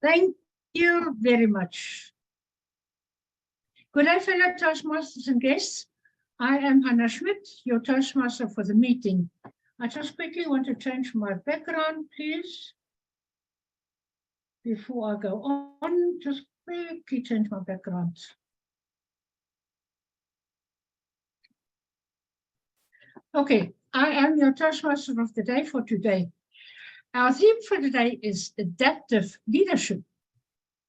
Thank you very much. Good day, fellow Toastmasters and guests. I am Hannah Schmidt, your Toastmaster for the meeting. I just quickly want to change my background, please. Before I go on, just quickly change my background. Okay, I am your Toastmaster of the day for today. Our theme for today is adaptive leadership.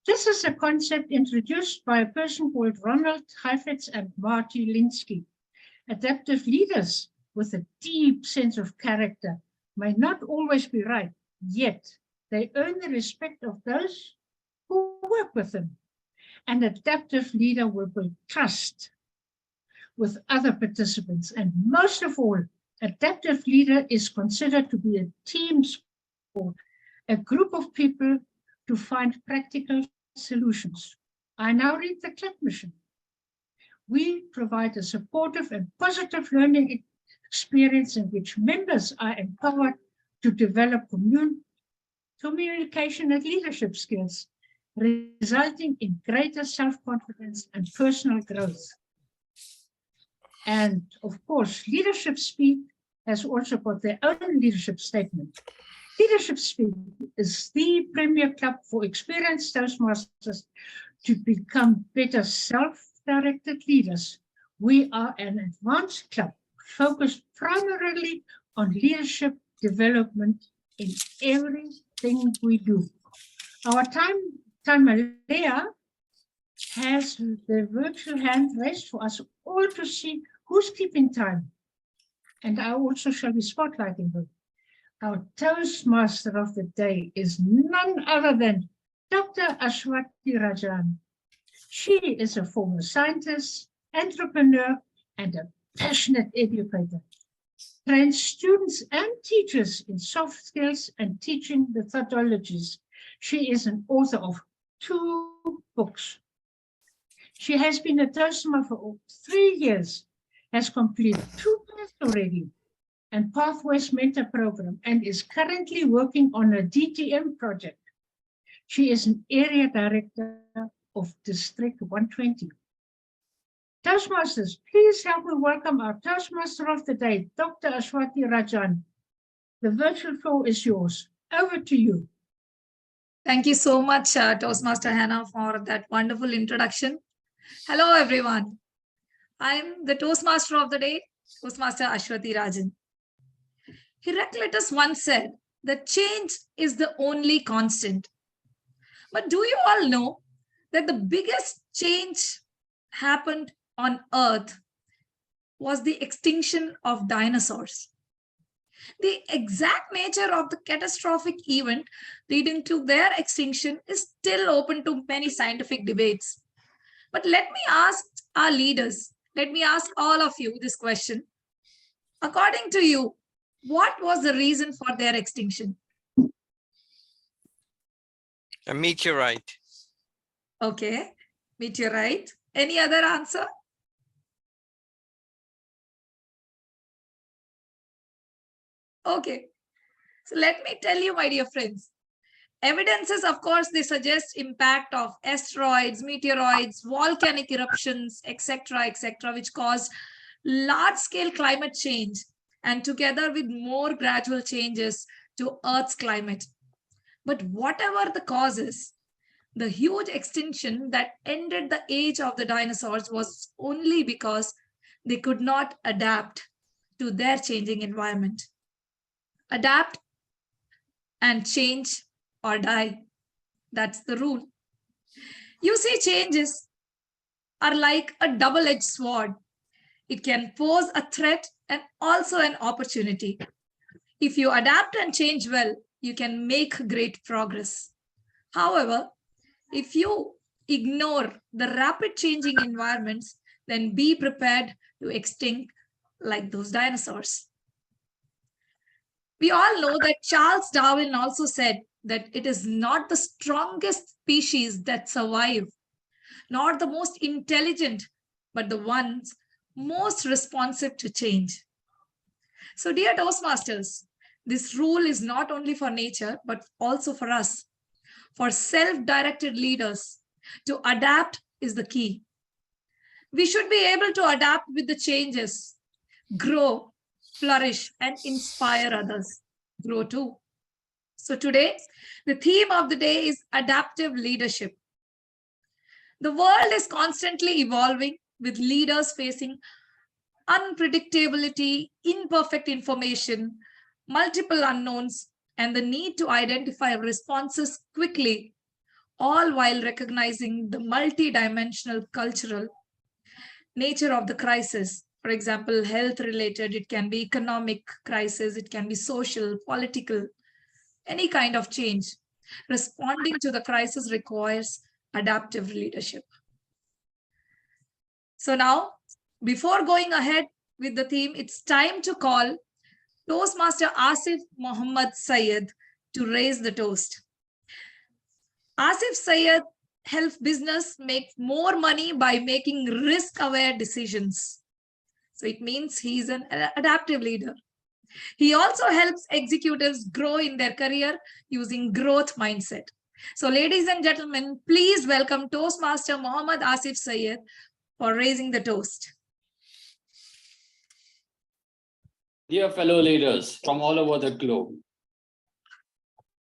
This is a concept introduced by a person called Ronald Heifetz and Marty Linsky. Adaptive leaders with a deep sense of character may not always be right, yet they earn the respect of those who work with them. An adaptive leader will build trust with other participants, and most of all, adaptive leader is considered to be a team sport, a group of people to find practical solutions. I now read the CLIP mission. We provide a supportive and positive learning experience in which members are empowered to develop communication and leadership skills, resulting in greater self-confidence and personal growth. And of course, Leadership Speak has also got their own leadership statement. Leadership Speak is the premier club for experienced Toastmasters to become better self-directed leaders. We are an advanced club focused primarily on leadership development in everything we do. Our time Malaya has the virtual hand raised for us all to see who's keeping time. And I also shall be spotlighting them. Our Toastmaster of the day is none other than Dr. Aswathy Rajan. She is a former scientist, entrepreneur, and a passionate educator. Trains students and teachers in soft skills and teaching methodologies. She is an author of 2 books. She has been a Toastmaster for 3 years, has completed 2 tests already, and Pathways Mentor Program, and is currently working on a DTM project. She is an area director of District 120. Toastmasters, please help me welcome our Toastmaster of the day, Dr. Aswathy Rajan. The virtual floor is yours. Over to you. Thank you so much, Toastmaster Hannah, for that wonderful introduction. Hello, everyone. I'm the Toastmaster of the day, Toastmaster Aswathy Rajan. Heraclitus once said that change is the only constant. But do you all know that the biggest change happened on Earth was the extinction of dinosaurs? The exact nature of the catastrophic event leading to their extinction is still open to many scientific debates. But let me ask our leaders, let me ask all of you this question. According to you, what was the reason for their extinction? A meteorite. Okay, meteorite. Any other answer? Okay, so let me tell you, my dear friends. Evidences, of course, they suggest impact of asteroids, meteoroids, volcanic eruptions, etc., which cause large-scale climate change, and together with more gradual changes to Earth's climate. But whatever the causes, the huge extinction that ended the age of the dinosaurs was only because they could not adapt to their changing environment. Adapt and change or die. That's the rule. You see, changes are like a double-edged sword. It can pose a threat and also an opportunity. If you adapt and change well, you can make great progress. However, if you ignore the rapid changing environments, then be prepared to extinct like those dinosaurs. We all know that Charles Darwin also said that it is not the strongest species that survive, nor the most intelligent, but the ones most responsive to change. So, dear Toastmasters, this rule is not only for nature, but also for us. For self-directed leaders, to adapt is the key. We should be able to adapt with the changes, grow, flourish, and inspire others. Grow too. So today, the theme of the day is adaptive leadership. The world is constantly evolving with leaders facing unpredictability, imperfect information, multiple unknowns, and the need to identify responses quickly, all while recognizing the multidimensional cultural nature of the crisis. For example, health related, it can be economic crisis, it can be social, political, any kind of change. Responding to the crisis requires adaptive leadership. So now, before going ahead with the theme, it's time to call Toastmaster Asif Muhammad Sayed to raise the toast. Asif Sayed helps business make more money by making risk-aware decisions. So it means he's an adaptive leader. He also helps executives grow in their career using growth mindset. So ladies and gentlemen, please welcome Toastmaster Muhammad Asif Sayed for raising the toast. Dear fellow leaders from all over the globe,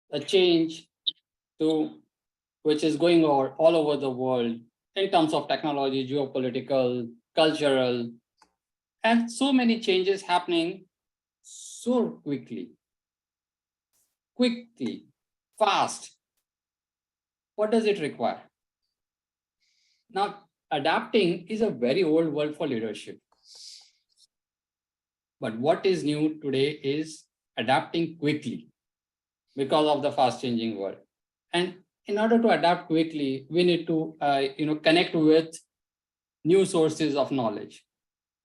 the change which is going on all over the world in terms of technology, geopolitical, cultural, and so many changes happening so quickly, fast. What does it require? Now, adapting is a very old word for leadership. But what is new today is adapting quickly because of the fast changing world. And in order to adapt quickly, we need to connect with new sources of knowledge.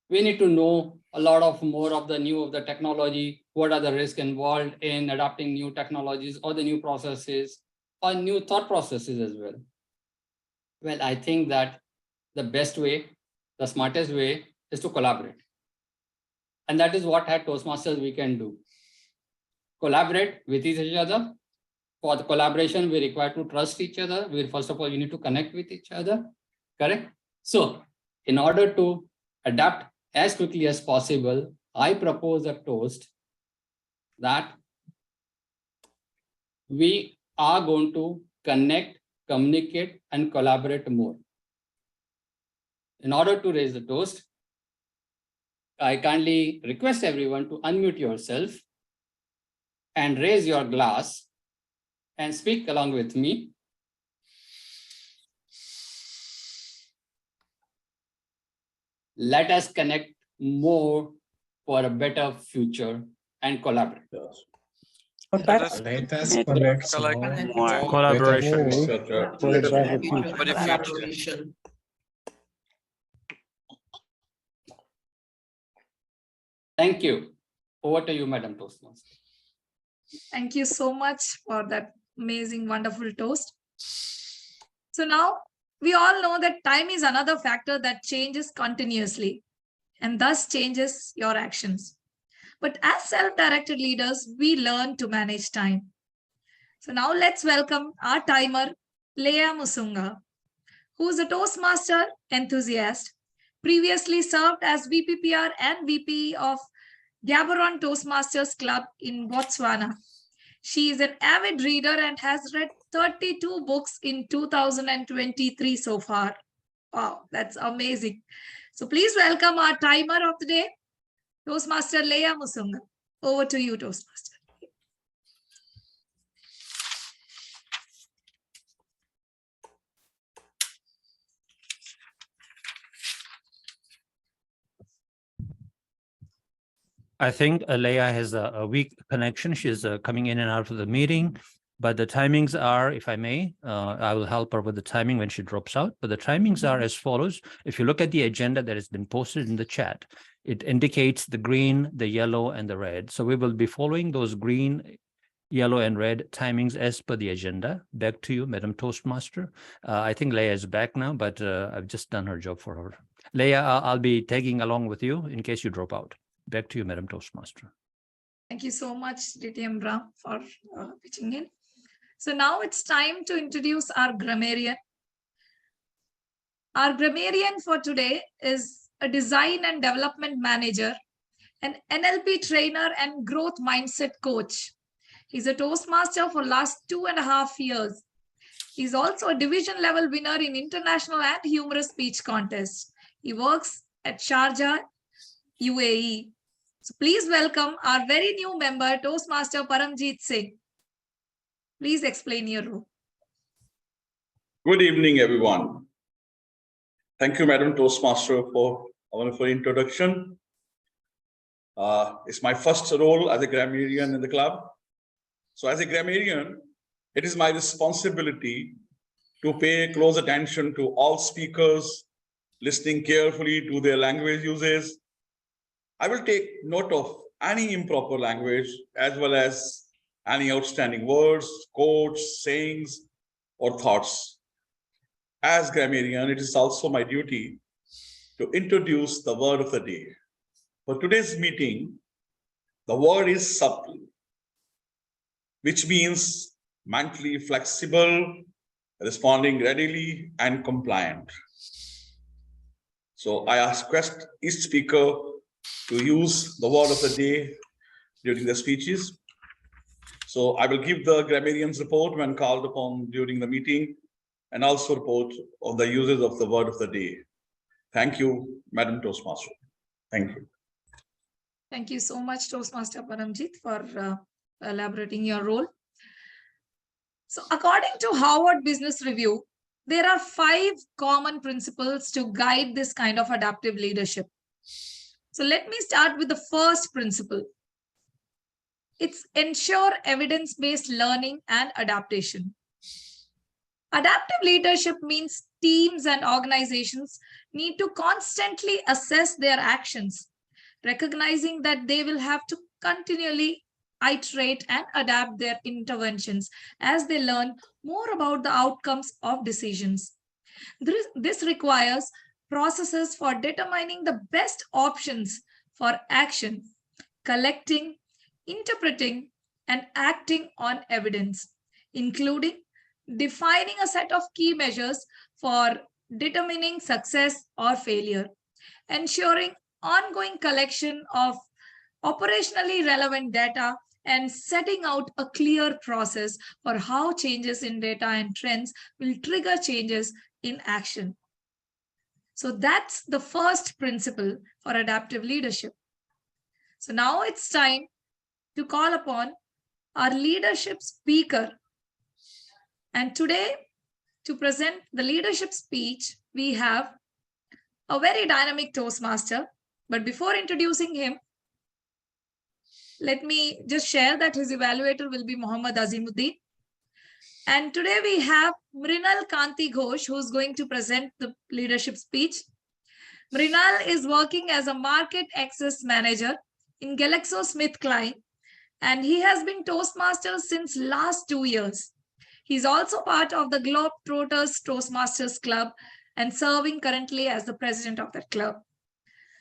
We need to know a lot of more of the technology, what are the risks involved in adapting new technologies or the new processes or new thought processes as well. Well, I think that the best way, the smartest way is to collaborate. And that is what at Toastmasters we can do. Collaborate with each other. For the collaboration, we require to trust each other. First of all, you need to connect with each other, correct? So in order to adapt as quickly as possible, I propose a toast that we are going to connect, communicate, and collaborate more. In order to raise the toast, I kindly request everyone to unmute yourself and raise your glass and speak along with me. Let us connect more for a better future and collaborate. Let us Collect more collaboration for the future. Thank you. Over to you, Madam Toastmaster. Thank you so much for that amazing, wonderful toast. So now we all know that time is another factor that changes continuously and thus changes your actions. But as self-directed leaders, we learn to manage time. So now let's welcome our timer, Leah Musunga, who is a Toastmaster enthusiast, previously served as VPPR and VP of Gaborone Toastmasters Club in Botswana. She is an avid reader and has read 32 books in 2023 so far. Wow, that's amazing. So please welcome our timer of the day, Toastmaster Leah Musunga. Over to you, Toastmaster. I think Leah has a weak connection. She's coming in and out of the meeting, but the timings are, if I may, I will help her with the timing when she drops out. But the timings are as follows. If you look at the agenda that has been posted in the chat, it indicates the green, the yellow, and the red. So we will be following those green, yellow, and red timings as per the agenda. Back to you, Madam Toastmaster. I think Leah is back now, but I've just done her job for her. Leah, I'll be tagging along with you in case you drop out. Back to you, Madam Toastmaster. Thank you so much, DTM Raam, for pitching in. So now it's time to introduce our grammarian. Our grammarian for today is a design and development manager, an NLP trainer and growth mindset coach. He's a Toastmaster for last 2.5 years. He's also a division level winner in international and humorous speech contests. He works at Sharjah, UAE. So please welcome our very new member, Toastmaster Paramjeet Singh. Please explain your role. Good evening, everyone. Thank you, Madam Toastmaster, for a wonderful introduction. It's my first role as a grammarian in the club. So as a grammarian, it is my responsibility to pay close attention to all speakers, listening carefully to their language uses. I will take note of any improper language as well as any outstanding words, quotes, sayings, or thoughts. As grammarian, it is also my duty to introduce the word of the day. For today's meeting, the word is supple, which means mentally flexible, responding readily, and compliant. So I request each speaker to use the word of the day during their speeches. So I will give the grammarian's report when called upon during the meeting, and also report on the uses of the word of the day. Thank you, Madam Toastmaster. Thank you. Thank you so much, Toastmaster Paramjeet, for elaborating your role. So according to Harvard Business Review, there are 5 common principles to guide this kind of adaptive leadership. So let me start with the first principle. It's ensure evidence-based learning and adaptation. Adaptive leadership means teams and organizations need to constantly assess their actions, recognizing that they will have to continually iterate and adapt their interventions as they learn more about the outcomes of decisions. This requires processes for determining the best options for action, collecting, interpreting, and acting on evidence, including defining a set of key measures for determining success or failure, ensuring ongoing collection of operationally relevant data, and setting out a clear process for how changes in data and trends will trigger changes in action. So that's the first principle for adaptive leadership. So now it's time to call upon our leadership speaker. And today, to present the leadership speech, we have a very dynamic Toastmaster. But before introducing him, let me just share that his evaluator will be Mohammad Azimuddin. And today we have Mrinal Kanti Ghosh, who's going to present the leadership speech. Mrinal is working as a market access manager in GlaxoSmithKline, and he has been Toastmaster since last 2 years. He's also part of the Globetrotters Toastmasters Club and serving currently as the president of that club.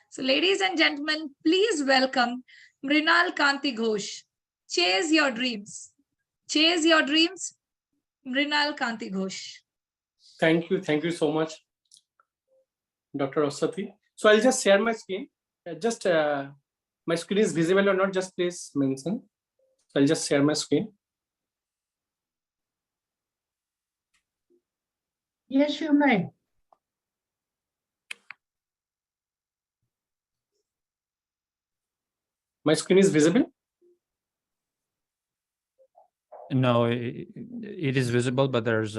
So ladies and gentlemen, please welcome Mrinal Kanti Ghosh. Chase your dreams. Chase your dreams. Mrinal Kanti Ghosh. Thank you so much, Dr. Aswathy. So I'll just share my screen. My screen is visible or not, just please mention. So I'll just share my screen. Yes, you may. My screen is visible? No, it is visible, but there's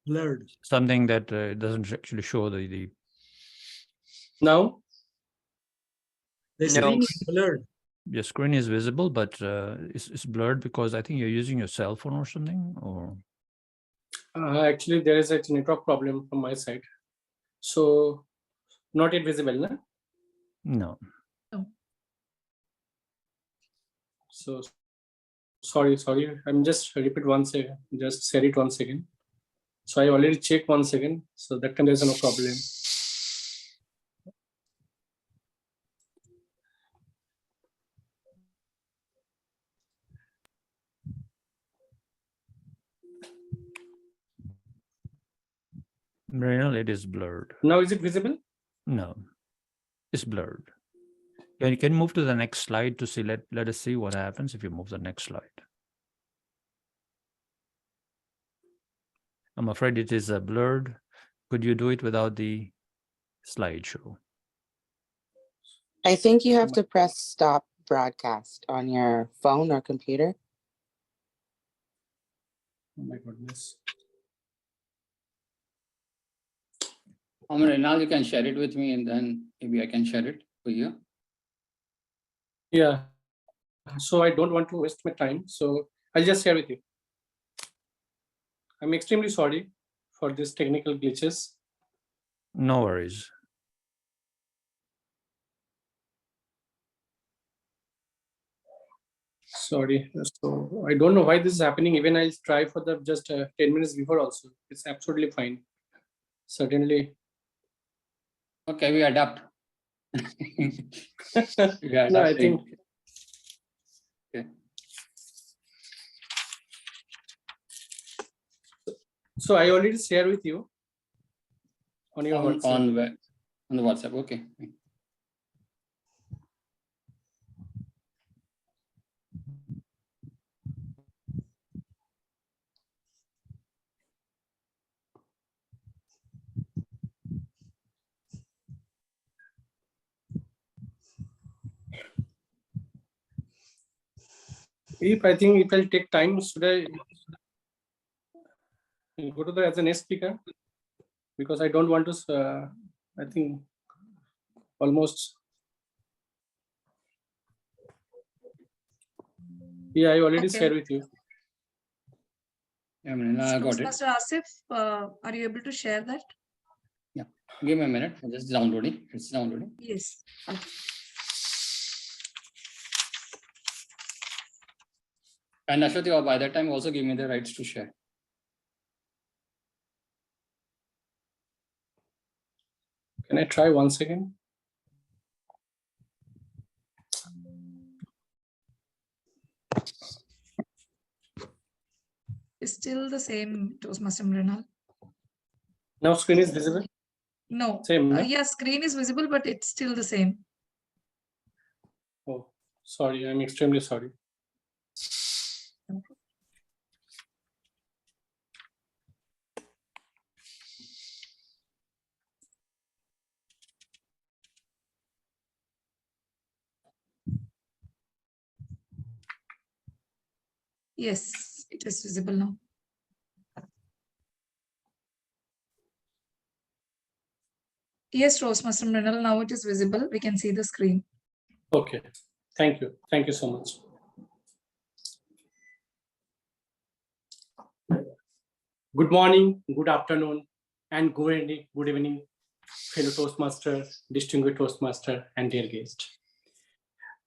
Blurred. something that doesn't actually show the. Now? The screen is blurred. Your screen is visible, but it's blurred because I think you're using your cell phone or something, or. Actually, there is a network problem from my side. So, not yet visible, no? No. So, sorry. I'm just repeat once again. Just share it once again. So, I already checked once again. So, that time there's no problem. Mrinal, it is blurred. Now is it visible? No, it's blurred. Can you move to the next slide to see, let us see what happens if you move the next slide. I'm afraid it is blurred. Could you do it without the slideshow? I think you have to press stop broadcast on your phone or computer. Oh my goodness. Now you can share it with me and then maybe I can share it for you. Yeah. So I don't want to waste my time. So I'll just share with you. I'm extremely sorry for these technical glitches. No worries. Sorry. So I don't know why this is happening. Even I'll try for the just 10 minutes before also. It's absolutely fine. Certainly. Okay, we adapt. No, I think. Okay. So I already shared with you on your WhatsApp. On the WhatsApp. Okay. I think it will take time, should I go to the as a next speaker? Because I don't want to, I think almost. Yeah, I already Okay. shared with you. Yeah, I got it. Master Asif, are you able to share that? Yeah, give me a minute. I'm just downloading. It's downloading. Yes. And Aswathy, by that time, also give me the rights to share. Can I try once again? It's still the same, Toastmaster Mrinal. Now screen is visible? No. Same, no? Yeah, screen is visible, but it's still the same. Oh, sorry. I'm extremely sorry. Yes, it is visible now. Yes, Toastmaster Mrinal, now it is visible. We can see the screen. Okay. Thank you. Thank you so much. Good morning, good afternoon, and good evening, fellow Toastmaster, distinguished Toastmaster, and dear guest.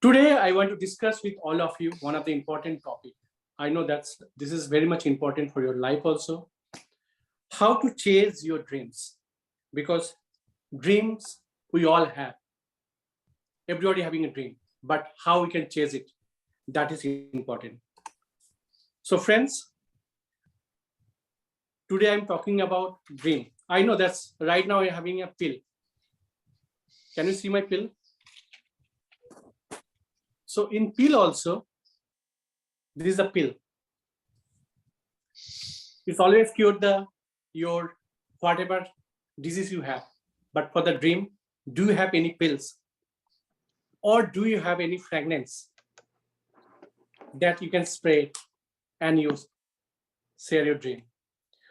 Today, I want to discuss with all of you one of the important topics. I know that this is very much important for your life also. How to chase your dreams. Because dreams we all have. Everybody having a dream. But how we can chase it, that is important. So friends, today I'm talking about dream. I know that's right now I'm having a pill. Can you see my pill? So in pill also, this is a pill. It's always cured your whatever disease you have. But for the dream, do you have any pills? Or do you have any fragrance that you can spray and use, share your dream?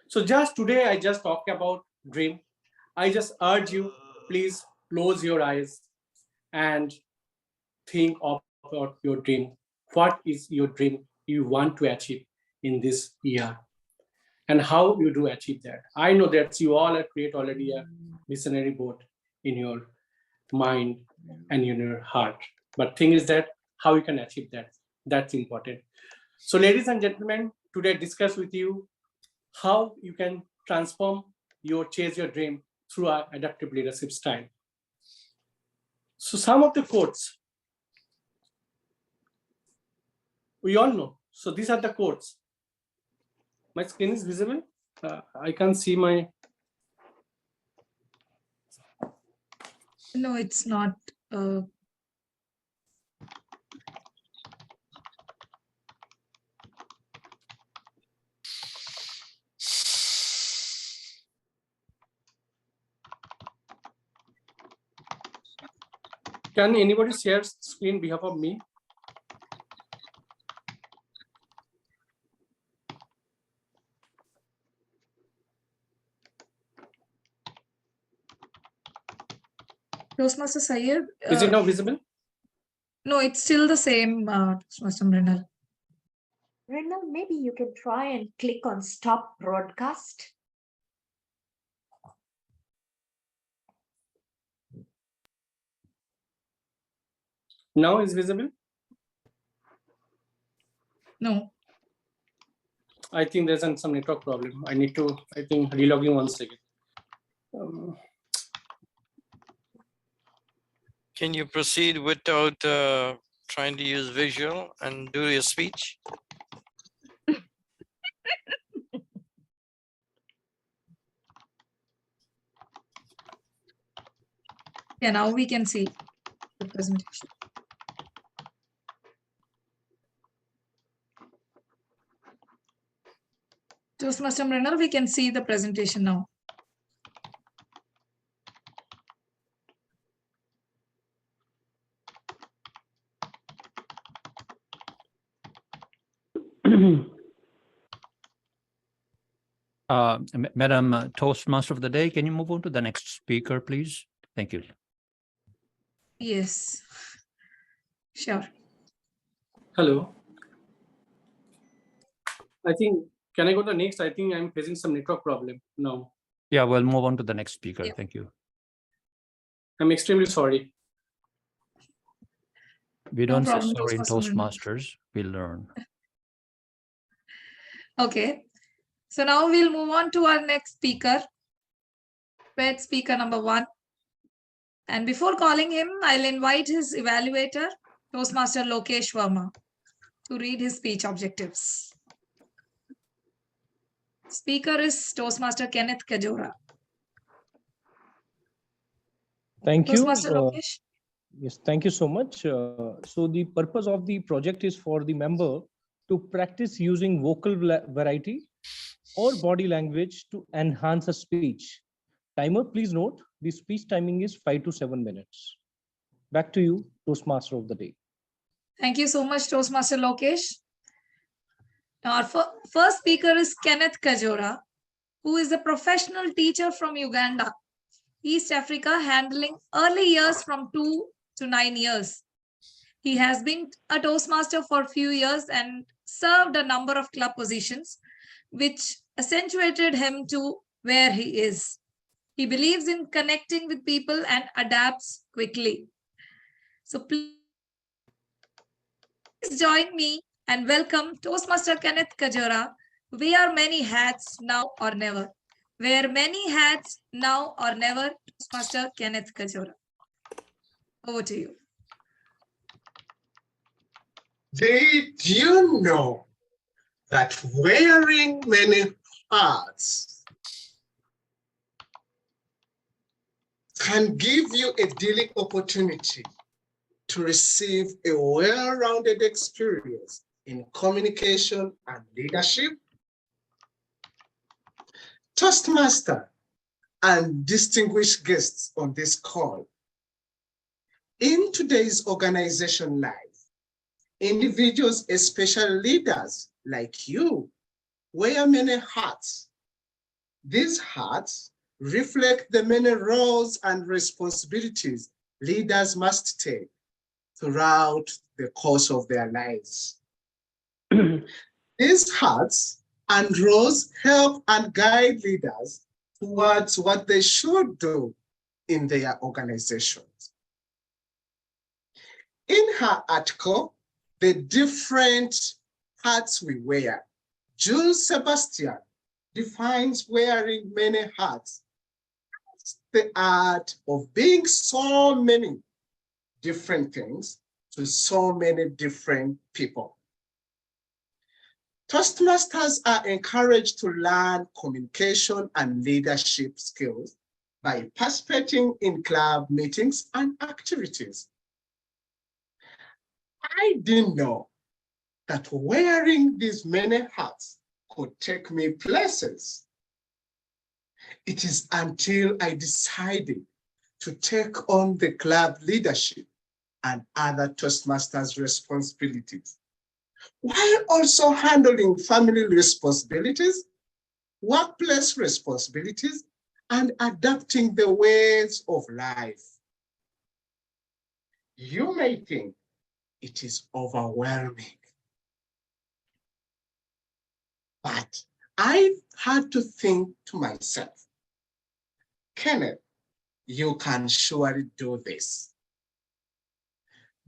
So just today, I just talked about dream. I just urge you, please close your eyes and think of your dream. What is your dream you want to achieve in this year? And how you do achieve that? I know that you all have created already a visionary board in your mind and in your heart. But thing is that how you can achieve that, that's important. So ladies and gentlemen, today I discuss with you how you can transform chase your dream through our adaptive leadership style. So some of the quotes we all know. So these are the quotes. My screen is visible. I can't see my. No, it's not. Can anybody share screen behalf of me? Toastmaster Syed. Is it now visible? No, it's still the same, Toastmaster Mrinal. Mrinal, maybe you can try and click on stop broadcast. Now is visible? No. I think there's some network problem. I need to, I think, relogging once again. Can you proceed without trying to use visual and do your speech? Yeah, now we can see the presentation. Toastmaster Mrinal, we can see the presentation now. Madam Toastmaster of the Day, can you move on to the next speaker, please? Thank you. Yes, sure. Hello. I think, can I go to the next? I think I'm facing some network problem now. Yeah, we'll move on to the next speaker. Yeah. Thank you. I'm extremely sorry. We No don't say problem, sorry in Toastmaster Mrinal. Toastmasters. We learn. Okay, so now we'll move on to our next speaker, pet speaker number 1. And before calling him, I'll invite his evaluator, Toastmaster Lokesh Verma, to read his speech objectives. Speaker is Toastmaster Kenneth Kajjora. Thank you. Toastmaster Lokesh. Yes, thank you so much. So the purpose of the project is for the member to practice using vocal variety or body language to enhance a speech. Timer, please note, the speech timing is 5 to 7 minutes. Back to you, Toastmaster of the Day. Thank you so much, Toastmaster Lokesh. Now, our first speaker is Kenneth Kajjora, who is a professional teacher from Uganda, East Africa, handling early years from 2 to 9 years. He has been a Toastmaster for a few years and served a number of club positions, which accentuated him to where he is. He believes in connecting with people and adapts quickly. So please join me and welcome Toastmaster Kenneth Kajjora. Wear many hats now or never. Wear many hats now or never, Toastmaster Kenneth Kajjora. Over to you. Did you know that wearing many hats can give you a daily opportunity to receive a well-rounded experience in communication and leadership? Toastmaster and distinguished guests on this call. In today's organization life, individuals, especially leaders like you, wear many hats. These hats reflect the many roles and responsibilities leaders must take throughout the course of their lives. These hats and roles help and guide leaders towards what they should do in their organizations. In her article, The Different Hats We Wear, Jules Sebastian defines wearing many hats as the art of being so many different things to so many different people. Toastmasters are encouraged to learn communication and leadership skills by participating in club meetings and activities. I didn't know that wearing these many hats could take me places. It is until I decided to take on the club leadership and other Toastmasters responsibilities, while also handling family responsibilities, workplace responsibilities, and adapting the ways of life. You may think it is overwhelming, but I had to think to myself, Kenneth, you can surely do this.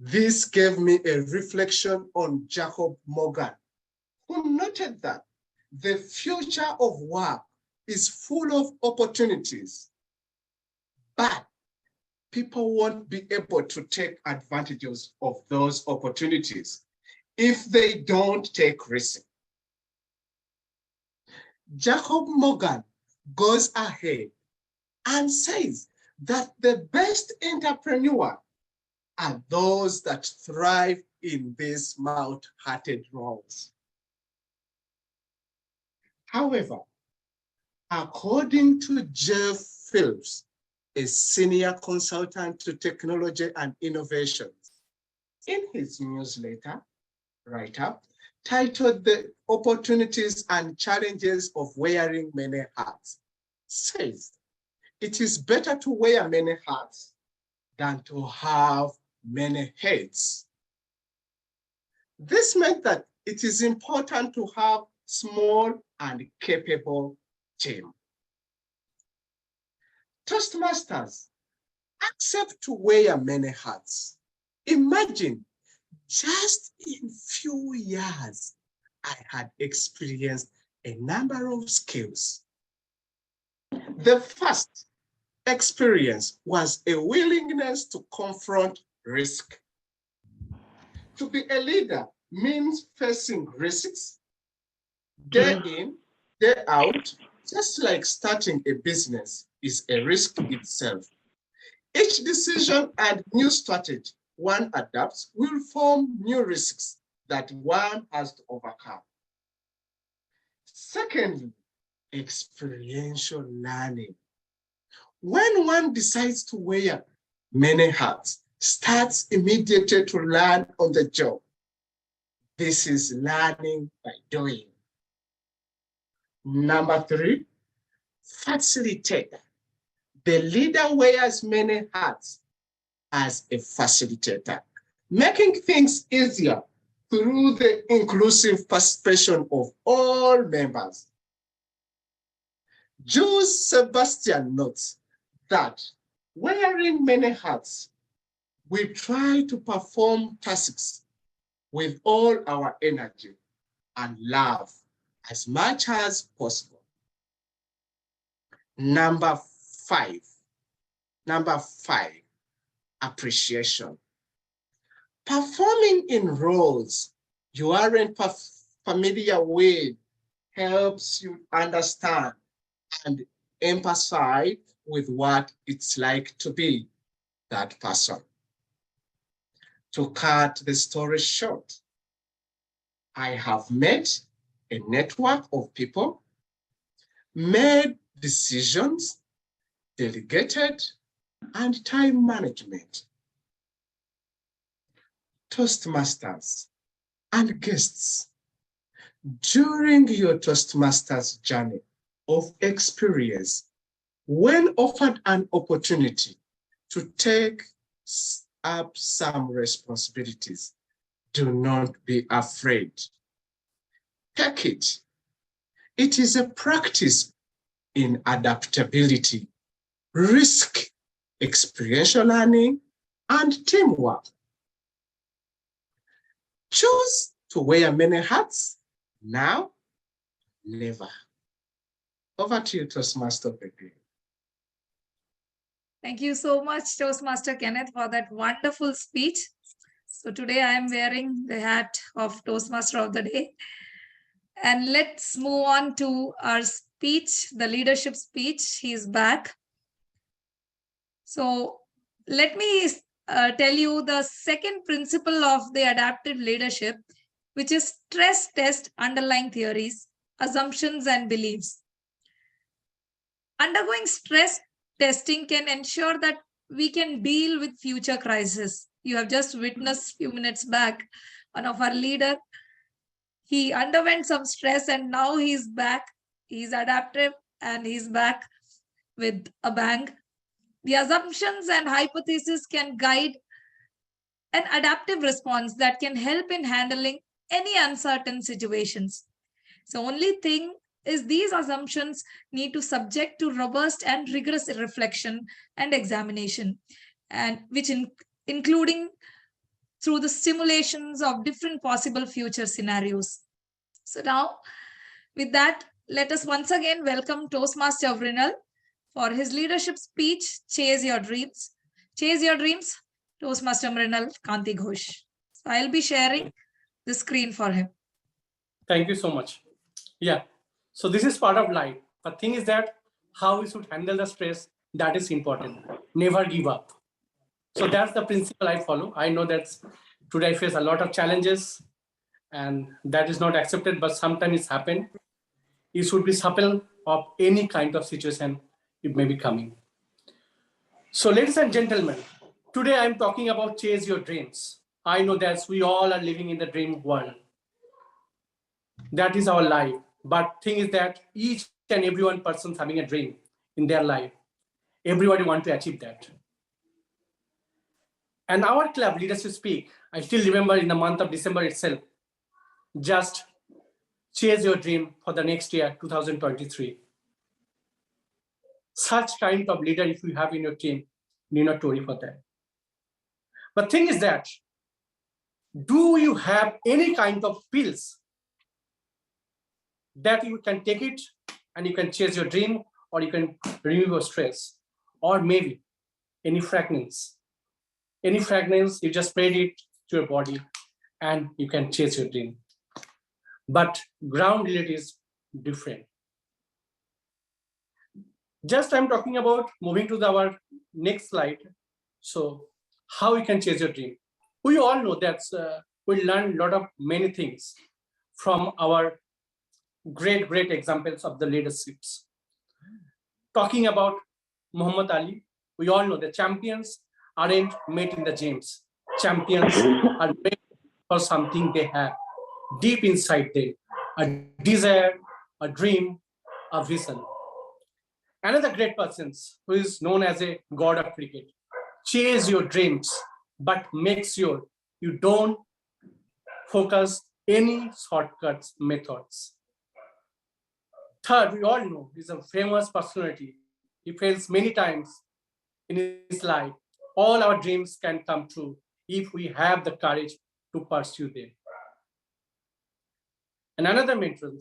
This gave me a reflection on Jacob Morgan, who noted that the future of work is full of opportunities, but people won't be able to take advantages of those opportunities if they don't take risks. Jacob Morgan goes ahead and says that the best entrepreneurs are those that thrive in these mouth-hearted roles. However, according to Jeff Phillips, a senior consultant to technology and innovations, in his newsletter write-up titled "The Opportunities and Challenges of Wearing Many Hats," says, it is better to wear many hats than to have many heads. This meant that it is important to have small and capable team. Toastmasters, accept to wear many hats. Imagine, just in few years, I had experienced a number of skills. The first experience was a willingness to confront risk. To be a leader means facing risks, day in, day out, just like starting a business is a risk itself. Each decision and new strategy one adapts will form new risks that one has to overcome. Secondly, experiential learning. When one decides to wear many hats, starts immediately to learn on the job. This is learning by doing. Number 3, facilitator. The leader wears many hats as a facilitator, making things easier through the inclusive participation of all members. Jules Sebastian notes that wearing many hats, we try to perform tasks with all our energy and love as much as possible. Number 5, appreciation. Performing in roles you aren't familiar with helps you understand and empathize with what it's like to be that person. To cut the story short, I have met a network of people, made decisions, delegated, and time management. Toastmasters and guests, during your Toastmasters journey of experience, when offered an opportunity to take up some responsibilities, do not be afraid. Take it. It is a practice in adaptability, risk, experiential learning, and teamwork. Choose to wear many hats now, never. Over to you, Toastmaster Becky. Thank you so much, Toastmaster Kenneth, for that wonderful speech. So today I am wearing the hat of Toastmaster of the Day. And let's move on to our speech, the leadership speech. He's back. So let me tell you the second principle of the adaptive leadership, which is stress test underlying theories, assumptions, and beliefs. Undergoing stress testing can ensure that we can deal with future crises. You have just witnessed a few minutes back, one of our leader, he underwent some stress and now he's back. He's adaptive and he's back with a bang. The assumptions and hypotheses can guide an adaptive response that can help in handling any uncertain situations. So only thing is these assumptions need to subject to robust and rigorous reflection and examination, and which including through the simulations of different possible future scenarios. So now with that, let us once again welcome Toastmaster Mrinal for his leadership speech, Chase Your Dreams. Chase Your Dreams, Toastmaster Mrinal, Kanti Ghosh. So I'll be sharing the screen for him. Thank you so much. Yeah, so this is part of life. The thing is that how we should handle the stress, that is important. Never give up. So that's the principle I follow. I know that today I face a lot of challenges and that is not accepted, but sometimes it's happened. You should be supple of any kind of situation it may be coming. So ladies and gentlemen, today I'm talking about chase your dreams. I know that we all are living in the dream world. That is our life. But thing is that each and every one person having a dream in their life. Everybody want to achieve that. And our club, Leadership Speak, I still remember in the month of December itself, just chase your dream for the next year, 2023. Such kind of leader, if you have in your team, need not to worry for that. But thing is that, do you have any kind of pills that you can take it and you can chase your dream, or you can remove your stress, or maybe any fragrance. Any fragrance, you just spread it to your body and you can chase your dream. But ground reality is different. Just I'm talking about moving to our next slide. So how you can chase your dream. We all know that we learn a lot of many things from our great examples of the leaderships. Talking about Muhammad Ali, we all know the champions aren't made in the gyms. Champions are made for something they have deep inside them, a desire, a dream, a vision. Another great person who is known as a god of cricket. Chase your dreams, but make sure you don't focus any shortcuts methods. Third, we all know he's a famous personality. He fails many times in his life. All our dreams can come true if we have the courage to pursue them. And another mentor,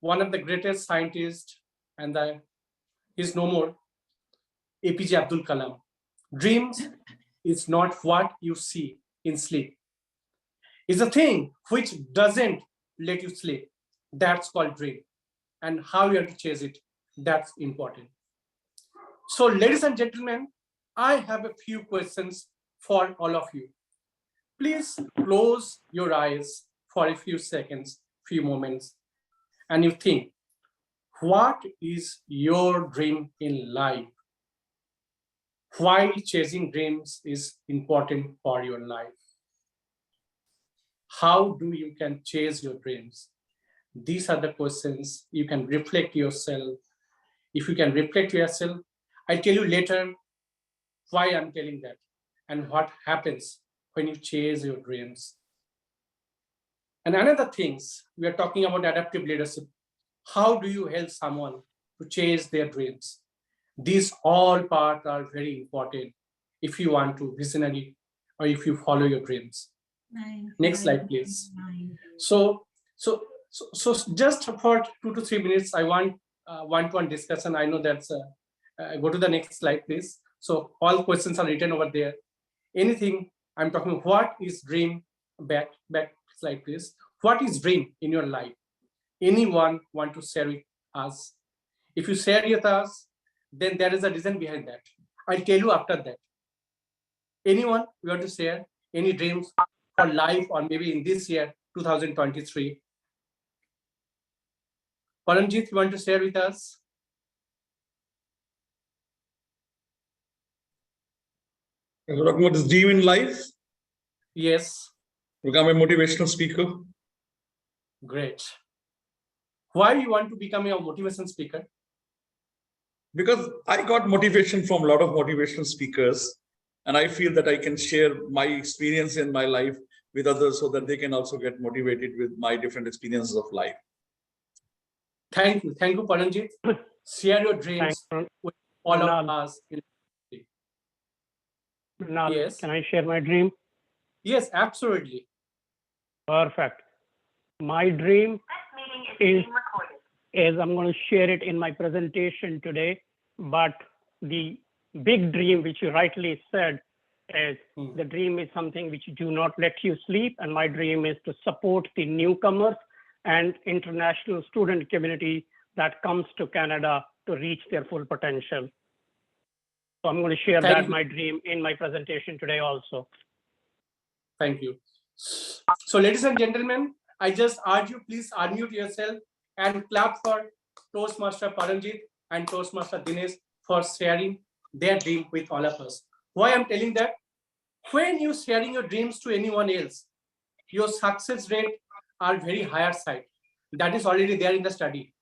one of the greatest scientists, and he's no more, APJ Abdul Kalam. Dreams is not what you see in sleep. It's a thing which doesn't let you sleep. That's called dream. And how you have to chase it, that's important. So ladies and gentlemen, I have a few questions for all of you. Please close your eyes for a few seconds, few moments, and you think, what is your dream in life? Why chasing dreams is important for your life? How do you can chase your dreams? These are the questions you can reflect yourself. If you can reflect yourself, I'll tell you later why I'm telling that and what happens when you chase your dreams. And another things, we are talking about adaptive leadership. How do you help someone to chase their dreams? These all parts are very important if you want to visionary or if you follow your dreams. Next slide, please. So just for 2 to 3 minutes, I want one-to-one discussion. I know that's go to the next slide, please. So all questions are written over there. Anything I'm talking, what is dream? Back slide, please. What is dream in your life? Anyone want to share with us? If you share with us, then there is a reason behind that. I'll tell you after that. Anyone you want to share any dreams for life or maybe in this year, 2023? Paramjit, you want to share with us? You're talking about this dream in life? Yes. Become a motivational speaker. Great. Why you want to become a motivation speaker? Because I got motivation from a lot of motivational speakers, and I feel that I can share my experience in my life with others so that they can also get motivated with my different experiences of life. Thank you, Paramjit. Share your dreams with all of us. Yes. Can I share my dream? Yes, absolutely. Perfect. My dream is I'm going to share it in my presentation today, but the big dream, which you rightly said, is the dream is something which do not let you sleep. And my dream is to support the newcomers and international student community that comes to Canada to reach their full potential. So I'm going to share my dream in my presentation today also. Thank you. So ladies and gentlemen, I just urge you, please unmute yourself and clap for Toastmaster Paramjit and Toastmaster Dinesh for sharing their dream with all of us. Why I'm telling that? When you sharing your dreams to anyone else, your success rate are very higher side. That is already there in the study.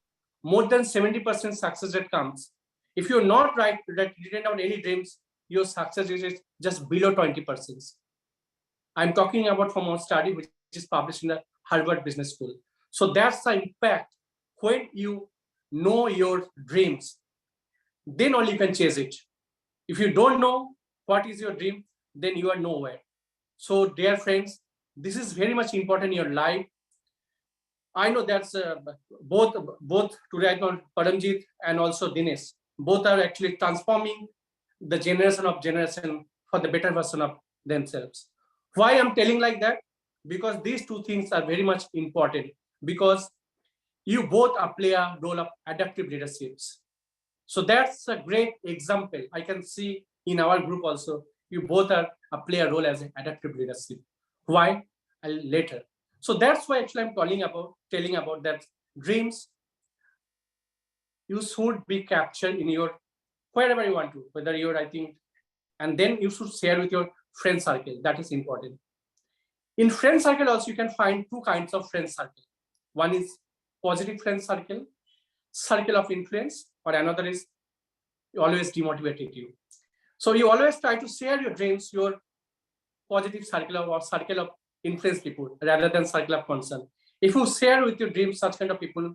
More than 70% success rate comes. If you're not written down any dreams, your success rate is just below 20%. I'm talking about from a study which is published in the Harvard Business School. So that's the impact. When you know your dreams, then only you can chase it. If you don't know what is your dream, then you are nowhere. So dear friends, this is very much important in your life. I know that's both today, Paramjit and also Dinesh, both are actually transforming the generation for the better version of themselves. Why I'm telling like that? Because these two things are very much important, because you both play a role of adaptive leaderships. So that's a great example. I can see in our group also, you both play a role as an adaptive leadership. Why? Later. So that's why actually I'm telling about that dreams you should be captured in your wherever you want to, whether you're and then you should share with your friend circle. That is important. In friend circle also, you can find two kinds of friend circle. One is positive friend circle of influence, or another is always demotivated you. So you always try to share your dreams, your positive circle or circle of influence people rather than circle of concern. If you share with your dreams such kind of people,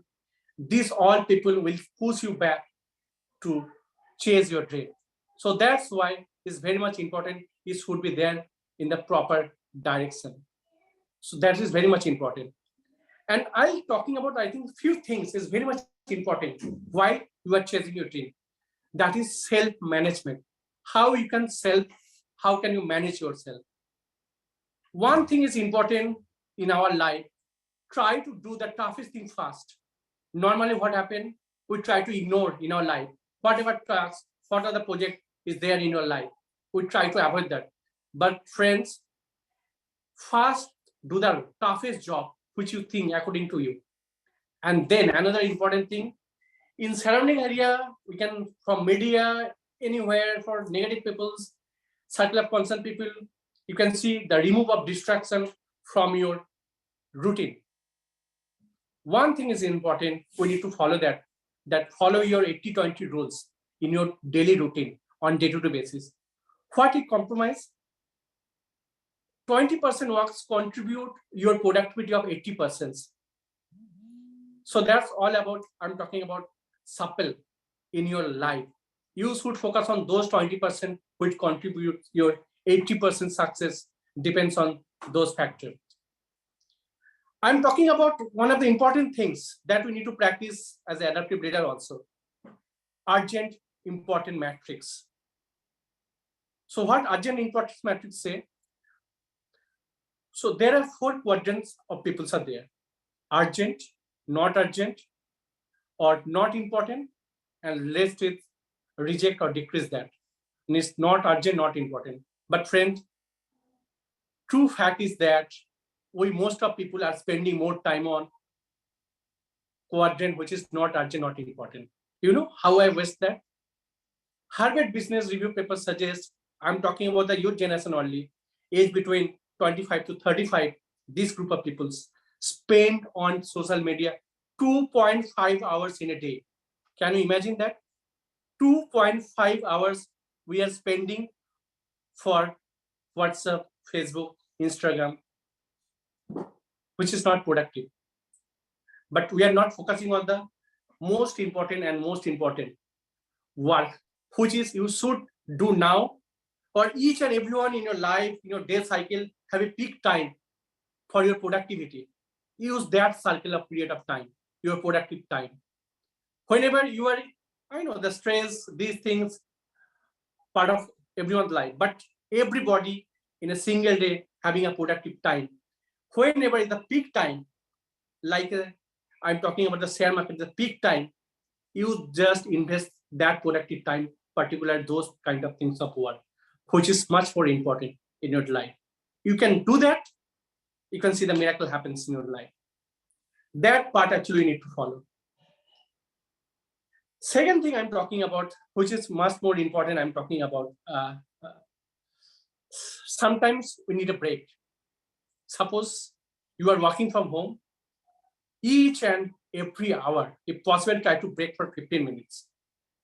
these all people will push you back to chase your dream. So that's why it's very much important. It should be there in the proper direction. So that is very much important. And I'm talking about, few things is very much important. Why you are chasing your dream? That is self-management. How can you manage yourself? One thing is important in our life. Try to do the toughest thing first. Normally what happens, we try to ignore in our life. Whatever task, what other project is there in your life, we try to avoid that. But friends, first do the toughest job which you think according to you. And then another important thing, in surrounding area, we can, from media, anywhere, for negative people's, circle of concerned people, you can see the remove of distraction from your routine. One thing is important, we need to follow that follow your 80-20 rules in your daily routine on day-to-day basis. What is compromise? 20% works contribute your productivity of 80%. So that's all about, I'm talking about Supple in your life. You should focus on those 20% which contribute your 80% success, depends on those factors. I'm talking about one of the important things that we need to practice as an adaptive leader also. Urgent, important matrix. So what urgent, important matrix say? So there are 4 quadrants of people are there. Urgent, or not important, and list it, reject or decrease that. And it's not urgent, not important. But friend, true fact is that most of people are spending more time on quadrant, which is not urgent, not important. You know how I waste that? Harvard Business Review paper suggests, I'm talking about the youth generation only, age between 25 to 35, this group of people spend on social media 2.5 hours in a day. Can you imagine that? 2.5 hours we are spending for WhatsApp, Facebook, Instagram, which is not productive. But we are not focusing on the most important work, which is you should do now. For each and everyone in your life, in your day cycle, have a peak time for your productivity. Use that circle of period of time, your productive time. Whenever you are, I know the stress, these things, part of everyone's life, but everybody in a single day having a productive time. Whenever is the peak time, like I'm talking about the share market, the peak time, you just invest that productive time, particular those kind of things of work, which is much more important in your life. You can do that, you can see the miracle happens in your life. That part actually you need to follow. Second thing I'm talking about, which is much more important, I'm talking about sometimes we need a break. Suppose you are working from home, each and every hour, if possible, try to break for 15 minutes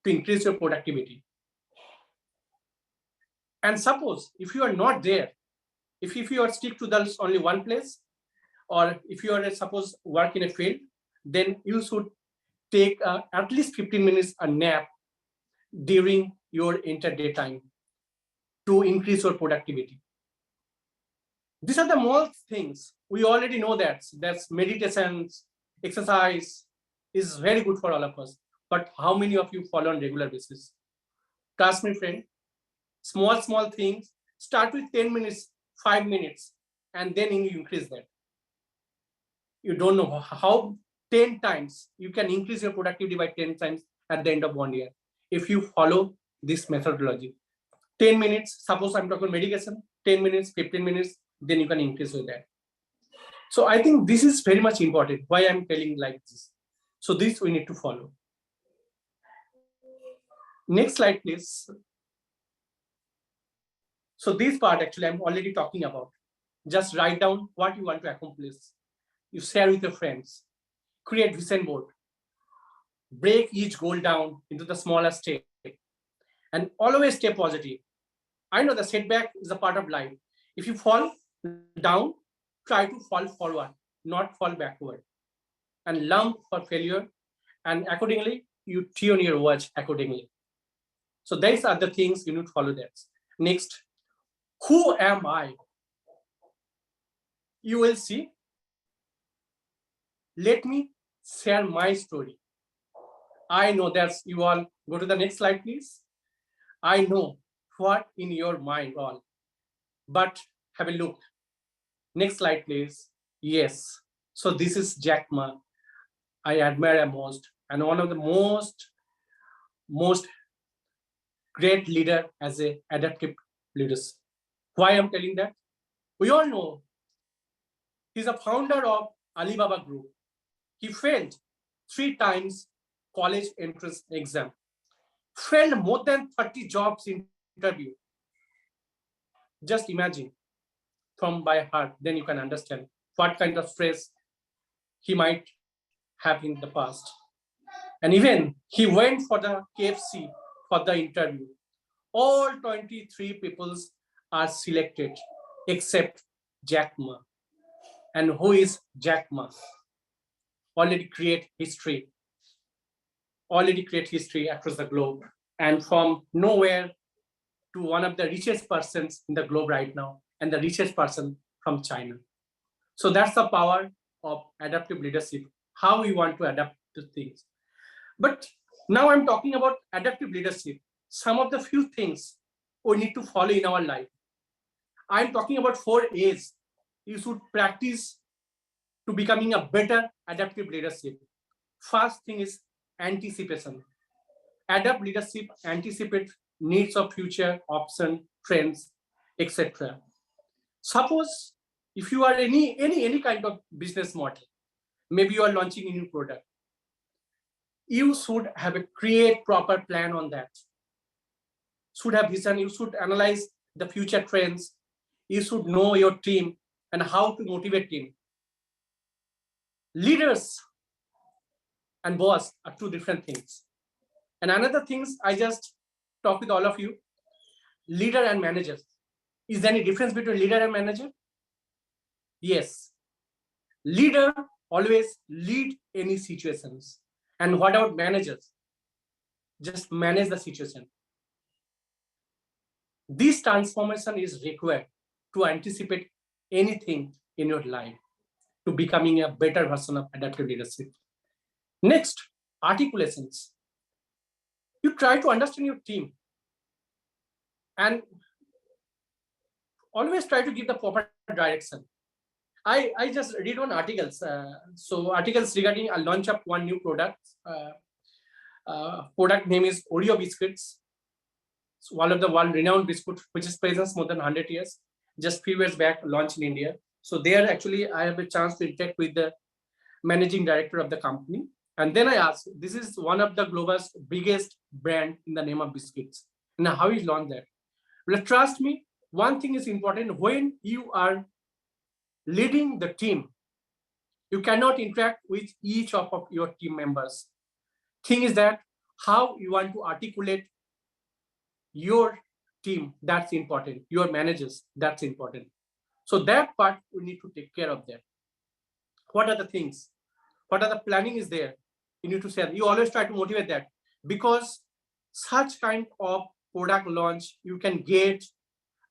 to increase your productivity. And suppose if you are not there, if you are stick to only one place, or if you are suppose work in a field, then you should take at least 15 minutes a nap during your inter-day time to increase your productivity. These are the most things. We already know that. That's meditations, exercise is very good for all of us. But how many of you follow on regular basis? Trust me, friend, small things, start with 10 minutes, 5 minutes, and then you increase that. You don't know how 10 times you can increase your productivity by 10 times at the end of 1 year if you follow this methodology. 10 minutes, suppose I'm talking medication, 10 minutes, 15 minutes, then you can increase with that. So I think this is very much important, why I'm telling like this. So this we need to follow. Next slide, please. So this part actually I'm already talking about. Just write down what you want to accomplish. You share with your friends, create vision board, break each goal down into the smaller step, and always stay positive. I know the setback is a part of life. If you fall down, try to fall forward, not fall backward, and learn for failure, and accordingly, you tune your watch accordingly. So these are the things you need to follow that. Next, who am I? You will see. Let me share my story. I know that you all go to the next slide, please. I know what in your mind all, but have a look. Next slide, please. Yes. So this is Jack Ma. I admire most, and one of the most great leader as a adaptive leaders. Why I'm telling that? We all know he's a founder of Alibaba Group. He failed 3 times college entrance exam, failed more than 30 jobs interview. Just imagine from by heart, then you can understand what kind of stress he might have in the past. And even he went for the KFC for the interview. All 23 people are selected except Jack Ma. And who is Jack Ma? Already create history across the globe, and from nowhere to one of the richest persons in the globe right now, and the richest person from China. So that's the power of adaptive leadership, how we want to adapt to things. But now I'm talking about adaptive leadership, some of the few things we need to follow in our life. I'm talking about 4 A's you should practice to becoming a better adaptive leadership. First thing is anticipation. Adaptive leadership anticipate needs of future, option, trends, etc. Suppose if you are any kind of business model, maybe you are launching a new product, you should have a create proper plan on that. Should have vision, you should analyze the future trends, you should know your team and how to motivate team. Leaders and boss are two different things. And another things I just talk with all of you, leader and managers. Is there any difference between leader and manager? Yes. Leader always lead any situations. And what about managers? Just manage the situation. This transformation is required to anticipate anything in your life, to becoming a better version of adaptive leadership. Next, articulations. You try to understand your team and always try to give the proper direction. I just read one articles. So articles regarding a launch of one new product. Product name is Oreo biscuits. It's one of the world-renowned biscuit, which is present more than 100 years. Just few years back, launched in India. So there, actually, I have a chance to interact with the managing director of the company. And then I asked, this is one of the global's biggest brand in the name of biscuits. Now, how is launched that? Well, trust me, one thing is important. When you are leading the team, you cannot interact with each of your team members. Thing is that how you want to articulate your team, that's important. Your managers, that's important. So that part, we need to take care of that. What are the things? What are the planning is there? You need to say, you always try to motivate that, because such kind of product launch, you can get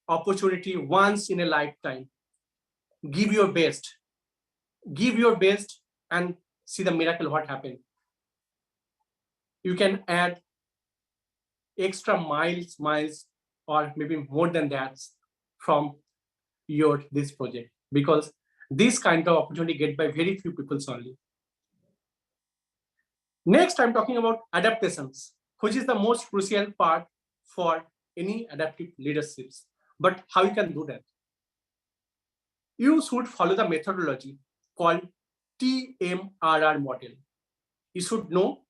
opportunity once in a lifetime. Give your best. Give your best and see the miracle what happened. You can add extra miles, or maybe more than that from this project, because this kind of opportunity get by very few people only. Next, I'm talking about adaptations, which is the most crucial part for any adaptive leaderships. But how you can do that? You should follow the methodology called TMRR model. You should know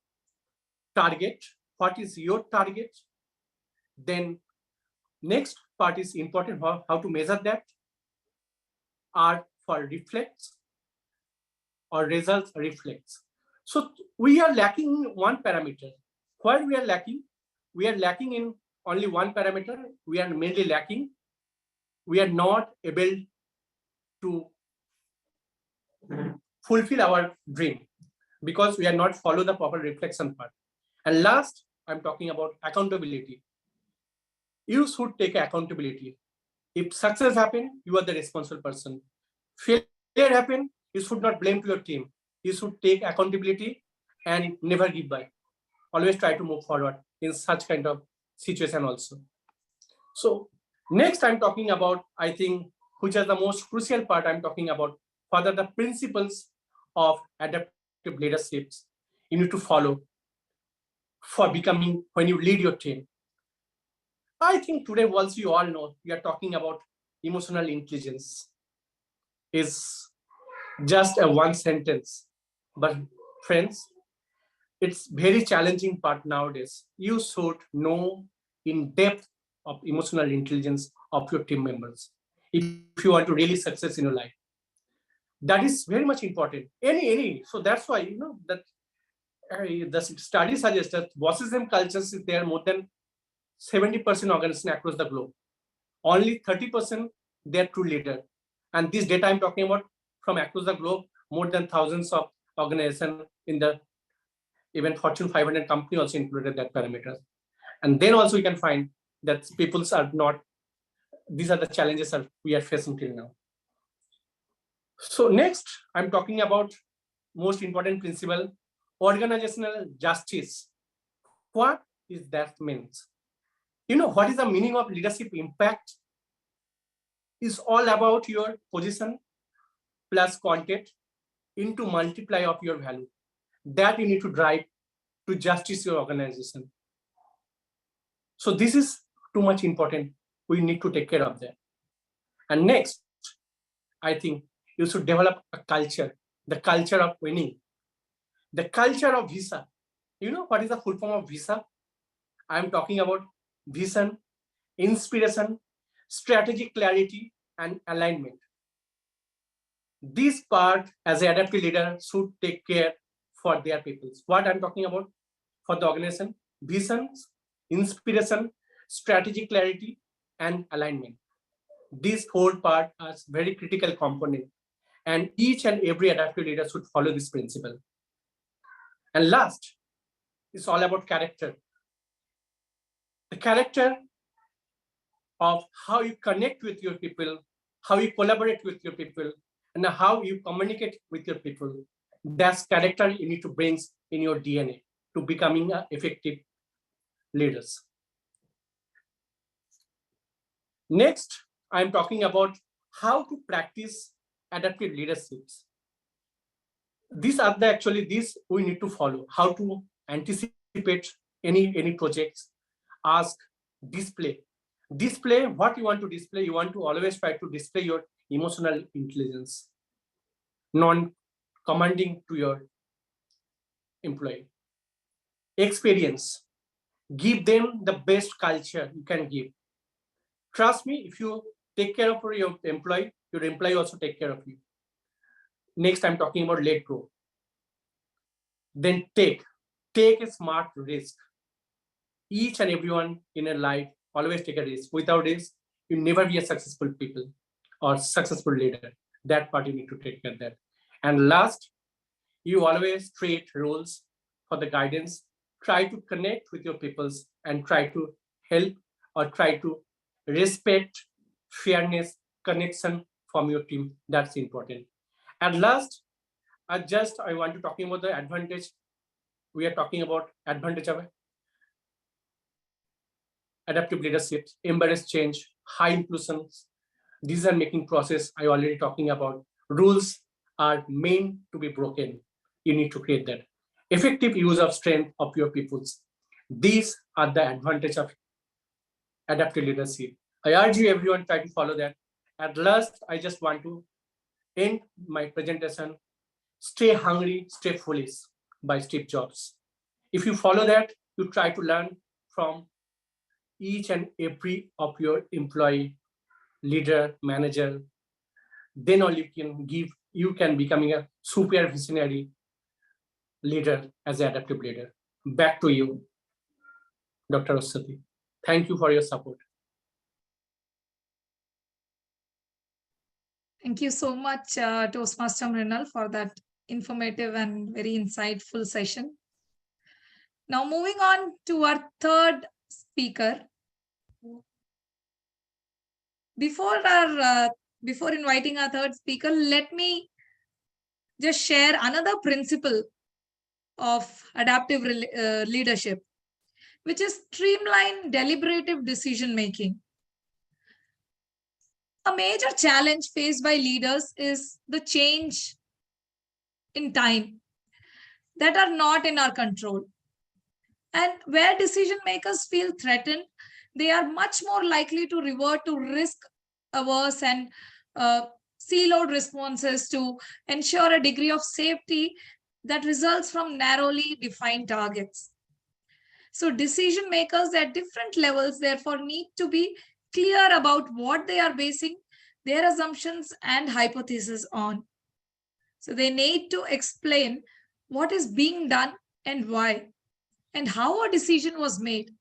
target, what is your target. Then next part is important, how to measure that. R for reflects, or results reflects. So we are lacking in one parameter. Where we are lacking? We are lacking in only one parameter. We are mainly lacking. We are not able to fulfill our dream because we are not follow the proper reflection part. And last, I'm talking about accountability. You should take accountability. If success happens, you are the responsible person. Failure happen, you should not blame to your team. You should take accountability and never give by. Always try to move forward in such kind of situation also. So next I'm talking about, I think, which is the most crucial part I'm talking about, further the principles of adaptive leaderships you need to follow for becoming, when you lead your team. I think today, once you all know, we are talking about emotional intelligence. Is just a one sentence, but friends, it's very challenging part nowadays. You should know in depth of emotional intelligence of your team members if you want to really success in your life. That is very much important. So that's why, you know, that the study suggests that bossism cultures is there more than 70% organization across the globe. Only 30% they are true leader. And this data I'm talking about from across the globe, more than thousands of organizations in the even Fortune 500 company also included that parameters. And then also you can find that people are not, these are the challenges that we are facing till now. So next, I'm talking about most important principle, organizational justice. What is that means? You know, what is the meaning of leadership impact? Is all about your position plus content into multiply of your value. That you need to drive to justice your organization. So this is too much important. We need to take care of that. And next, I think you should develop a culture, the culture of winning, the culture of visa. You know what is the full form of visa? I'm talking about vision, inspiration, strategic clarity, and alignment. This part, as an adaptive leader, should take care for their people. What I'm talking about for the organization: vision, inspiration, strategic clarity, and alignment. These four parts are very critical component, and each and every adaptive leader should follow this principle. And last, it's all about character. The character of how you connect with your people, how you collaborate with your people, and how you communicate with your people. That's character you need to bring in your DNA to becoming effective leaders. Next, I'm talking about how to practice adaptive leaderships. These are these we need to follow. How to anticipate any projects, ask, display. Display what you want to display. You want to always try to display your emotional intelligence, non-commanding to your employee. Experience. Give them the best culture you can give. Trust me, if you take care of your employee also take care of you. Next, I'm talking about let go. Then take a smart risk. Each and everyone in a life always take a risk. Without risk, you never be a successful people or successful leader. That part you need to take care of that. And last, you always create rules for the guidance. Try to connect with your peoples and try to help or try to respect, fairness, connection from your team. That's important. And last, I want to talking about the advantage. We are talking about advantage of adaptive leadership, embrace change, high inclusion, decision-making process. I already talking about. Rules are meant to be broken. You need to create that. Effective use of strength of your peoples. These are the advantage of adaptive leadership. I urge you everyone try to follow that. At last, I just want to end my presentation. Stay hungry, stay foolish by Steve Jobs. If you follow that, you try to learn from each and every of your employee, leader, manager, then only you can becoming a super visionary leader as an adaptive leader. Back to you, Dr. Aswathy. Thank you for your support. Thank you so much, Toastmaster Mrinal, for that informative and very insightful session. Now moving on to our third speaker. Before inviting our third speaker, let me just share another principle of adaptive leadership, which is streamlined deliberative decision making. A major challenge faced by leaders is the change in time that are not in our control. And where decision makers feel threatened, they are much more likely to revert to risk-averse and siloed responses to ensure a degree of safety that results from narrowly defined targets. So decision makers at different levels therefore need to be clear about what they are basing their assumptions and hypotheses on. So they need to explain what is being done and why, and how a decision was made,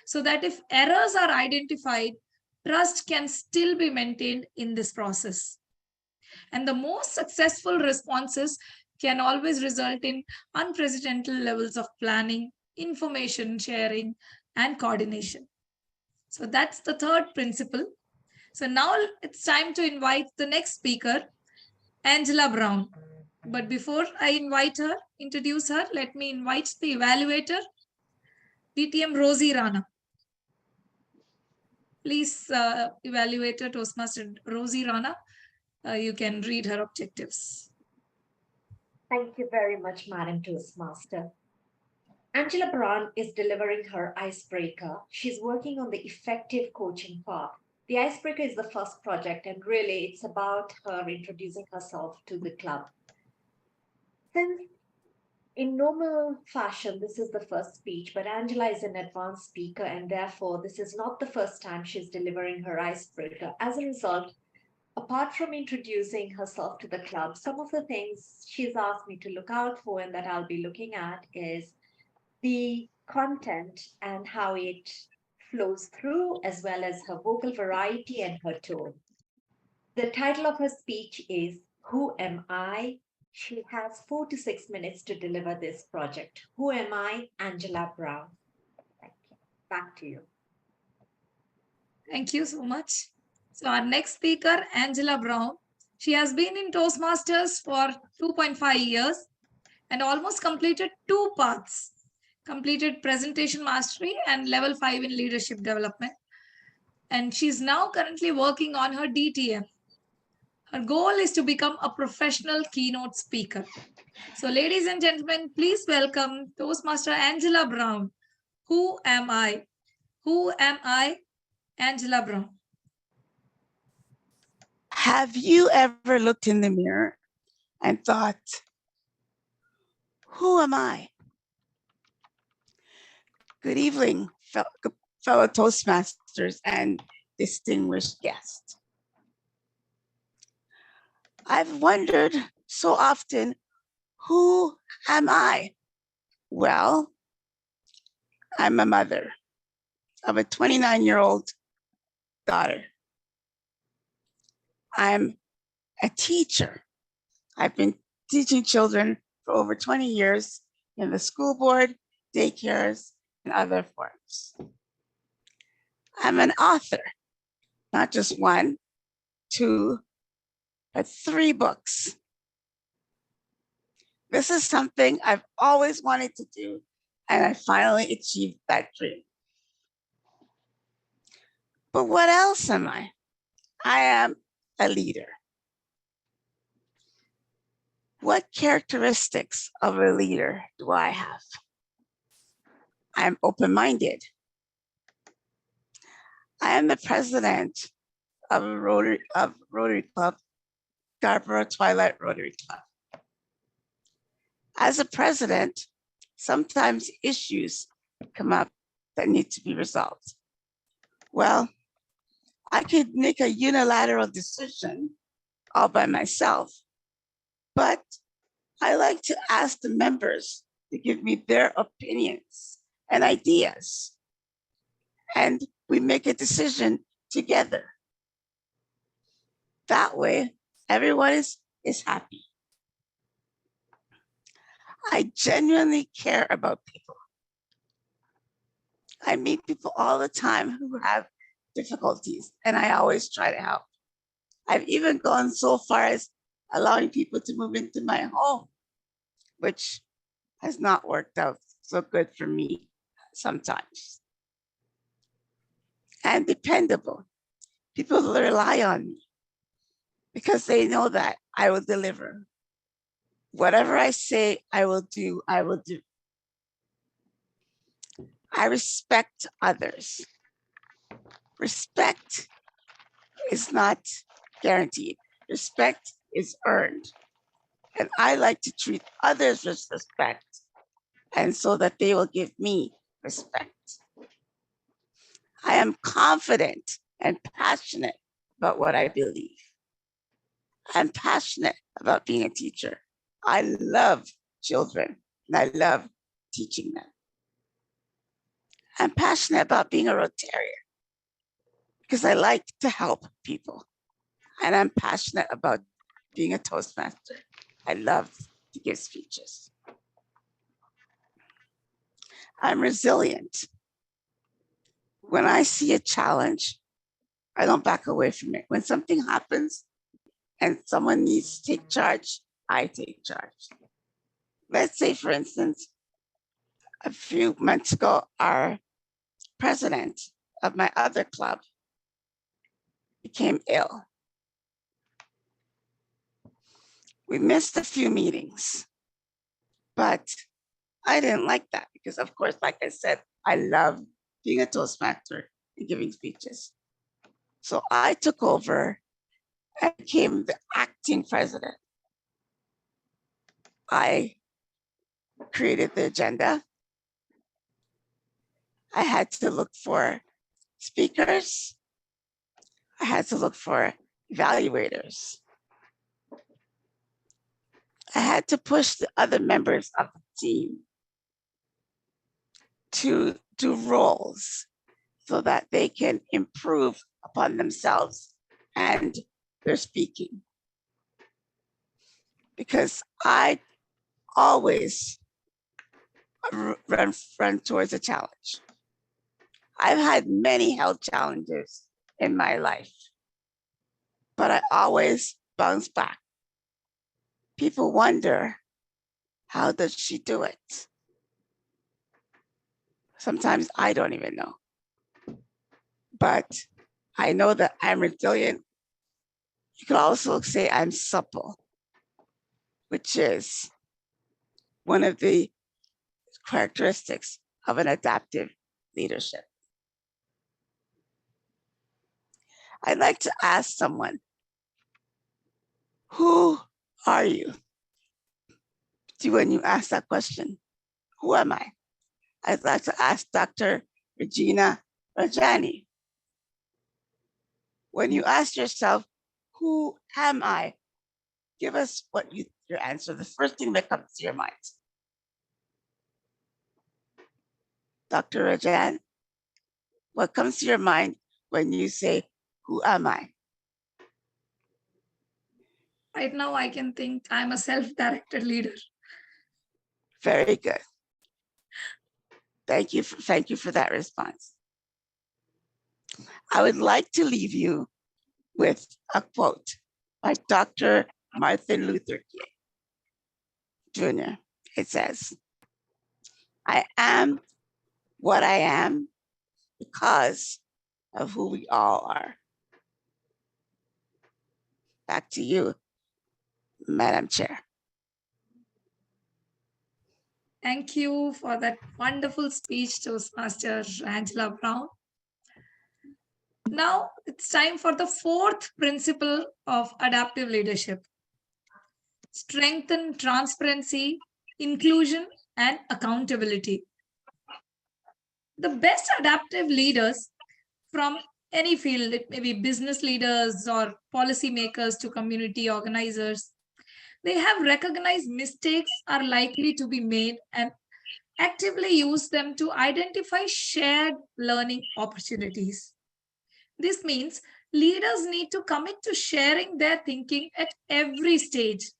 so that if errors are identified, trust can still be maintained in this process. And the most successful responses can always result in unprecedented levels of planning, information sharing, and coordination. So that's the third principle. So now it's time to invite the next speaker, Angela Brown. But before I introduce her, let me invite the evaluator, DTM Rozy Rana. Please, evaluator Toastmaster Rozy Rana, you can read her objectives. Thank you very much, Madam Toastmaster. Angela Brown is delivering her icebreaker. She's working on the effective coaching part. The icebreaker is the first project, and really it's about her introducing herself to the club. Since in normal fashion, this is the first speech, but Angela is an advanced speaker, and therefore this is not the first time she's delivering her icebreaker. As a result, apart from introducing herself to the club, some of the things she's asked me to look out for and that I'll be looking at is the content and how it flows through, as well as her vocal variety and her tone. The title of her speech is Who Am I? She has 4 to 6 minutes to deliver this project. Who am I? Angela Brown. Thank you. Back to you. Thank you so much. So our next speaker, Angela Brown. She has been in Toastmasters for 2.5 years and almost completed 2 paths. Completed presentation mastery and level 5 in leadership development. And she's now currently working on her DTM. Her goal is to become a professional keynote speaker. So ladies and gentlemen, please welcome Toastmaster Angela Brown. Who am I? Who am I? Angela Brown. Have you ever looked in the mirror and thought, who am I? Good evening, fellow Toastmasters and distinguished guests. I've wondered so often, who am I? Well, I'm a mother of a 29-year-old daughter. I'm a teacher. I've been teaching children for over 20 years in the school board, daycares, and other forms. I'm an author, not just 1, 2, but 3 books. This is something I've always wanted to do, and I finally achieved that dream. But what else am I? I am a leader. What characteristics of a leader do I have? I'm open-minded. I am the president of Rotary Club, Scarborough Twilight Rotary Club. As a president, sometimes issues come up that need to be resolved. Well, I could make a unilateral decision all by myself, but I like to ask the members to give me their opinions and ideas, and we make a decision together. That way, everyone is happy. I genuinely care about people. I meet people all the time who have difficulties, and I always try to help. I've even gone so far as allowing people to move into my home, which has not worked out so good for me sometimes. And dependable. People rely on me because they know that I will deliver. Whatever I say I will do, I will do. I respect others. Respect is not guaranteed. Respect is earned. And I like to treat others with respect, and so that they will give me respect. I am confident and passionate about what I believe. I'm passionate about being a teacher. I love children and I love teaching them. I'm passionate about being a Rotarian because I like to help people. And I'm passionate about being a Toastmaster. I love to give speeches. I'm resilient. When I see a challenge, I don't back away from it. When something happens and someone needs to take charge, I take charge. Let's say, for instance, a few months ago, our president of my other club became ill. We missed a few meetings, but I didn't like that because, of course, like I said, I love being a Toastmaster and giving speeches. So I took over and became the acting president. I created the agenda. I had to look for speakers. I had to look for evaluators. I had to push the other members of the team to do roles so that they can improve upon themselves and their speaking. Because I always run towards a challenge. I've had many health challenges in my life, but I always bounce back. People wonder, how does she do it? Sometimes I don't even know. But I know that I'm resilient. You could also say I'm supple, which is one of the characteristics of an adaptive leadership. I'd like to ask someone, who are you? See, when you ask that question, who am I? I'd like to ask Dr. Regina Rajani. When you ask yourself, who am I? Give us your answer, the first thing that comes to your mind. Dr. Rajan, what comes to your mind when you say, who am I? Right now, I can think I'm a self-directed leader. Very good. Thank you for that response. I would like to leave you with a quote by Dr. Martin Luther King Jr. It says, I am what I am because of who we all are. Back to you, Madam Chair. Thank you for that wonderful speech, Toastmaster Angela Brown. Now it's time for the fourth principle of adaptive leadership. Strengthen transparency, inclusion, and accountability. The best adaptive leaders from any field, it may be business leaders or policymakers to community organizers, they have recognized mistakes are likely to be made and actively use them to identify shared learning opportunities. This means leaders need to commit to sharing their thinking at every stage,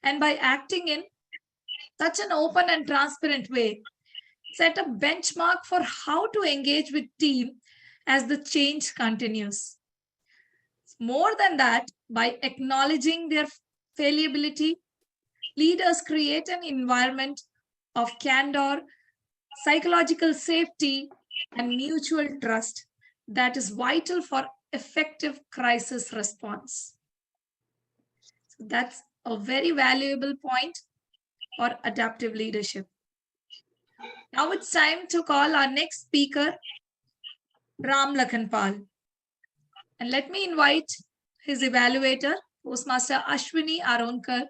and by acting in such an open and transparent way, set a benchmark for how to engage with team as the change continues. More than that, by acknowledging their fallibility, leaders create an environment of candor, psychological safety, and mutual trust that is vital for effective crisis response. So that's a very valuable point for adaptive leadership. Now it's time to call our next speaker, Raam Lakhanpal. And let me invite his evaluator, Toastmaster Ashwini Aronkar,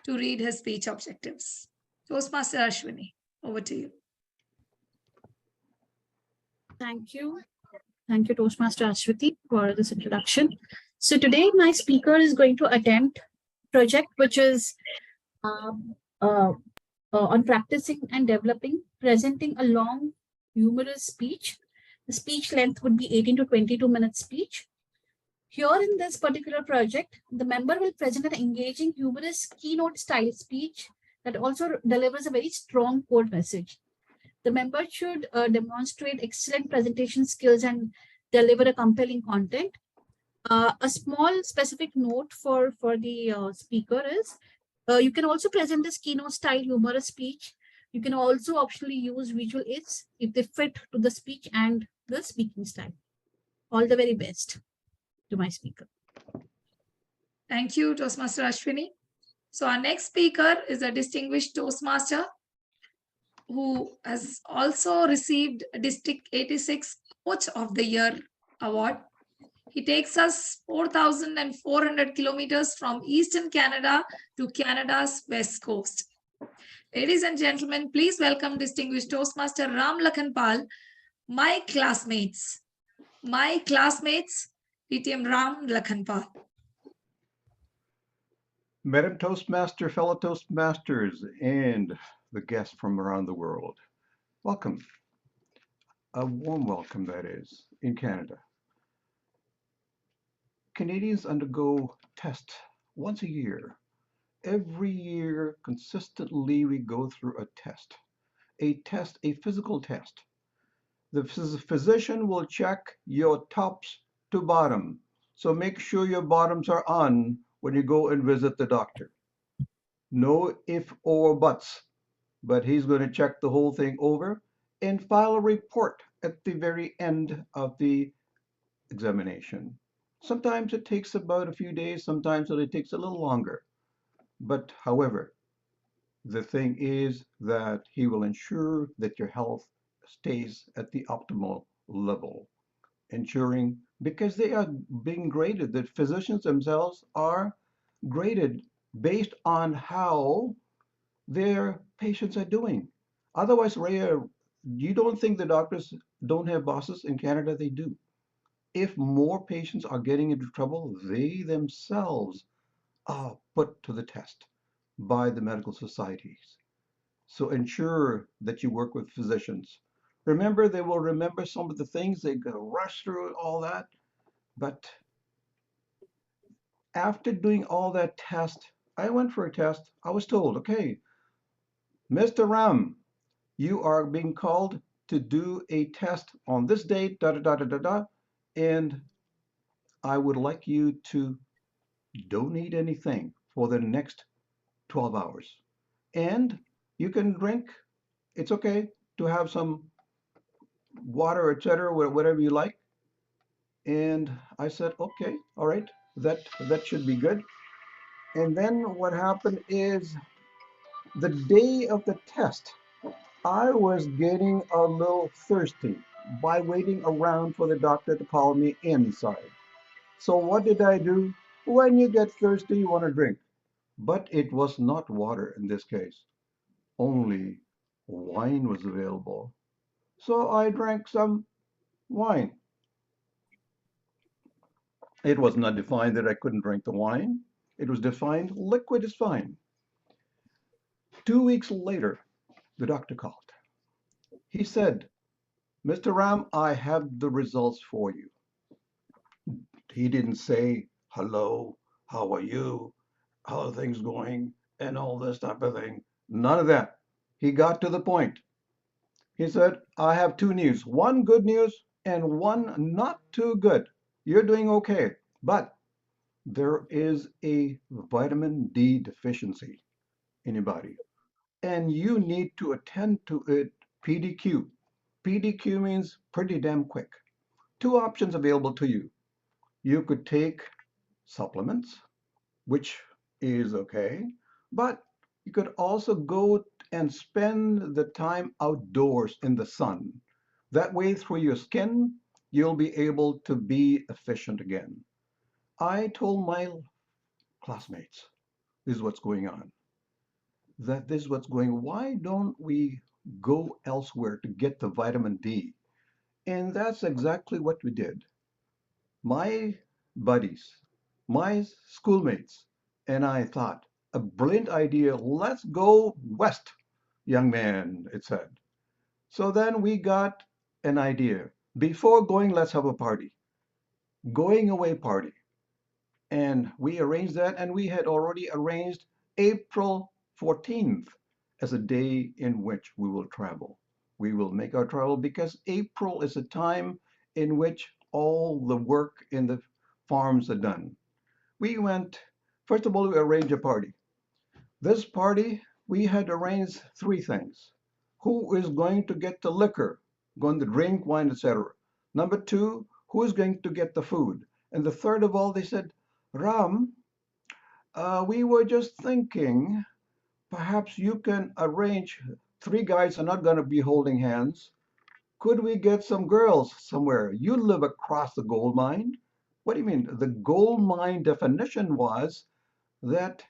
to read his speech objectives. Toastmaster Ashwini, over to you. Thank you. Thank you, Toastmaster Aswathy, for this introduction. So today my speaker is going to attempt a project which is on practicing and developing, presenting a long, humorous speech. The speech length would be 18 to 22 minute speech. Here in this particular project, the member will present an engaging, humorous keynote style speech that also delivers a very strong core message. The member should demonstrate excellent presentation skills and deliver a compelling content. A small specific note for the speaker is, you can also present this keynote style humorous speech. You can also optionally use visual aids if they fit to the speech and the speaking style. All the very best to my speaker. Thank you, Toastmaster Ashwini. So our next speaker is a distinguished Toastmaster, who has also received District 86 Coach of the Year award. He takes us 4,400 kilometers from Eastern Canada to Canada's West Coast. Ladies and gentlemen, please welcome distinguished Toastmaster Raam Lakhanpal, my classmates, DTM Raam Lakhanpal. Madam Toastmaster, fellow Toastmasters, and the guests from around the world, welcome. A warm welcome, that is, in Canada. Canadians undergo tests once a year. Every year, consistently, we go through a test, a physical test. The physician will check your tops to bottom. So make sure your bottoms are on when you go and visit the doctor. No if or buts, but he's going to check the whole thing over and file a report at the very end of the examination. Sometimes it takes about a few days, sometimes it takes a little longer. But however, the thing is that he will ensure that your health stays at the optimal level, ensuring, because they are being graded, the physicians themselves are graded based on how their patients are doing. Otherwise, Rhea, you don't think the doctors don't have bosses? In Canada, they do. If more patients are getting into trouble, they themselves are put to the test by the medical societies. So ensure that you work with physicians. Remember, they will remember some of the things, they go rush through all that. But after doing all that test, I went for a test. I was told, okay, Mr. Raam, you are being called to do a test on this date, da da da da da da, and I would like you to don't eat anything for the next 12 hours. And you can drink, it's okay to have some water, etc., whatever you like. And I said, okay, all right, that should be good. And then what happened is the day of the test, I was getting a little thirsty by waiting around for the doctor to call me inside. So what did I do? When you get thirsty, you want to drink. But it was not water in this case. Only wine was available. So I drank some wine. It was not defined that I couldn't drink the wine. It was defined liquid is fine. 2 weeks later, the doctor called. He said, Mr. Raam, I have the results for you. He didn't say, hello, how are you? How are things going? And all this type of thing. None of that. He got to the point. He said, I have two news, one good news and one not too good. You're doing okay, but there is a vitamin D deficiency in your body, and you need to attend to it PDQ. PDQ means pretty damn quick. Two options available to you. You could take supplements, which is okay, but you could also go and spend the time outdoors in the sun. That way, through your skin, you'll be able to be efficient again. I told my classmates, this is what's going on. That this is what's going on. Why don't we go elsewhere to get the vitamin D? And that's exactly what we did. My buddies, my schoolmates, and I thought, a brilliant idea, let's go west, young man, it said. So then we got an idea. Before going, let's have a party. Going away party. And we arranged that, and we had already arranged April 14th as a day in which we will travel. We will make our travel because April is a time in which all the work in the farms are done. We went, first of all, we arranged a party. This party, we had arranged three things. Who is going to get the liquor, going to drink, wine, etc. Number two, who is going to get the food? And the third of all, they said, Raam, we were just thinking, perhaps you can arrange three guys are not going to be holding hands. Could we get some girls somewhere? You live across the gold mine. What do you mean? The gold mine definition was that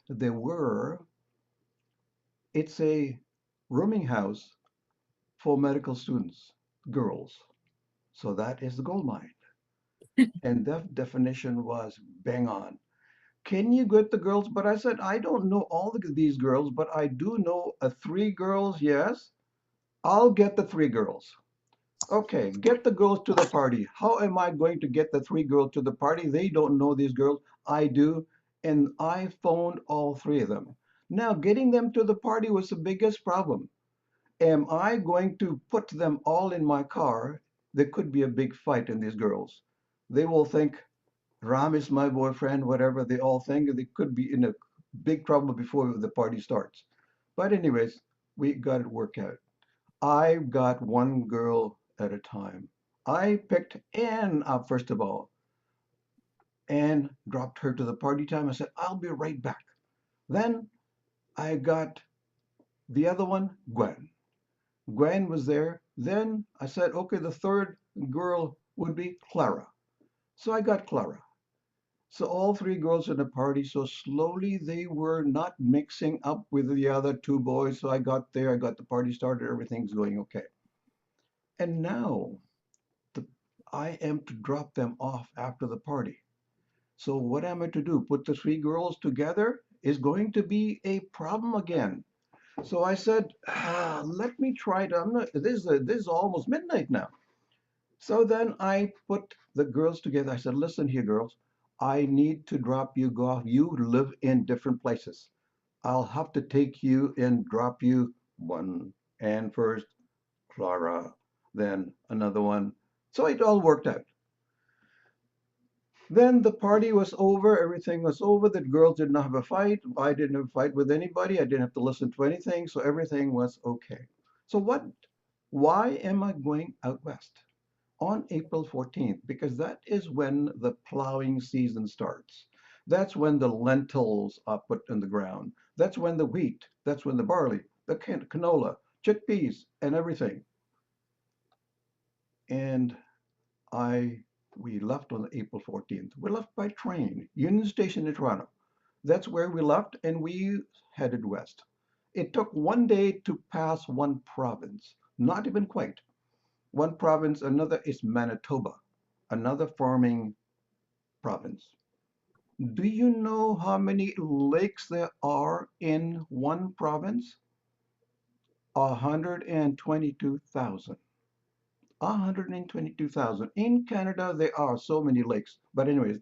it's a rooming house for medical students, girls. So that is the gold mine. And that definition was bang on. Can you get the girls? But I said, I don't know all of these girls, but I do know three girls, yes. I'll get the three girls. Okay, get the girls to the party. How am I going to get the three girls to the party? They don't know these girls. I do. And I phoned all three of them. Now, getting them to the party was the biggest problem. Am I going to put them all in my car? There could be a big fight in these girls. They will think, Raam is my boyfriend, whatever they all think. They could be in a big trouble before the party starts. But anyways, we got it worked out. I got one girl at a time. I picked Anne up first of all. Anne dropped her to the party time. I said, I'll be right back. Then I got the other one, Gwen. Gwen was there. Then I said, okay, the third girl would be Clara. So I got Clara. So all three girls in the party, so slowly they were not mixing up with the other two boys. So I got there, I got the party started, everything's going okay. And now I am to drop them off after the party. So what am I to do? Put the three girls together is going to be a problem again. So I said, let me try to, this is almost midnight now. So then I put the girls together. I said, listen here, girls, I need to drop you off. You live in different places. I'll have to take you and drop you one, and first Clara, then another one. So it all worked out. Then the party was over, everything was over. The girls did not have a fight. I didn't have a fight with anybody. I didn't have to listen to anything, so everything was okay. So why am I going out west on April 14th? Because that is when the plowing season starts. That's when the lentils are put in the ground. That's when the wheat, that's when the barley, the canola, chickpeas, and everything. And we left on April 14th. We left by train, Union Station in Toronto. That's where we left, and we headed west. It took one day to pass one province, not even quite. One province, another is Manitoba, another farming province. Do you know how many lakes there are in one province? 122,000. 122,000. In Canada, there are so many lakes. But anyways,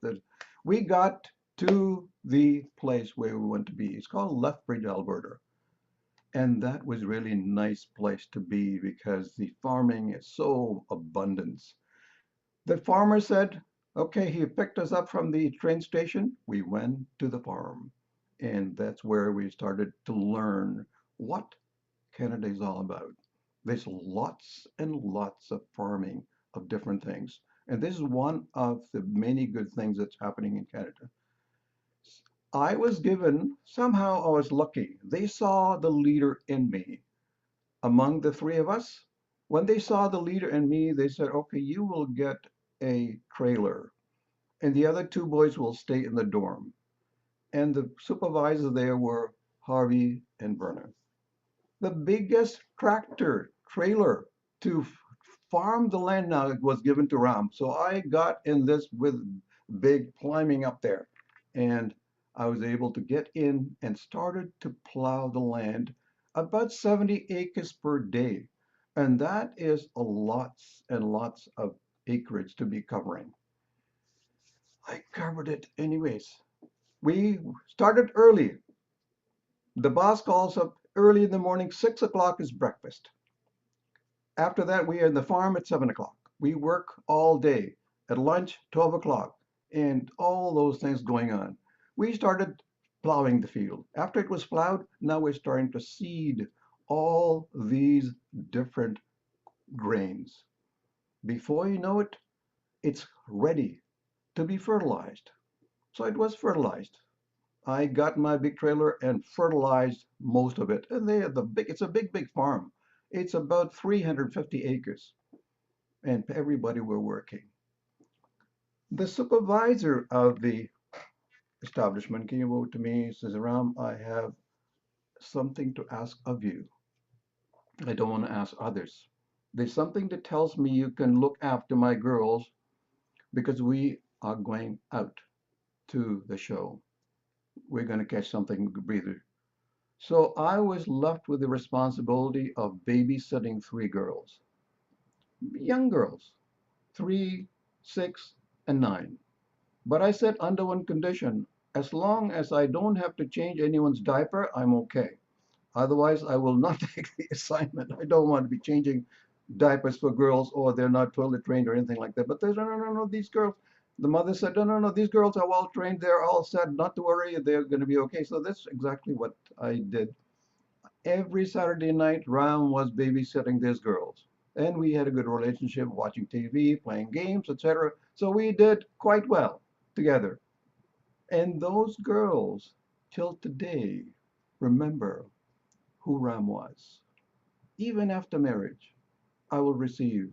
we got to the place where we want to be. It's called Lethbridge, Alberta. And that was really a nice place to be because the farming is so abundant. The farmer said, okay, he picked us up from the train station. We went to the farm. And that's where we started to learn what Canada is all about. There's lots and lots of farming of different things. And this is one of the many good things that's happening in Canada. I was given, somehow I was lucky. They saw the leader in me. Among the three of us, when they saw the leader in me, they said, okay, you will get a trailer. And the other two boys will stay in the dorm. And the supervisors there were Harvey and Verna. The biggest trailer to farm the land now was given to Raam. So I got in this with big climbing up there. And I was able to get in and started to plow the land about 70 acres per day. And that is a lots and lots of acreage to be covering. I covered it anyways. We started early. The boss calls up early in the morning, 6 o'clock is breakfast. After that, we are in the farm at 7 o'clock. We work all day. At lunch, 12 o'clock, and all those things going on. We started plowing the field. After it was plowed, now we're starting to seed all these different grains. Before you know it, it's ready to be fertilized. So it was fertilized. I got my big trailer and fertilized most of it. And it's a big, big farm. It's about 350 acres, and everybody were working. The supervisor of the establishment came over to me and says, Ram, I have something to ask of you. I don't want to ask others. There's something that tells me you can look after my girls because we are going out to the show. We're going to catch something breather. So I was left with the responsibility of babysitting three girls, young girls, 3, 6, and 9. But I said under one condition, as long as I don't have to change anyone's diaper, I'm okay. Otherwise, I will not take the assignment. I don't want to be changing diapers for girls or they're not toilet trained or anything like that. But there's no, these girls. The mother said, no, these girls are well trained. They're all set, not to worry. They're going to be okay. So that's exactly what I did. Every Saturday night, Raam was babysitting these girls. And we had a good relationship, watching TV, playing games, etc. So we did quite well together. And those girls, till today, remember who Raam was. Even after marriage, I will receive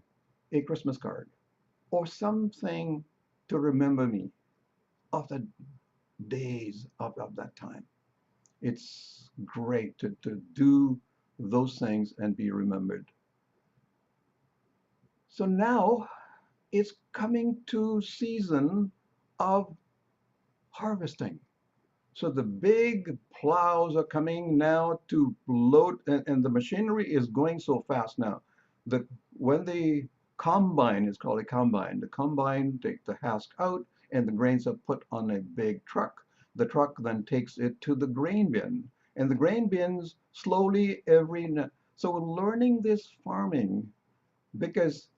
a Christmas card or something to remember me of the days of that time. It's great to do those things and be remembered. So now it's coming to season of harvesting. So the big plows are coming now to load, and the machinery is going so fast now. When the combine is called a combine, the combine takes the husk out and the grains are put on a big truck. The truck then takes it to the grain bin, and the grain bins slowly so we're learning this farming because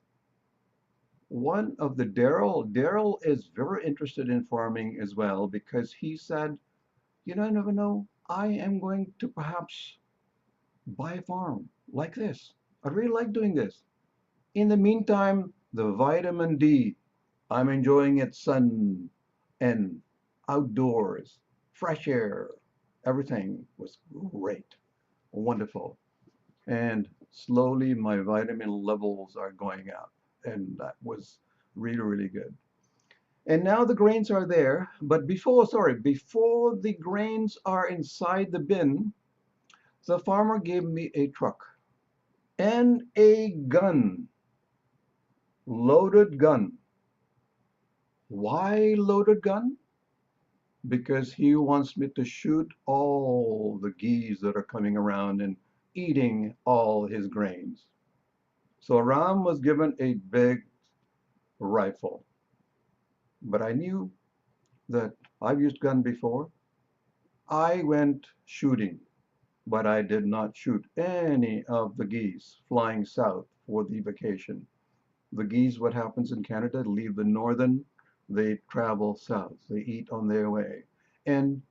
one of the Daryl is very interested in farming as well because he said, you know, I never know. I am going to perhaps buy a farm like this. I really like doing this. In the meantime, the vitamin D, I'm enjoying it, sun and outdoors, fresh air, everything was great, wonderful. And slowly my vitamin levels are going up. And that was really, really good. And now the grains are there, but before the grains are inside the bin, the farmer gave me a truck and a gun, loaded gun. Why loaded gun? Because he wants me to shoot all the geese that are coming around and eating all his grains. So Ram was given a big rifle, but I knew that I've used gun before. I went shooting, but I did not shoot any of the geese flying south for the vacation. The geese, what happens in Canada, leave the northern, they travel south, they eat on their way. And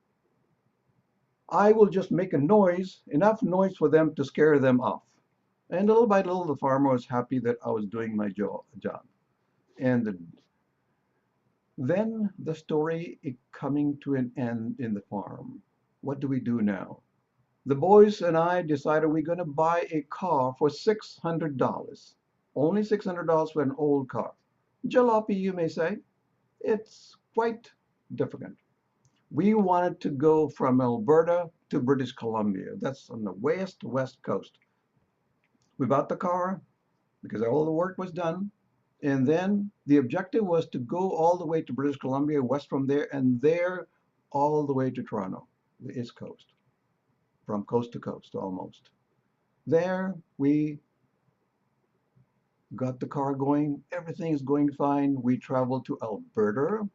I will just make a noise, enough noise for them to scare them off. And little by little, the farmer was happy that I was doing my job. And then the story is coming to an end in the farm. What do we do now? The boys and I decided we're going to buy a car for $600. Only $600 for an old car. Jalopy, you may say. It's quite difficult. We wanted to go from Alberta to British Columbia. That's on the west coast. We bought the car because all the work was done. And then the objective was to go all the way to British Columbia, west from there, and there all the way to Toronto, the East Coast, from coast to coast almost. There we got the car going. Everything is going fine. We traveled to Alberta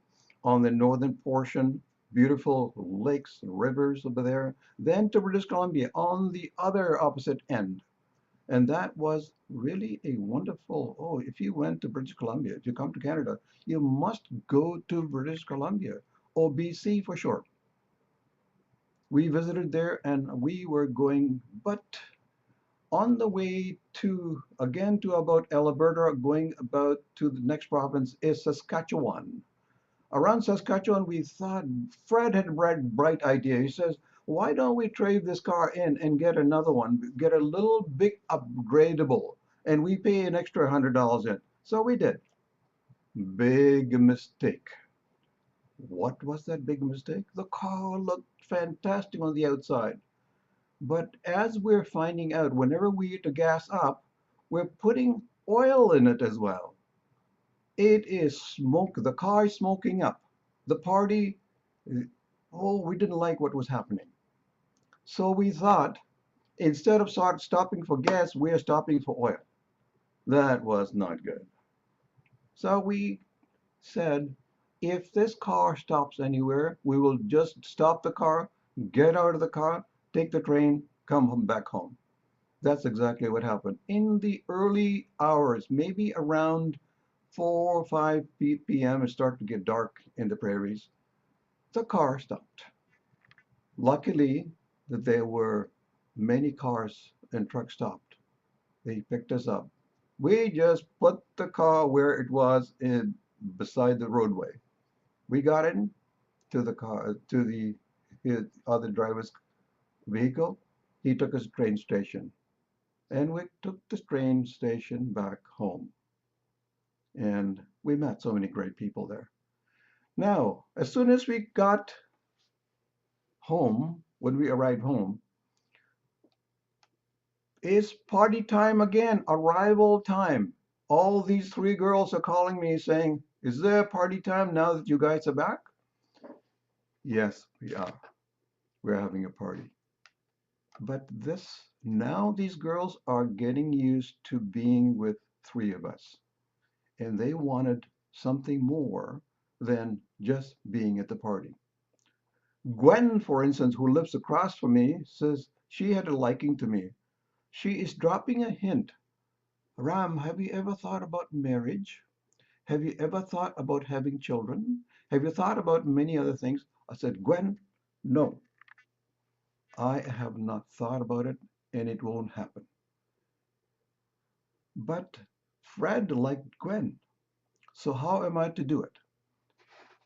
on the northern portion, beautiful lakes and rivers over there, then to British Columbia on the other opposite end. And that was really a wonderful, if you went to British Columbia, if you come to Canada, you must go to British Columbia, or BC for short. We visited there and we were going, but on the way to, again, to about Alberta, going about to the next province is Saskatchewan. Around Saskatchewan, we thought, Fred had a bright idea. He says, why don't we trade this car in and get another one, get a little big upgradable, and we pay an extra $100 in. So we did. Big mistake. What was that big mistake? The car looked fantastic on the outside. But as we're finding out, whenever we get to gas up, we're putting oil in it as well. It is smoke. The car is smoking up. The party, oh, we didn't like what was happening. So we thought, instead of stopping for gas, we're stopping for oil. That was not good. So we said, if this car stops anywhere, we will just stop the car, get out of the car, take the train, come back home. That's exactly what happened. In the early hours, maybe around 4 or 5 p.m., it started to get dark in the prairies. The car stopped. Luckily, that there were many cars and trucks stopped. They picked us up. We just put the car where it was beside the roadway. We got in to the car, to the other driver's vehicle. He took us to the train station. And we took the train station back home. And we met so many great people there. Now, as soon as we got home, when we arrived home, it's party time again, arrival time. All these 3 girls are calling me saying, is there party time now that you guys are back? Yes, we are. We're having a party. But now these girls are getting used to being with 3 of us. And they wanted something more than just being at the party. Gwen, for instance, who lives across from me, says she had a liking to me. She is dropping a hint. Ram, have you ever thought about marriage? Have you ever thought about having children? Have you thought about many other things? I said, Gwen, no. I have not thought about it, and it won't happen. But Fred liked Gwen. So how am I to do it?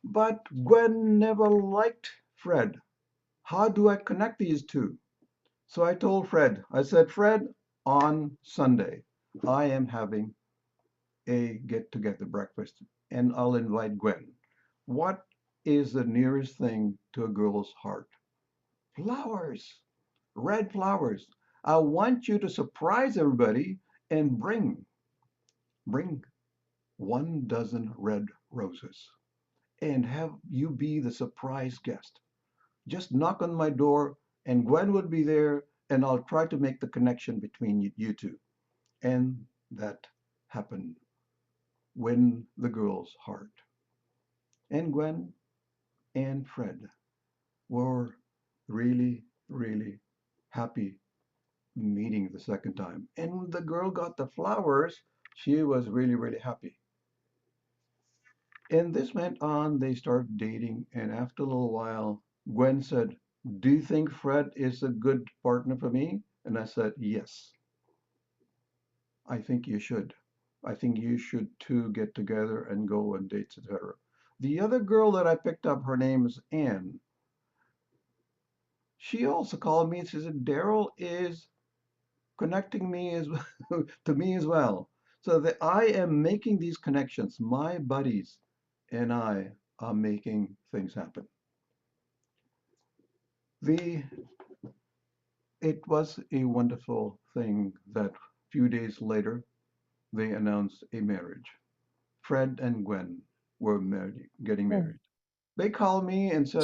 But Gwen never liked Fred. How do I connect these two? So I told Fred, I said, Fred, on Sunday, I am having a get-together breakfast, and I'll invite Gwen. What is the nearest thing to a girl's heart? Flowers, red flowers. I want you to surprise everybody and bring 1 dozen red roses and have you be the surprise guest. Just knock on my door and Gwen would be there and I'll try to make the connection between you two. And that happened. Win the girl's heart. And Gwen and Fred were really, really happy meeting the second time. And when the girl got the flowers, she was really, really happy. And this went on, they started dating, and after a little while, Gwen said, do you think Fred is a good partner for me? And I said, yes. I think you should. I think you should too get together and go on dates, etc. The other girl that I picked up, her name is Anne. She also called me and she said, Daryl is connecting me to me as well. So that I am making these connections. My buddies and I are making things happen. It was a wonderful thing that a few days later, they announced a marriage. Fred and Gwen were getting married. They called me and said,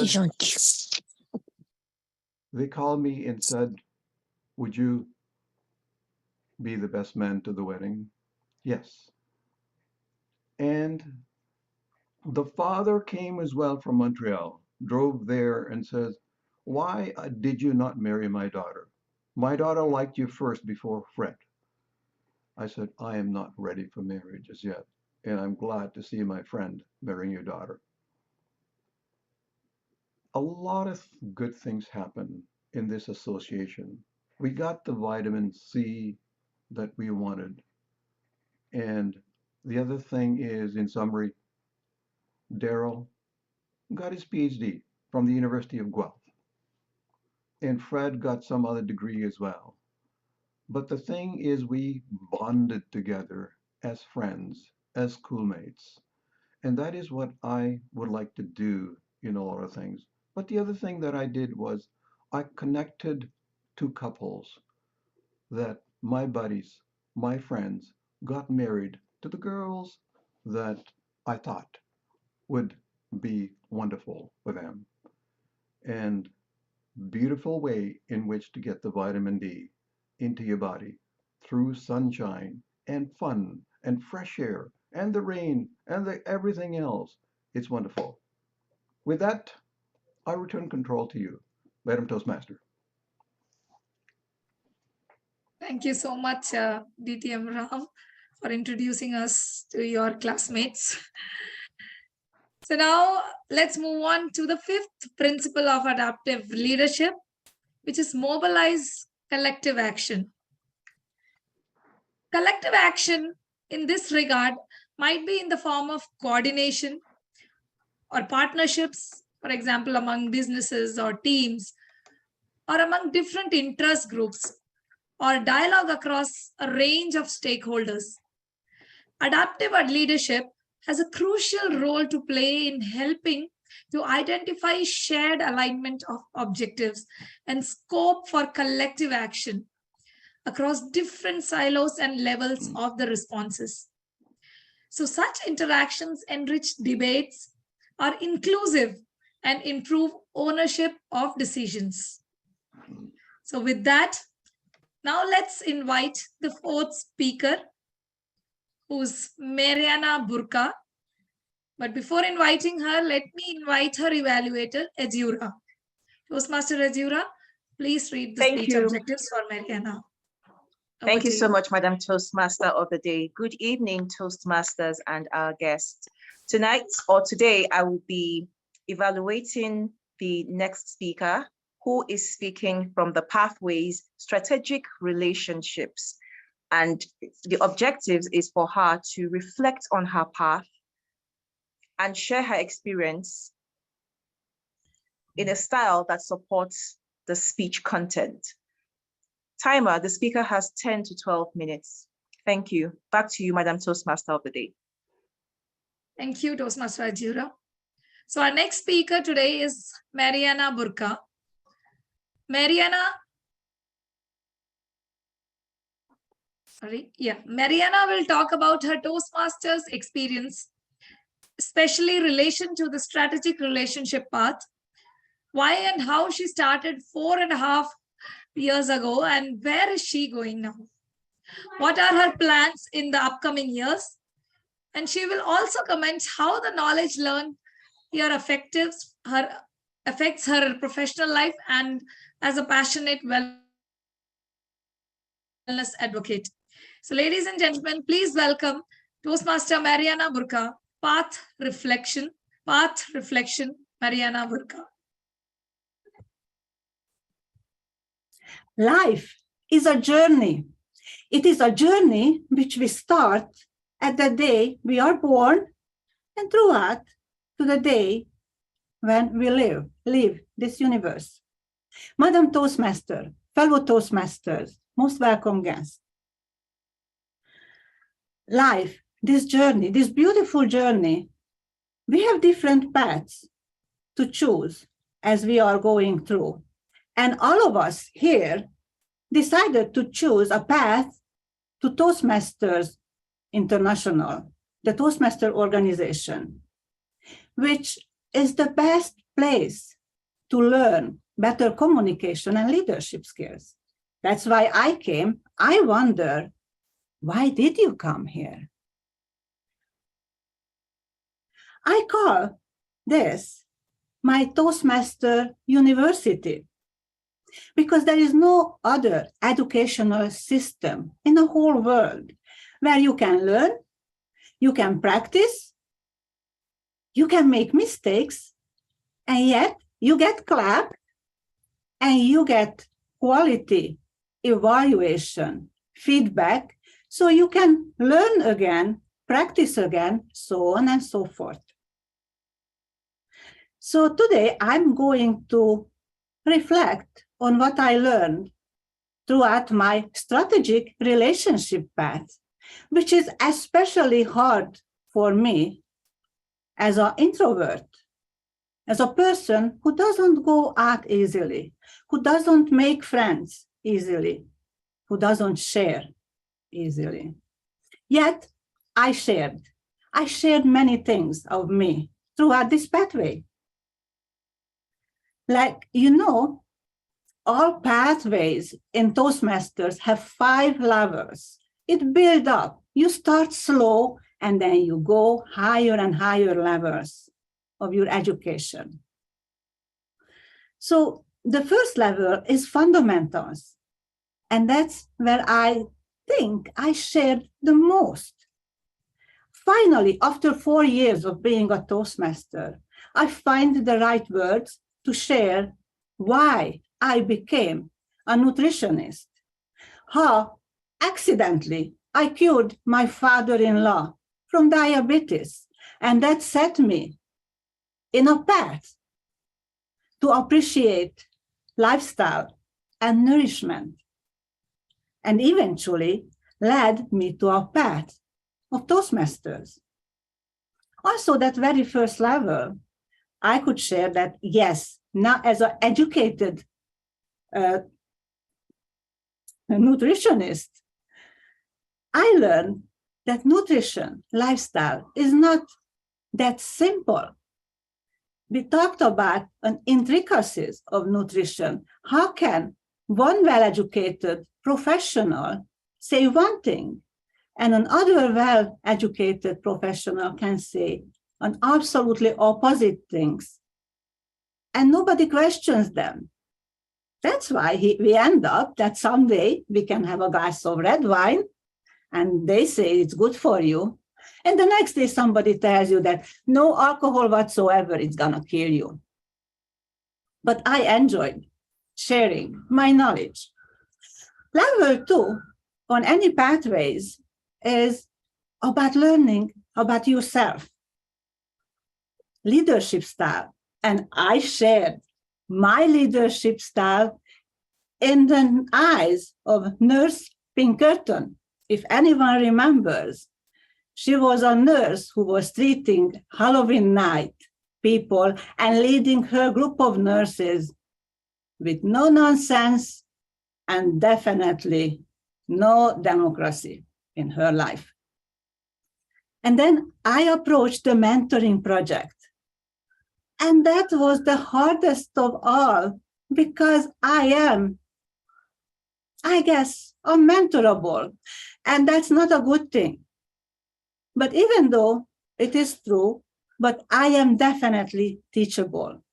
would you be the best man to the wedding? Yes. And the father came as well from Montreal, drove there and says, why did you not marry my daughter? My daughter liked you first before Fred. I said, I am not ready for marriage as yet, and I'm glad to see my friend marrying your daughter. A lot of good things happen in this association. We got the vitamin C that we wanted. And the other thing is, in summary, Daryl got his PhD from the University of Guelph. and Fred got some other degree as well. But the thing is, we bonded together as friends, as schoolmates. And that is what I would like to do in a lot of things. But the other thing that I did was I connected two couples that my buddies, my friends, got married to the girls that I thought would be wonderful for them. And beautiful way in which to get the vitamin D into your body through sunshine and fun and fresh air and the rain and everything else. It's wonderful. With that, I return control to you, Madam Toastmaster. Thank you so much, DTM Raam, for introducing us to your classmates. So now let's move on to the fifth principle of adaptive leadership, which is mobilize collective action. Collective action in this regard might be in the form of coordination or partnerships, for example, among businesses or teams, or among different interest groups, or dialogue across a range of stakeholders. Adaptive leadership has a crucial role to play in helping to identify shared alignment of objectives and scope for collective action across different silos and levels of the responses. So such interactions enrich debates, are inclusive, and improve ownership of decisions. So with that, now let's invite the fourth speaker, who's Marianna Burka. But before inviting her, let me invite her evaluator, Kajjora. Toastmaster Kajjora, please read the speech objectives for Marianna. Thank you so much, Madam Toastmaster of the day. Good evening, Toastmasters and our guests. Tonight or today, I will be evaluating the next speaker, who is speaking from the Pathways Strategic Relationships. And the objectives is for her to reflect on her path and share her experience in a style that supports the speech content. Timer, the speaker has 10 to 12 minutes. Thank you. Back to you, Madam Toastmaster of the day. Thank you, Toastmaster Kajjora. So our next speaker today is Marianna Burka. Marianna will talk about her Toastmasters experience, especially relation to the strategic relationship path, why and how she started 4.5 years ago, and where is she going now? What are her plans in the upcoming years? And she will also comment how the knowledge learned here affects her professional life and as a passionate wellness advocate. So ladies and gentlemen, please welcome Toastmaster Marianna Burka, Path Reflection, Marianna Burka. Life is a journey. It is a journey which we start at the day we are born and throughout to the day when we live this universe. Madam Toastmaster, fellow Toastmasters, most welcome guests. Life, this journey, this beautiful journey, we have different paths to choose as we are going through. And all of us here decided to choose a path to Toastmasters International, the Toastmaster organization, which is the best place to learn better communication and leadership skills. That's why I came. I wonder, why did you come here? I call this my Toastmaster University, because there is no other educational system in the whole world where you can learn, you can practice, you can make mistakes, and yet you get clapped and you get quality evaluation, feedback, so you can learn again, practice again, so on and so forth. So today I'm going to reflect on what I learned throughout my strategic relationship path, which is especially hard for me as an introvert, as a person who doesn't go out easily, who doesn't make friends easily, who doesn't share easily. Yet I shared many things of me throughout this pathway. Like, all pathways in Toastmasters have 5 levels. It builds up. You start slow and then you go higher and higher levels of your education. So the first level is fundamentals. And that's where I think I shared the most. Finally, after 4 years of being a Toastmaster, I find the right words to share why I became a nutritionist, how accidentally I cured my father-in-law from diabetes, and that set me in a path to appreciate lifestyle and nourishment, and eventually led me to a path of Toastmasters. Also, that very first level, I could share that, yes, now as an educated nutritionist, I learned that nutrition, lifestyle is not that simple. We talked about an intricacies of nutrition. How can one well-educated professional say one thing and another well-educated professional can say an absolutely opposite things, and nobody questions them? That's why we end up that someday we can have a glass of red wine and they say it's good for you. And the next day somebody tells you that no alcohol whatsoever, it's gonna kill you. But I enjoyed sharing my knowledge. Level 2 on any pathways is about learning about yourself, leadership style. And I shared my leadership style in the eyes of Nurse Pinkerton. If anyone remembers, she was a nurse who was treating Halloween night people and leading her group of nurses with no nonsense and definitely no democracy in her life. And then I approached the mentoring project. And that was the hardest of all, because I am, I guess, unmentorable. And that's not a good thing. But even though it is true, but I am definitely teachable.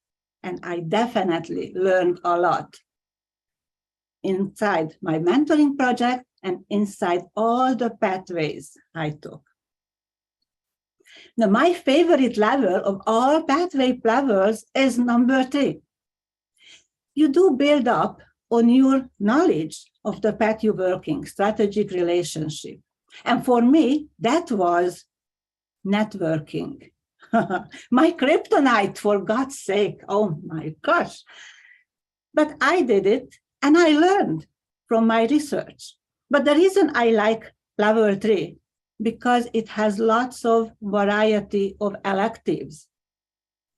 And I definitely learned a lot inside my mentoring project and inside all the pathways I took. Now, my favorite level of all pathway levels is number 3. You do build up on your knowledge of the path you're working, strategic relationship. And for me, that was networking. My kryptonite, for God's sake. Oh my gosh. But I did it and I learned from my research. But the reason I like level 3, because it has lots of variety of electives.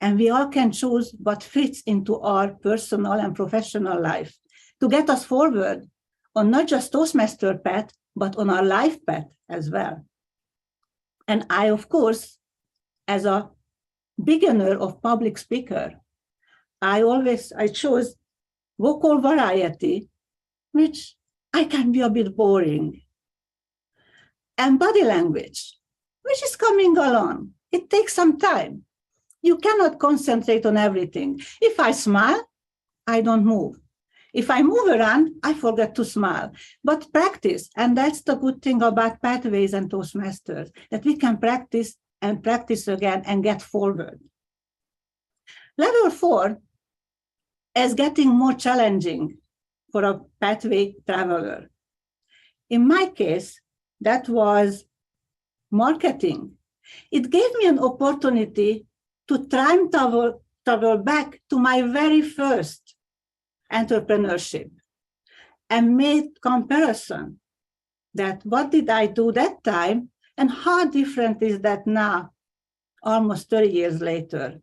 And we all can choose what fits into our personal and professional life to get us forward on not just Toastmaster path, but on our life path as well. And I, of course, as a beginner of public speaker, I chose vocal variety, which I can be a bit boring. And body language, which is coming along. It takes some time. You cannot concentrate on everything. If I smile, I don't move. If I move around, I forget to smile. But practice, and that's the good thing about pathways and Toastmasters, that we can practice and practice again and get forward. Level 4 is getting more challenging for a pathway traveler. In my case, that was marketing. It gave me an opportunity to time travel back to my very first entrepreneurship and made comparison that what did I do that time and how different is that now, almost 30 years later.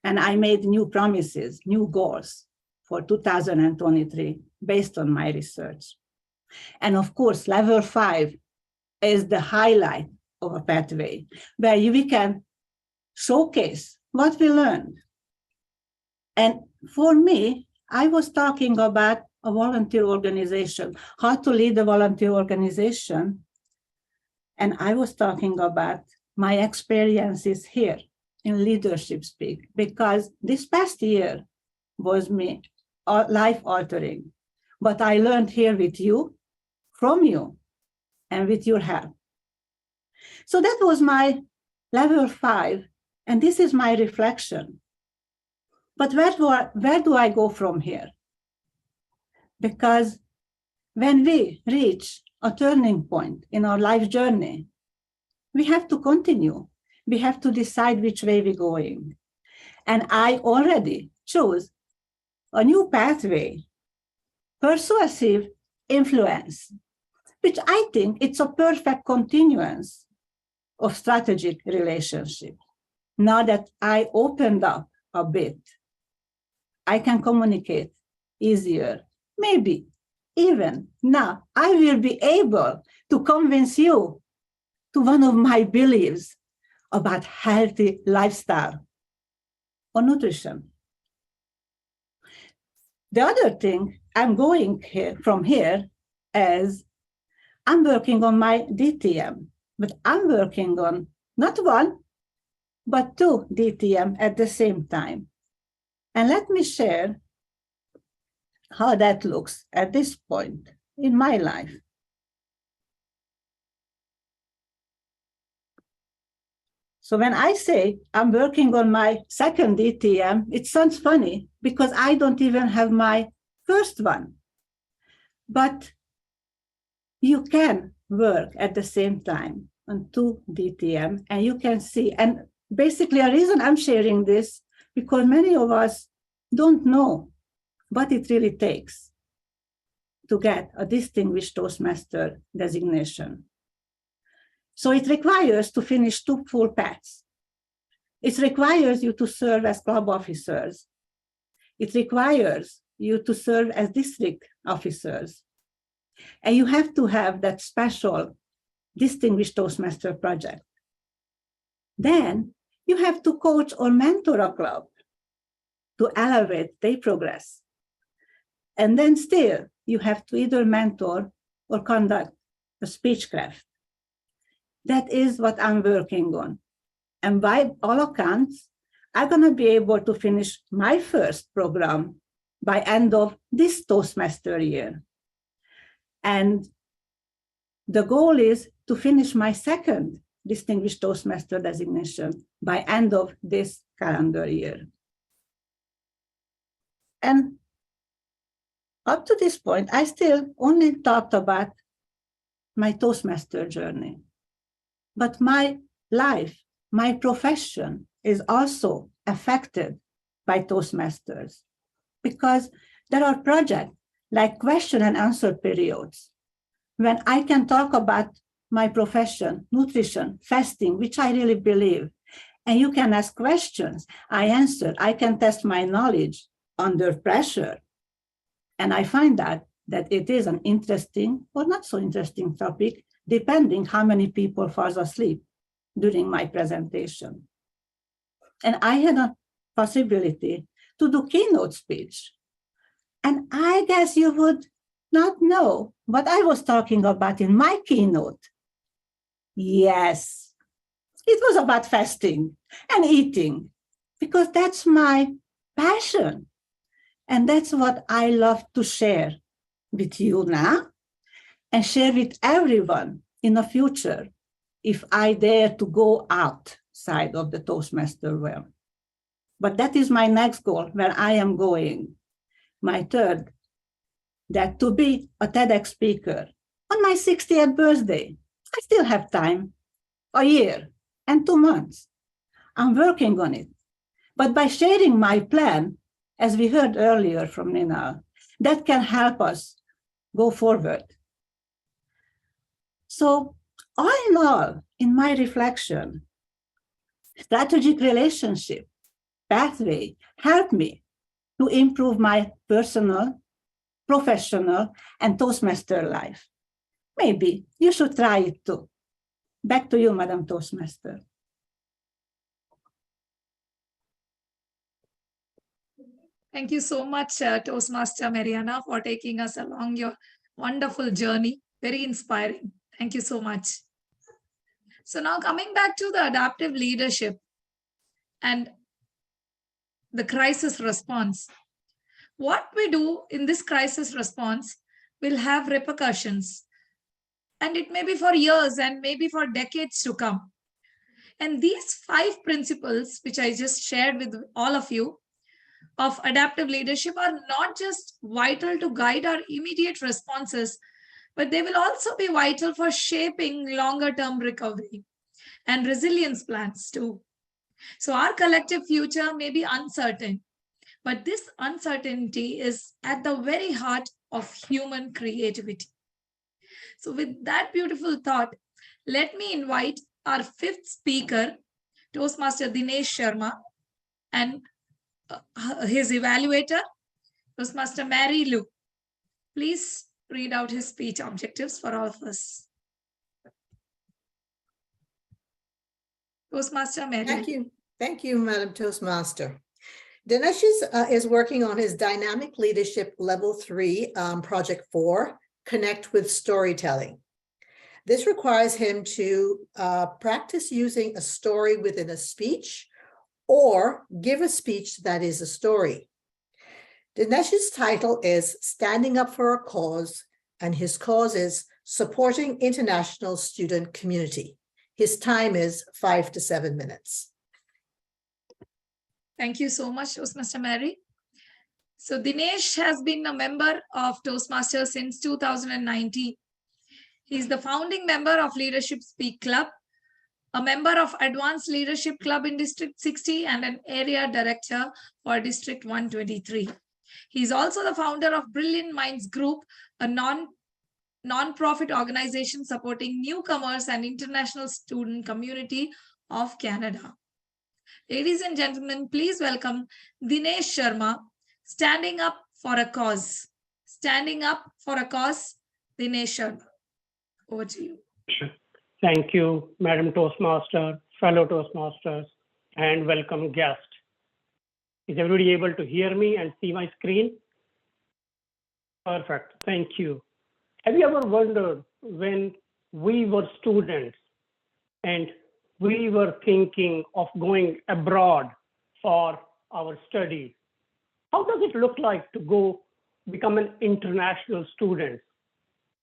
And I made new promises, new goals for 2023 based on my research. And of course, level 5 is the highlight of a pathway where we can showcase what we learned. And for me, I was talking about a volunteer organization, how to lead a volunteer organization. And I was talking about my experiences here in Leadership Speak, because this past year was me life-altering. But I learned here with you, from you, and with your help. So that was my level 5, and this is my reflection. But where do I go from here? Because when we reach a turning point in our life journey, we have to continue. We have to decide which way we're going. And I already chose a new pathway, persuasive influence, which I think it's a perfect continuance of strategic relationship. Now that I opened up a bit, I can communicate easier. Maybe even now I will be able to convince you to one of my beliefs about healthy lifestyle or nutrition. The other thing I'm going from here is I'm working on my DTM, but I'm working on not one, but 2 DTM at the same time. And let me share how that looks at this point in my life. So when I say I'm working on my second DTM, it sounds funny because I don't even have my first one. But you can work at the same time on 2 DTM, and you can see. And basically, a reason I'm sharing this, because many of us don't know what it really takes to get a distinguished Toastmaster designation. So it requires to finish 2 full paths. It requires you to serve as club officers. It requires you to serve as district officers. And you have to have that special distinguished Toastmaster project. Then you have to coach or mentor a club to elevate their progress. And then still, you have to either mentor or conduct a speechcraft. That is what I'm working on. And by all accounts, I'm going to be able to finish my first program by end of this Toastmaster year. And the goal is to finish my second Distinguished Toastmaster designation by end of this calendar year. And up to this point, I still only talked about my Toastmaster journey. But my life, my profession is also affected by Toastmasters, because there are projects like question and answer periods when I can talk about my profession, nutrition, fasting, which I really believe. And you can ask questions, I answer, I can test my knowledge under pressure. And I find that it is an interesting or not so interesting topic, depending how many people fall asleep during my presentation. And I had a possibility to do keynote speech. And I guess you would not know what I was talking about in my keynote. Yes, it was about fasting and eating, because that's my passion. And that's what I love to share with you now and share with everyone in the future if I dare to go outside of the Toastmaster realm. But that is my next goal, where I am going. My third, that to be a TEDx speaker on my 60th birthday. I still have time, a year and 2 months. I'm working on it. But by sharing my plan, as we heard earlier from Mrinal, that can help us go forward. So all in all, in my reflection, strategic relationship pathway helped me to improve my personal, professional, and Toastmaster life. Maybe you should try it too. Back to you, Madam Toastmaster. Thank you so much, Toastmaster Marianna, for taking us along your wonderful journey. Very inspiring. Thank you so much. So now coming back to the adaptive leadership and the crisis response. What we do in this crisis response will have repercussions, and it may be for years and maybe for decades to come. And these 5 principles, which I just shared with all of you, of adaptive leadership are not just vital to guide our immediate responses, but they will also be vital for shaping longer-term recovery and resilience plans too. So our collective future may be uncertain, but this uncertainty is at the very heart of human creativity. So with that beautiful thought, let me invite our 5th speaker, Toastmaster Dinesh Sharma, and his evaluator, Toastmaster Mary Lou. Please read out his speech objectives for all of us. Toastmaster Mary. Thank you, Madam Toastmaster. Dinesh is working on his Dynamic Leadership Level 3, Project 4, Connect with Storytelling. This requires him to practice using a story within a speech or give a speech that is a story. Dinesh's title is Standing Up for a Cause, and his cause is Supporting International Student Community. His time is 5 to 7 minutes. Thank you so much, Toastmaster Mary. So Dinesh has been a member of Toastmasters since 2019. He's the founding member of Leadership Speak Club, a member of Advanced Leadership Club in District 60, and an area director for District 123. He's also the founder of Brilliant Minds Group, a non-profit organization supporting newcomers and international student community of Canada. Ladies and gentlemen, please welcome Dinesh Sharma, Standing Up for a Cause. Standing Up for a Cause, Dinesh Sharma. Over to you. Thank you, Madam Toastmaster, fellow Toastmasters, and welcome guest. Is everybody able to hear me and see my screen? Perfect, thank you. Have you ever wondered when we were students and we were thinking of going abroad for our studies? How does it look like to go become an international student?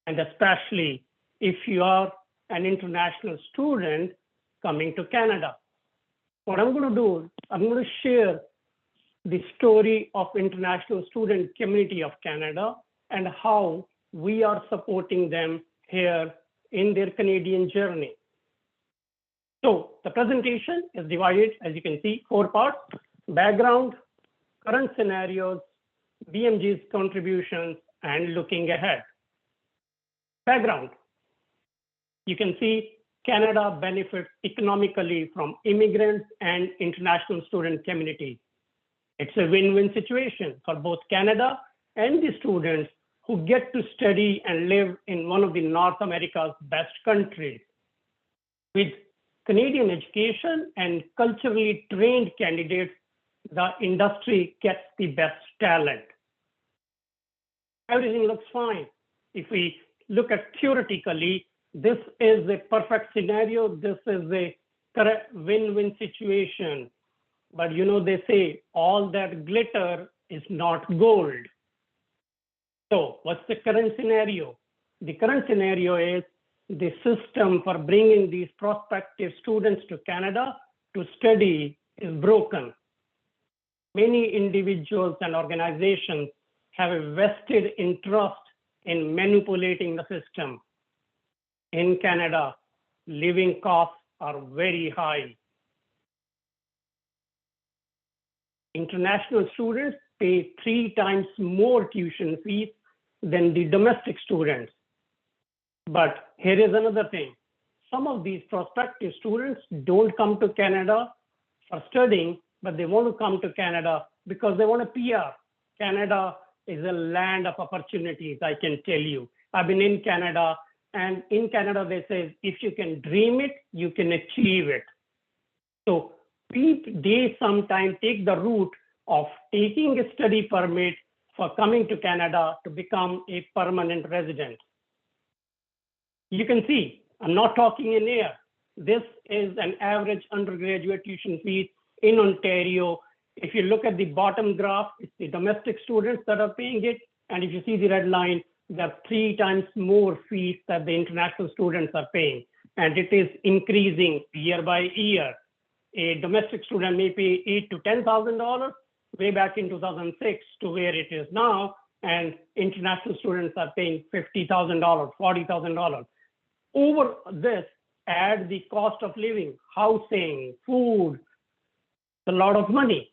And especially if you are an international student coming to Canada. What I'm going to do, I'm going to share the story of international student community of Canada and how we are supporting them here in their Canadian journey. So the presentation is divided, as you can see, 4 parts: background, current scenarios, BMG's contributions, and looking ahead. Background. You can see Canada benefits economically from immigrants and international student community. It's a win-win situation for both Canada and the students who get to study and live in one of the North America's best countries. With Canadian education and culturally trained candidates, the industry gets the best talent. Everything looks fine. If we look at theoretically, this is a perfect scenario. This is a win-win situation. But you know, they say all that glitter is not gold. So what's the current scenario? The current scenario is the system for bringing these prospective students to Canada to study is broken. Many individuals and organizations have a vested interest in manipulating the system. In Canada, living costs are very high. International students pay 3 times more tuition fees than the domestic students. But here is another thing. Some of these prospective students don't come to Canada for studying, but they want to come to Canada because they want a PR. Canada is a land of opportunities, I can tell you. I've been in Canada, and in Canada, they say, if you can dream it, you can achieve it. So they sometimes take the route of taking a study permit for coming to Canada to become a permanent resident. You can see, I'm not talking in air. This is an average undergraduate tuition fee in Ontario. If you look at the bottom graph, it's the domestic students that are paying it. And if you see the red line, there are 3 times more fees that the international students are paying. And it is increasing year by year. A domestic student may pay $8,000 to $10,000 way back in 2006 to where it is now. And international students are paying $50,000, $40,000. Over this, add the cost of living, housing, food, a lot of money.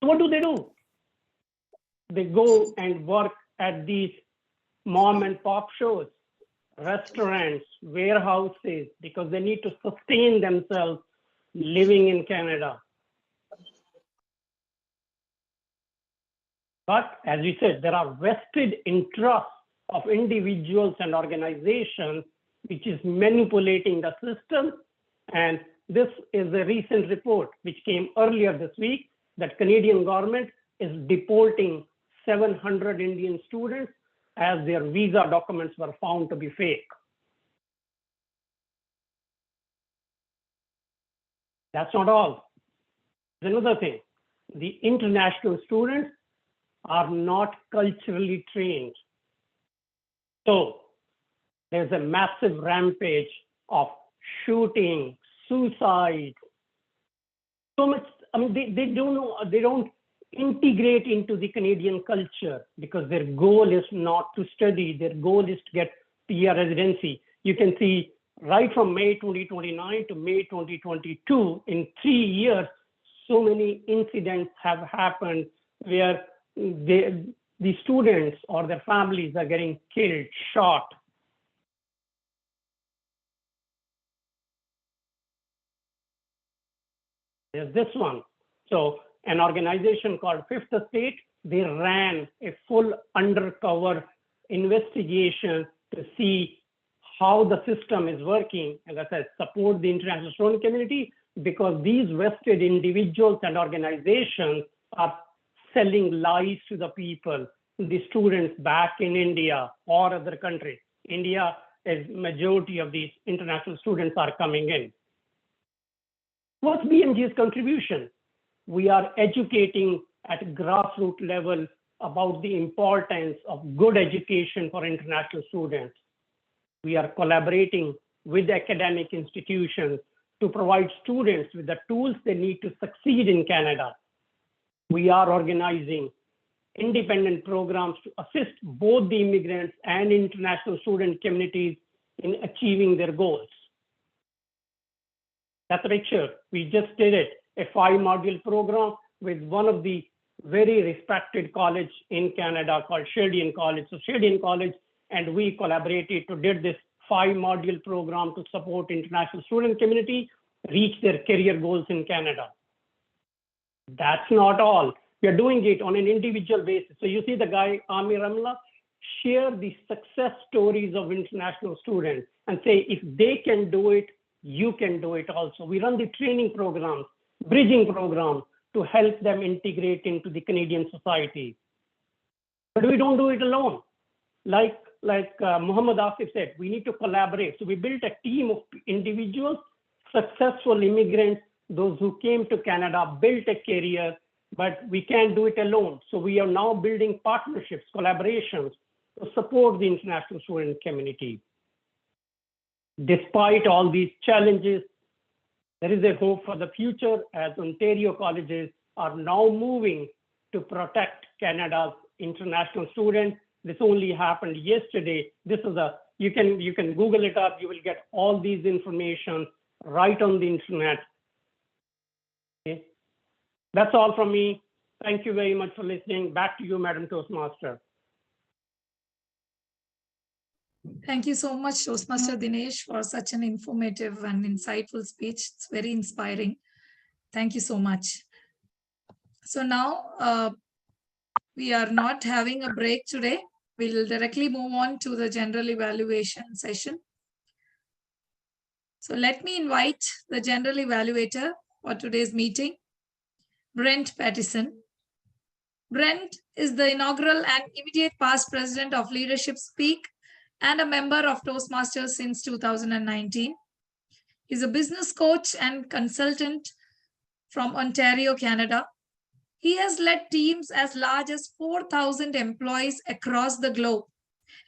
So what do? They go and work at these mom and pop shows, restaurants, warehouses, because they need to sustain themselves living in Canada. But as we said, there are vested interests of individuals and organizations which is manipulating the system. And this is a recent report which came earlier this week that Canadian government is deporting 700 Indian students as their visa documents were found to be fake. That's not all. There's another thing. The international students are not culturally trained. So there's a massive rampage of shooting, suicide. So much, I mean, they don't know, they don't integrate into the Canadian culture because their goal is not to study. Their goal is to get PR residency. You can see right from May 2029 to May 2022, in 3 years, so many incidents have happened where the students or their families are getting killed, shot. There's this one. So an organization called Fifth Estate, they ran a full undercover investigation to see how the system is working. As I said, support the international student community because these vested individuals and organizations are selling lies to the people, the students back in India or other countries. India is majority of these international students are coming in. What's BMG's contribution? We are educating at grassroots level about the importance of good education for international students. We are collaborating with academic institutions to provide students with the tools they need to succeed in Canada. We are organizing independent programs to assist both the immigrants and international student communities in achieving their goals. That's a picture. We just did it, a 5-module program with one of the very respected college in Canada called Sheridan College. So Sheridan College and we collaborated to did this 5-module program to support international student community reach their career goals in Canada. That's not all. We are doing it on an individual basis. So you see the guy, Amir Ramla, share the success stories of international students and say, if they can do it, you can do it also. We run the training programs, bridging programs to help them integrate into the Canadian society. But we don't do it alone. Like Muhammad Asif said, we need to collaborate. So we built a team of individuals, successful immigrants, those who came to Canada, built a career, but we can't do it alone. So we are now building partnerships, collaborations to support the international student community. Despite all these challenges, there is a hope for the future as Ontario colleges are now moving to protect Canada's international students. This only happened yesterday. This is you can Google it up. You will get all these information right on the internet. Okay. That's all from me. Thank you very much for listening. Back to you, Madam Toastmaster. Thank you so much, Toastmaster Dinesh, for such an informative and insightful speech. It's very inspiring. Thank you so much. So now we are not having a break today. We'll directly move on to the general evaluation session. So let me invite the general evaluator for today's meeting, Brent Pattison. Brent is the inaugural and immediate past president of Leadership Speak and a member of Toastmasters since 2019. He's a business coach and consultant from Ontario, Canada. He has led teams as large as 4,000 employees across the globe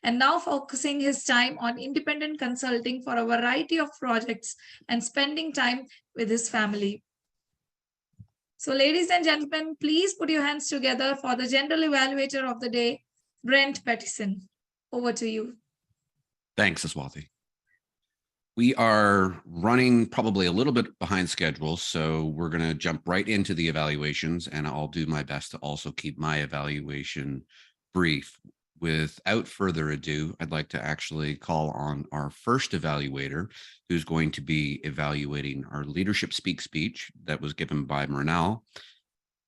and now focusing his time on independent consulting for a variety of projects and spending time with his family. So ladies and gentlemen, please put your hands together for the general evaluator of the day, Brent Pattison. Over to you. Thanks, Aswathy. We are running probably a little bit behind schedule, so we're going to jump right into the evaluations, and I'll do my best to also keep my evaluation brief. Without further ado, I'd like to actually call on our first evaluator, who's going to be evaluating our Leadership Speak speech that was given by Mrinal.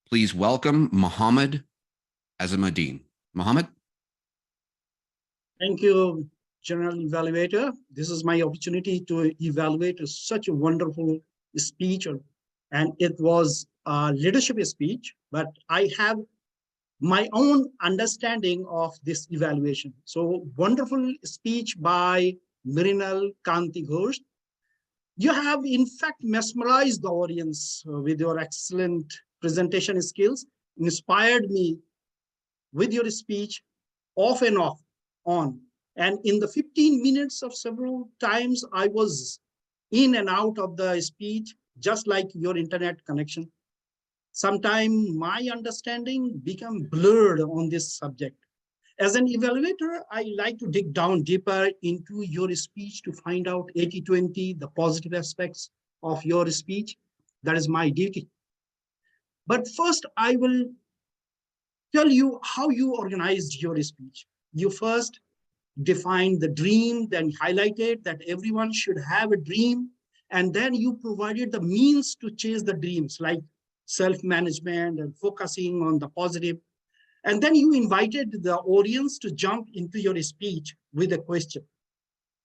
Please welcome Mohammed Azimuddin. Mohammed? Thank you, General Evaluator. This is my opportunity to evaluate such a wonderful speech, and it was a leadership speech, but I have my own understanding of this evaluation. So wonderful speech by Mrinal, Kanti, Ghosh. You have in fact mesmerized the audience with your excellent presentation skills, inspired me with your speech off and on. And in the 15 minutes of several times, I was in and out of the speech, just like your internet connection. Sometimes my understanding become blurred on this subject. As an evaluator, I like to dig down deeper into your speech to find out 80-20, the positive aspects of your speech. That is my duty. But first, I will tell you how you organized your speech. You first defined the dream, then highlighted that everyone should have a dream, and then you provided the means to chase the dreams, like self-management and focusing on the positive. And then you invited the audience to jump into your speech with a question.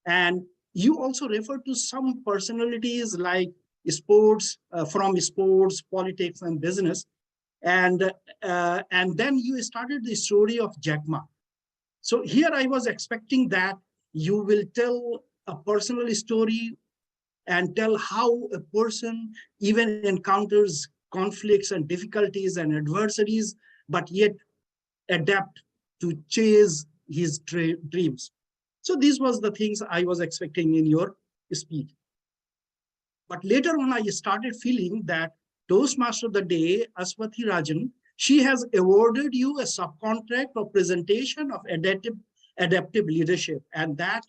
And you also referred to some personalities like sports, from sports, politics, and business. And then you started the story of Jack Ma. So here I was expecting that you will tell a personal story and tell how a person even encounters conflicts and difficulties and adversities, but yet adapt to chase his dreams. So these was the things I was expecting in your speech. But later on, I started feeling that Toastmaster of the Day, Aswathy Rajan, she has awarded you a subcontract for presentation of adaptive leadership, and that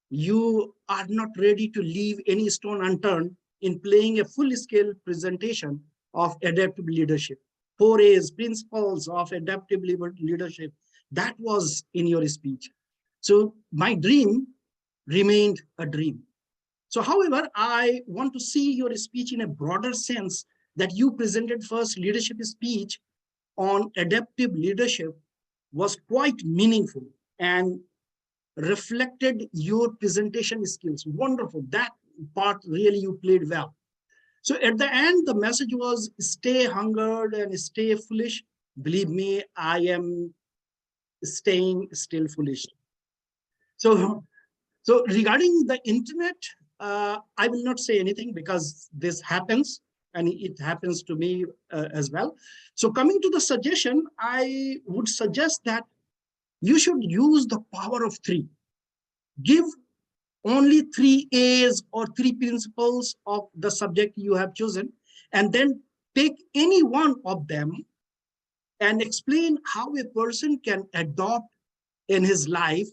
you are not ready to leave any stone unturned in playing a full-scale presentation of adaptive leadership. 4 A's, principles of adaptive leadership, that was in your speech. So my dream remained a dream. So however, I want to see your speech in a broader sense, that you presented first leadership speech on adaptive leadership was quite meaningful and reflected your presentation skills. Wonderful, that part really you played well. So at the end, the message was stay hungered and stay foolish. Believe me, I am staying still foolish. So regarding the internet, I will not say anything because this happens and it happens to me as well. So coming to the suggestion, I would suggest that you should use the power of 3. Give only 3 A's or 3 principles of the subject you have chosen, and then take any one of them and explain how a person can adopt in his life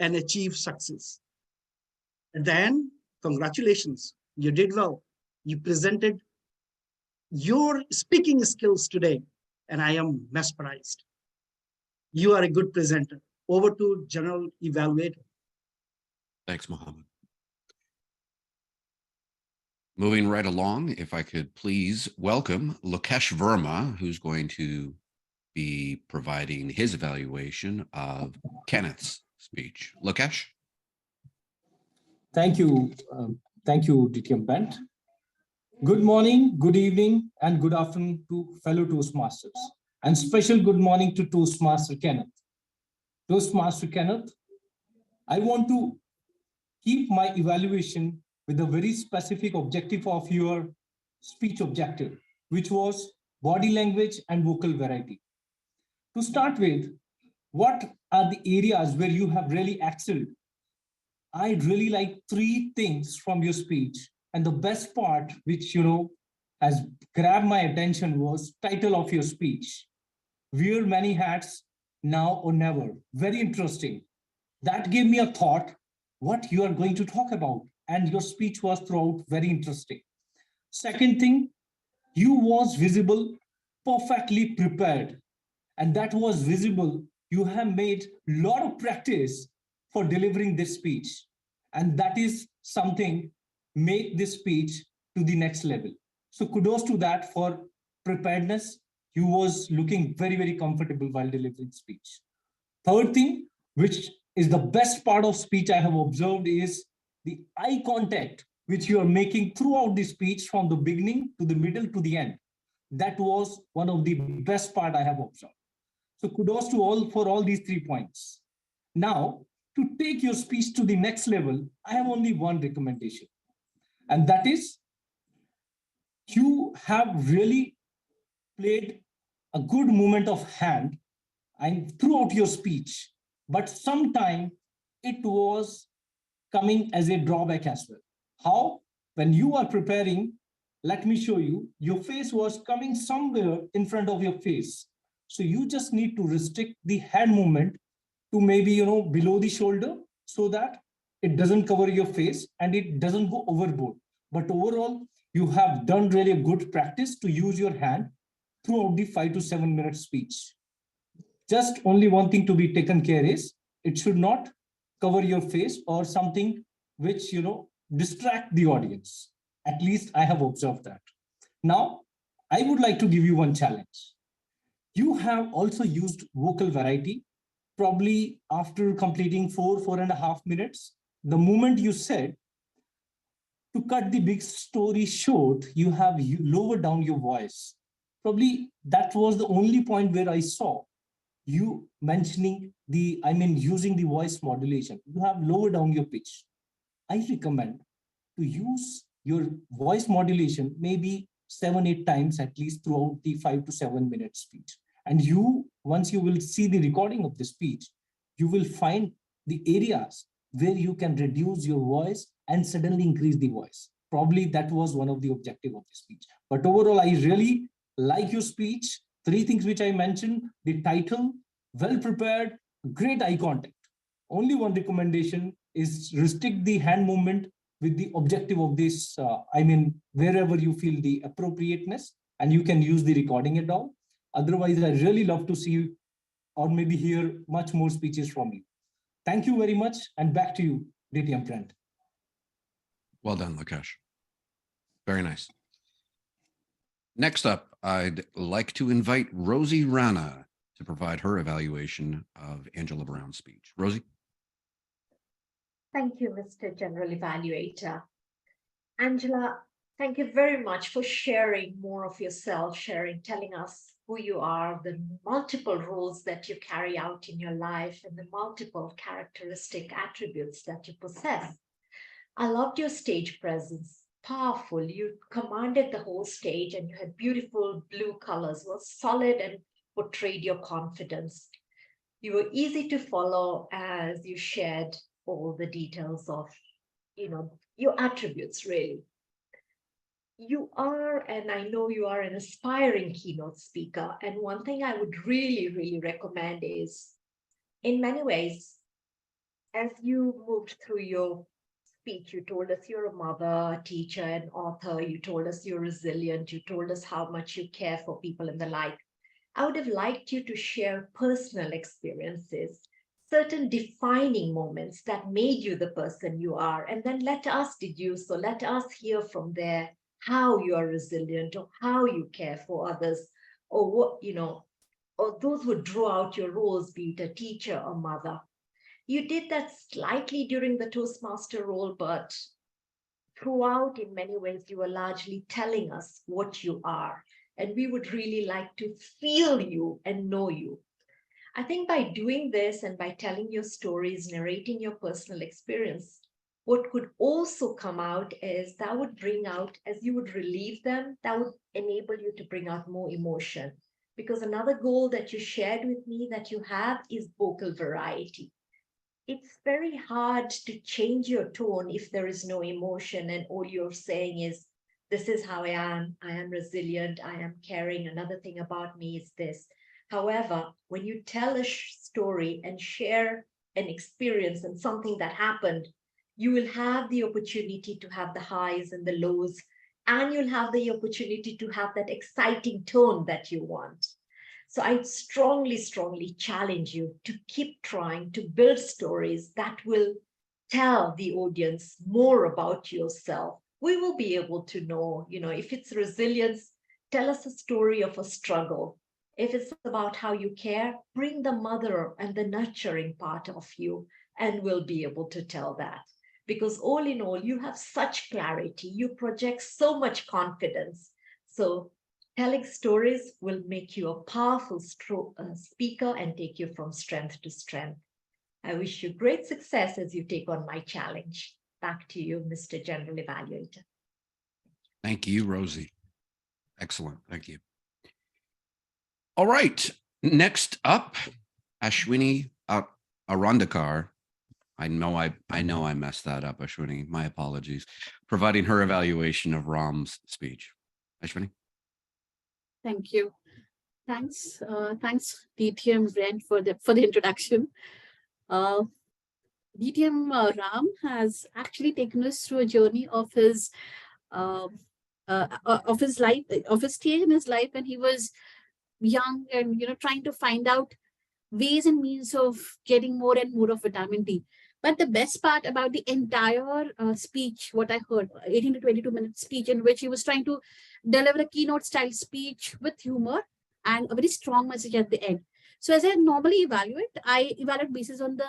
and achieve success. And then, congratulations, you did well. You presented your speaking skills today, and I am mesmerized. You are a good presenter. Over to General Evaluator. Thanks, Mohammed. Moving right along, if I could please welcome Lokesh Verma, who's going to be providing his evaluation of Kenneth's speech. Lokesh? Thank you. Thank you, DTM Brent. Good morning, good evening, and good afternoon to fellow Toastmasters. And special good morning to Toastmaster Kenneth. Toastmaster Kenneth, I want to keep my evaluation with a very specific objective of your speech objective, which was body language and vocal variety. To start with, what are the areas where you have really excelled? I really like 3 things from your speech. And the best part, which, has grabbed my attention was title of your speech. Wear many hats, now or never. Very interesting. That gave me a thought, what you are going to talk about. And your speech was throughout very interesting. Second thing, you was visible, perfectly prepared. And that was visible. You have made a lot of practice for delivering this speech. And that is something make this speech to the next level. So kudos to that for preparedness. You was looking very, very comfortable while delivering speech. Third thing, which is the best part of speech I have observed, is the eye contact, which you are making throughout the speech from the beginning to the middle to the end. That was one of the best part I have observed. So kudos to all for all these 3 points. Now, to take your speech to the next level, I have only one recommendation. And that is, you have really played a good movement of hand and throughout your speech, but sometime it was coming as a drawback as well. How? When you are preparing, let me show you, your face was coming somewhere in front of your face. So you just need to restrict the hand movement to maybe, below the shoulder so that it doesn't cover your face and it doesn't go overboard. But overall, you have done really a good practice to use your hand throughout the 5 to 7 minute speech. Just only one thing to be taken care is, it should not cover your face or something which, distract the audience. At least I have observed that. Now, I would like to give you one challenge. You have also used vocal variety, probably after completing 4.5 minutes. The moment you said, to cut the big story short, you have lowered down your voice. Probably that was the only point where I saw you mentioning using the voice modulation. You have lowered down your pitch. I recommend to use your voice modulation maybe 7-8 times at least throughout the 5 to 7 minute speech. And once you will see the recording of the speech, you will find the areas where you can reduce your voice and suddenly increase the voice. Probably that was one of the objectives of the speech. But overall, I really like your speech. 3 things which I mentioned: the title, well prepared, great eye contact. Only one recommendation is restrict the hand movement with the objective of this, wherever you feel the appropriateness, and you can use the recording and all. Otherwise, I really love to see you or maybe hear much more speeches from you. Thank you very much, and back to you, DTM Brent. Well done, Lokesh. Very nice. Next up, I'd like to invite Rozy Rana to provide her evaluation of Angela Brown's speech. Rozy? Thank you, Mr. General Evaluator. Angela, thank you very much for sharing more of yourself, telling us who you are, the multiple roles that you carry out in your life, and the multiple characteristic attributes that you possess. I loved your stage presence, powerful. You commanded the whole stage and you had beautiful blue colors, was solid and portrayed your confidence. You were easy to follow as you shared all the details of, your attributes, really. You are, and I know you are, an aspiring keynote speaker. And one thing I would really, really recommend is, in many ways, as you moved through your speech, you told us you're a mother, a teacher, an author. You told us you're resilient. You told us how much you care for people and the like. I would have liked you to share personal experiences, certain defining moments that made you the person you are, and then let us deduce, so let us hear from there how you are resilient or how you care for others, or what, or those who draw out your roles, be it a teacher or mother. You did that slightly during the Toastmaster role, but throughout, in many ways, you were largely telling us what you are. And we would really like to feel you and know you. I think by doing this and by telling your stories, narrating your personal experience, what could also come out is that would bring out, as you would relieve them, that would enable you to bring out more emotion. Because another goal that you shared with me that you have is vocal variety. It's very hard to change your tone if there is no emotion and all you're saying is, this is how I am resilient, I am caring, another thing about me is this. However, when you tell a story and share an experience and something that happened, you will have the opportunity to have the highs and the lows, and you'll have the opportunity to have that exciting tone that you want. So I strongly, strongly challenge you to keep trying to build stories that will tell the audience more about yourself. We will be able to know, if it's resilience, tell us a story of a struggle. If it's about how you care, bring the mother and the nurturing part of you, and we'll be able to tell that. Because all in all, you have such clarity, you project so much confidence. So telling stories will make you a powerful speaker and take you from strength to strength. I wish you great success as you take on my challenge. Back to you, Mr. General Evaluator. Thank you, Rosie. Excellent. Thank you. All right. Next up, Ashwini Arandikar. I know I messed that up, Ashwini. My apologies. Providing her evaluation of Raam's speech. Ashwini. Thank you. Thanks, DTM Brent for the introduction. DTM Raam has actually taken us through a journey of his life, of his stage in his life when he was young and trying to find out ways and means of getting more and more of vitamin D. But the best part about the entire speech, what I heard, 18 to 22-minute speech in which he was trying to deliver a keynote style speech with humor and a very strong message at the end. So as I normally evaluate, I evaluate basis on the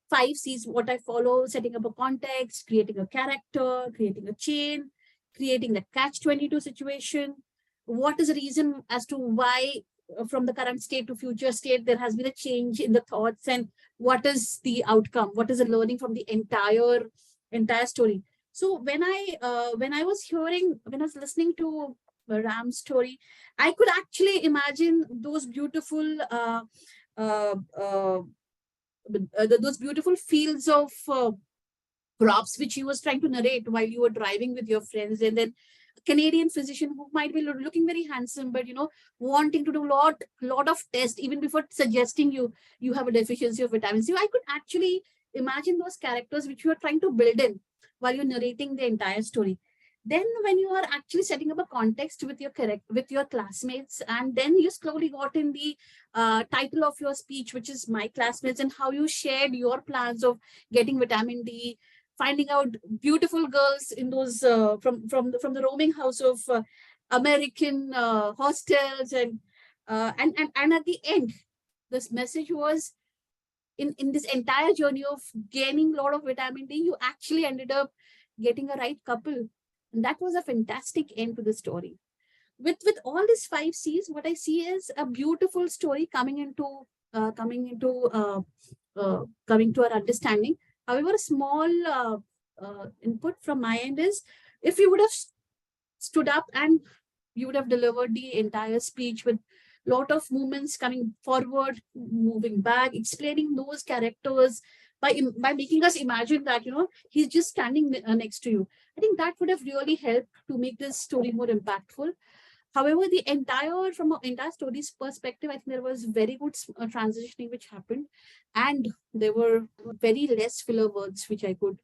5 C's, what I follow: setting up a context, creating a character, creating a chain, creating the catch-22 situation. What is the reason as to why from the current state to future state there has been a change in the thoughts, and what is the outcome? What is the learning from the entire story? So when I was listening to Raam's story, I could actually imagine those beautiful those beautiful fields of crops which he was trying to narrate while you were driving with your friends, and then a Canadian physician who might be looking very handsome, but wanting to do lot of tests even before suggesting you have a deficiency of vitamin C. I could actually imagine those characters which you are trying to build in while you're narrating the entire story. Then when you are actually setting up a context with your classmates, and then you slowly got in the title of your speech, which is My Classmates, and how you shared your plans of getting vitamin D, finding out beautiful girls in those from the roaming house of American hostels, and at the end, this message was in this entire journey of gaining a lot of vitamin D, you actually ended up getting a right couple. And that was a fantastic end to the story. With all these 5 C's, what I see is a beautiful story coming to our understanding. However, a small input from my end is, if you would have stood up and you would have delivered the entire speech with lot of movements, coming forward, moving back, explaining those characters, by making us imagine that he's just standing next to you. I think that would have really helped to make this story more impactful. However, from an entire story's perspective, I think there was very good transitioning which happened, and there were very less filler words which I could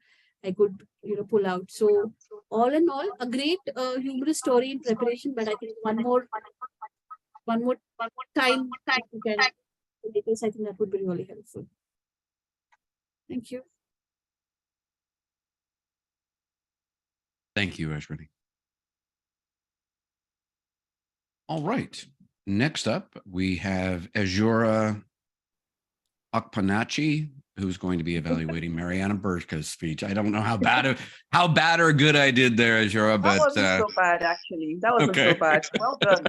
I could, pull out. So all in all, a great humorous story in preparation, but I think one more time you can take this. I think that would be really helpful. Thank you. Thank you, Ashwini. All right. Next up, we have Kajjora Akpanachi, who's going to be evaluating Marianna Burka's speech. I don't know how bad or good I did there, Kajjora, but that wasn't so bad, actually. That wasn't okay. so bad. Well done.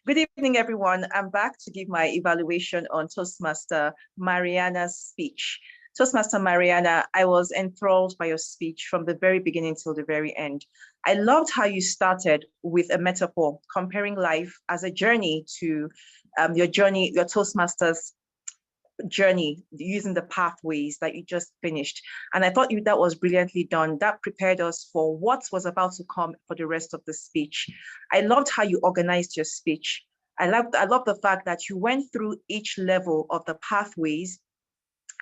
Good evening, everyone. I'm back to give my evaluation on Toastmaster Marianna's speech. Toastmaster Marianna, I was enthralled by your speech from the very beginning till the very end. I loved how you started with a metaphor, comparing life as a journey to your Toastmaster's journey, using the pathways that you just finished. And I thought that was brilliantly done. That prepared us for what was about to come for the rest of the speech. I loved how you organized your speech. I love the fact that you went through each level of the pathways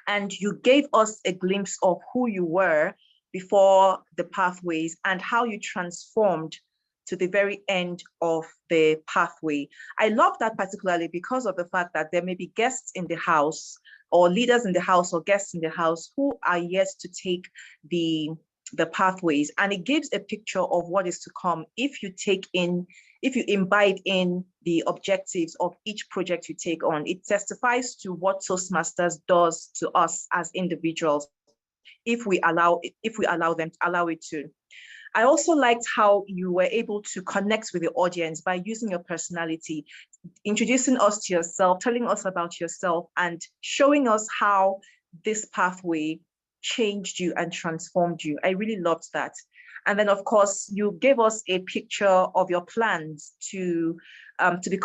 and you gave us a glimpse of who you were before the pathways and how you transformed to the very end of the pathway. I love that particularly because of the fact that there may be guests in the house or leaders in the house or guests in the house who are yet to take the pathways. And it gives a picture of what is to come if you imbibe in the objectives of each project you take on. It testifies to what Toastmasters does to us as individuals if we allow it to. I also liked how you were able to connect with the audience by using your personality, introducing us to yourself, telling us about yourself, and showing us how this pathway changed you and transformed you. I really loved that. And then, of course, you gave us a picture of your plans to achieve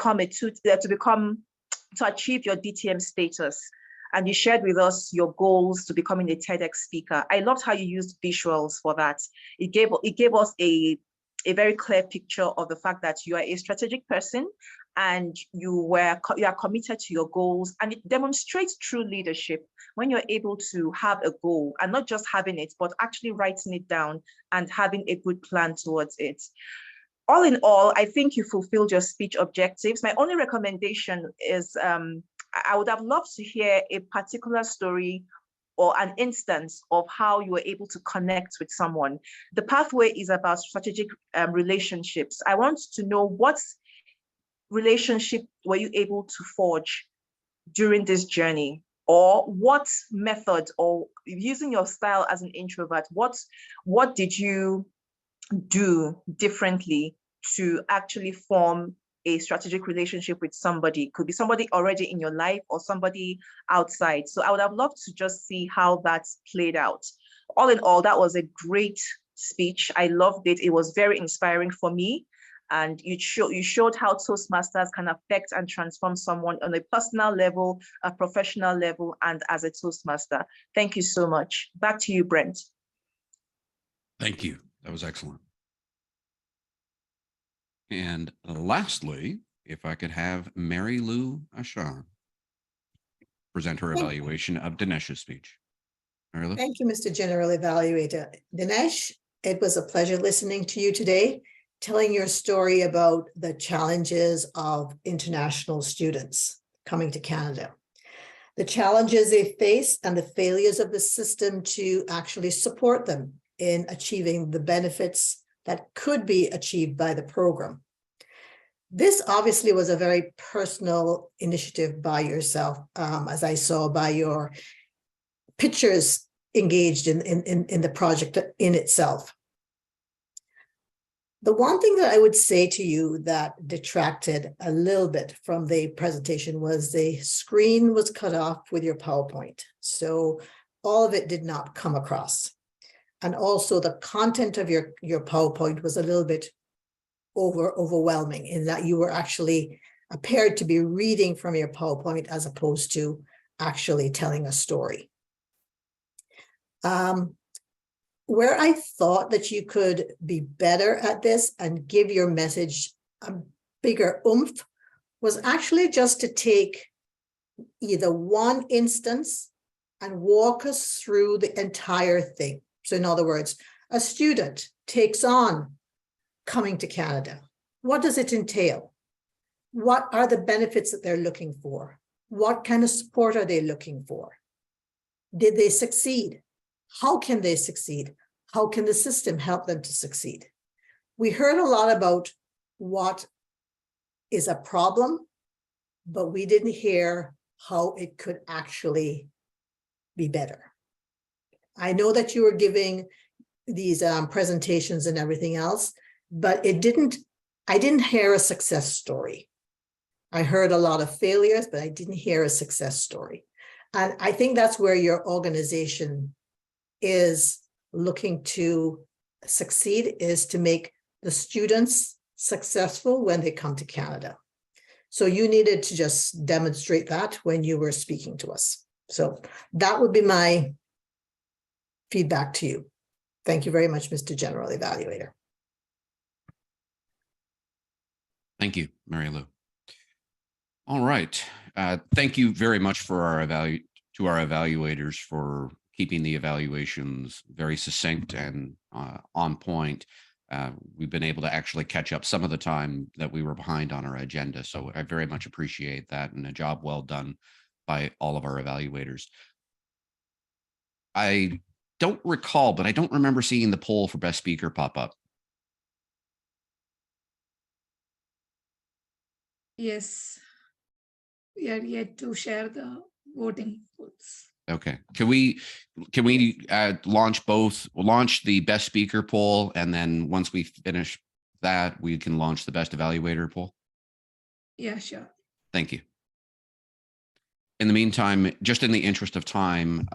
your DTM status. And you shared with us your goals to becoming a TEDx speaker. I loved how you used visuals for that. It gave us a very clear picture of the fact that you are a strategic person and you are committed to your goals. And it demonstrates true leadership when you're able to have a goal and not just having it, but actually writing it down and having a good plan towards it. All in all, I think you fulfilled your speech objectives. My only recommendation is I would have loved to hear a particular story or an instance of how you were able to connect with someone. The pathway is about strategic relationships. I want to know what relationship were you able to forge during this journey, or what method, or using your style as an introvert, what did you do differently to actually form a strategic relationship with somebody? It could be somebody already in your life or somebody outside. So I would have loved to just see how that's played out. All in all, that was a great speech. I loved it. It was very inspiring for me. And you showed how Toastmasters can affect and transform someone on a personal level, a professional level, and as a Toastmaster. Thank you so much. Back to you, Brent. Thank you. That was excellent. And lastly, if I could have Mary Lou Ahsan present her evaluation of Dinesh's speech. Mary Lou? Thank you, Mr. General Evaluator. Dinesh, it was a pleasure listening to you today, telling your story about the challenges of international students coming to Canada, the challenges they face and the failures of the system to actually support them in achieving the benefits that could be achieved by the program. This obviously was a very personal initiative by yourself, as I saw by your pictures engaged in the project in itself. The one thing that I would say to you that detracted a little bit from the presentation was the screen was cut off with your PowerPoint. So all of it did not come across. And also the content of your PowerPoint was a little bit overwhelming in that you were actually appeared to be reading from your PowerPoint as opposed to actually telling a story. Where I thought that you could be better at this and give your message a bigger oomph was actually just to take either one instance and walk us through the entire thing. So in other words, a student takes on coming to Canada. What does it entail? What are the benefits that they're looking for? What kind of support are they looking for? Did they succeed? How can they succeed? How can the system help them to succeed? We heard a lot about what is a problem, but we didn't hear how it could actually be better. I know that you were giving these presentations and everything else, but I didn't hear a success story. I heard a lot of failures, but I didn't hear a success story. And I think that's where your organization is looking to succeed, is to make the students successful when they come to Canada. So you needed to just demonstrate that when you were speaking to us. So that would be my feedback to you. Thank you very much, Mr. General Evaluator. Thank you, Mary Lou. All right. Thank you very much for our evaluators for keeping the evaluations very succinct and on point. We've been able to actually catch up some of the time that we were behind on our agenda. So I very much appreciate that, and a job well done by all of our evaluators. I don't recall, but I don't remember seeing the poll for best speaker pop up. Yes, we are yet to share the voting polls. Okay, can we launch the best speaker poll, and then once we finish that, we can launch the best evaluator poll? Yeah, sure. Thank you. In the meantime, just in the interest of time,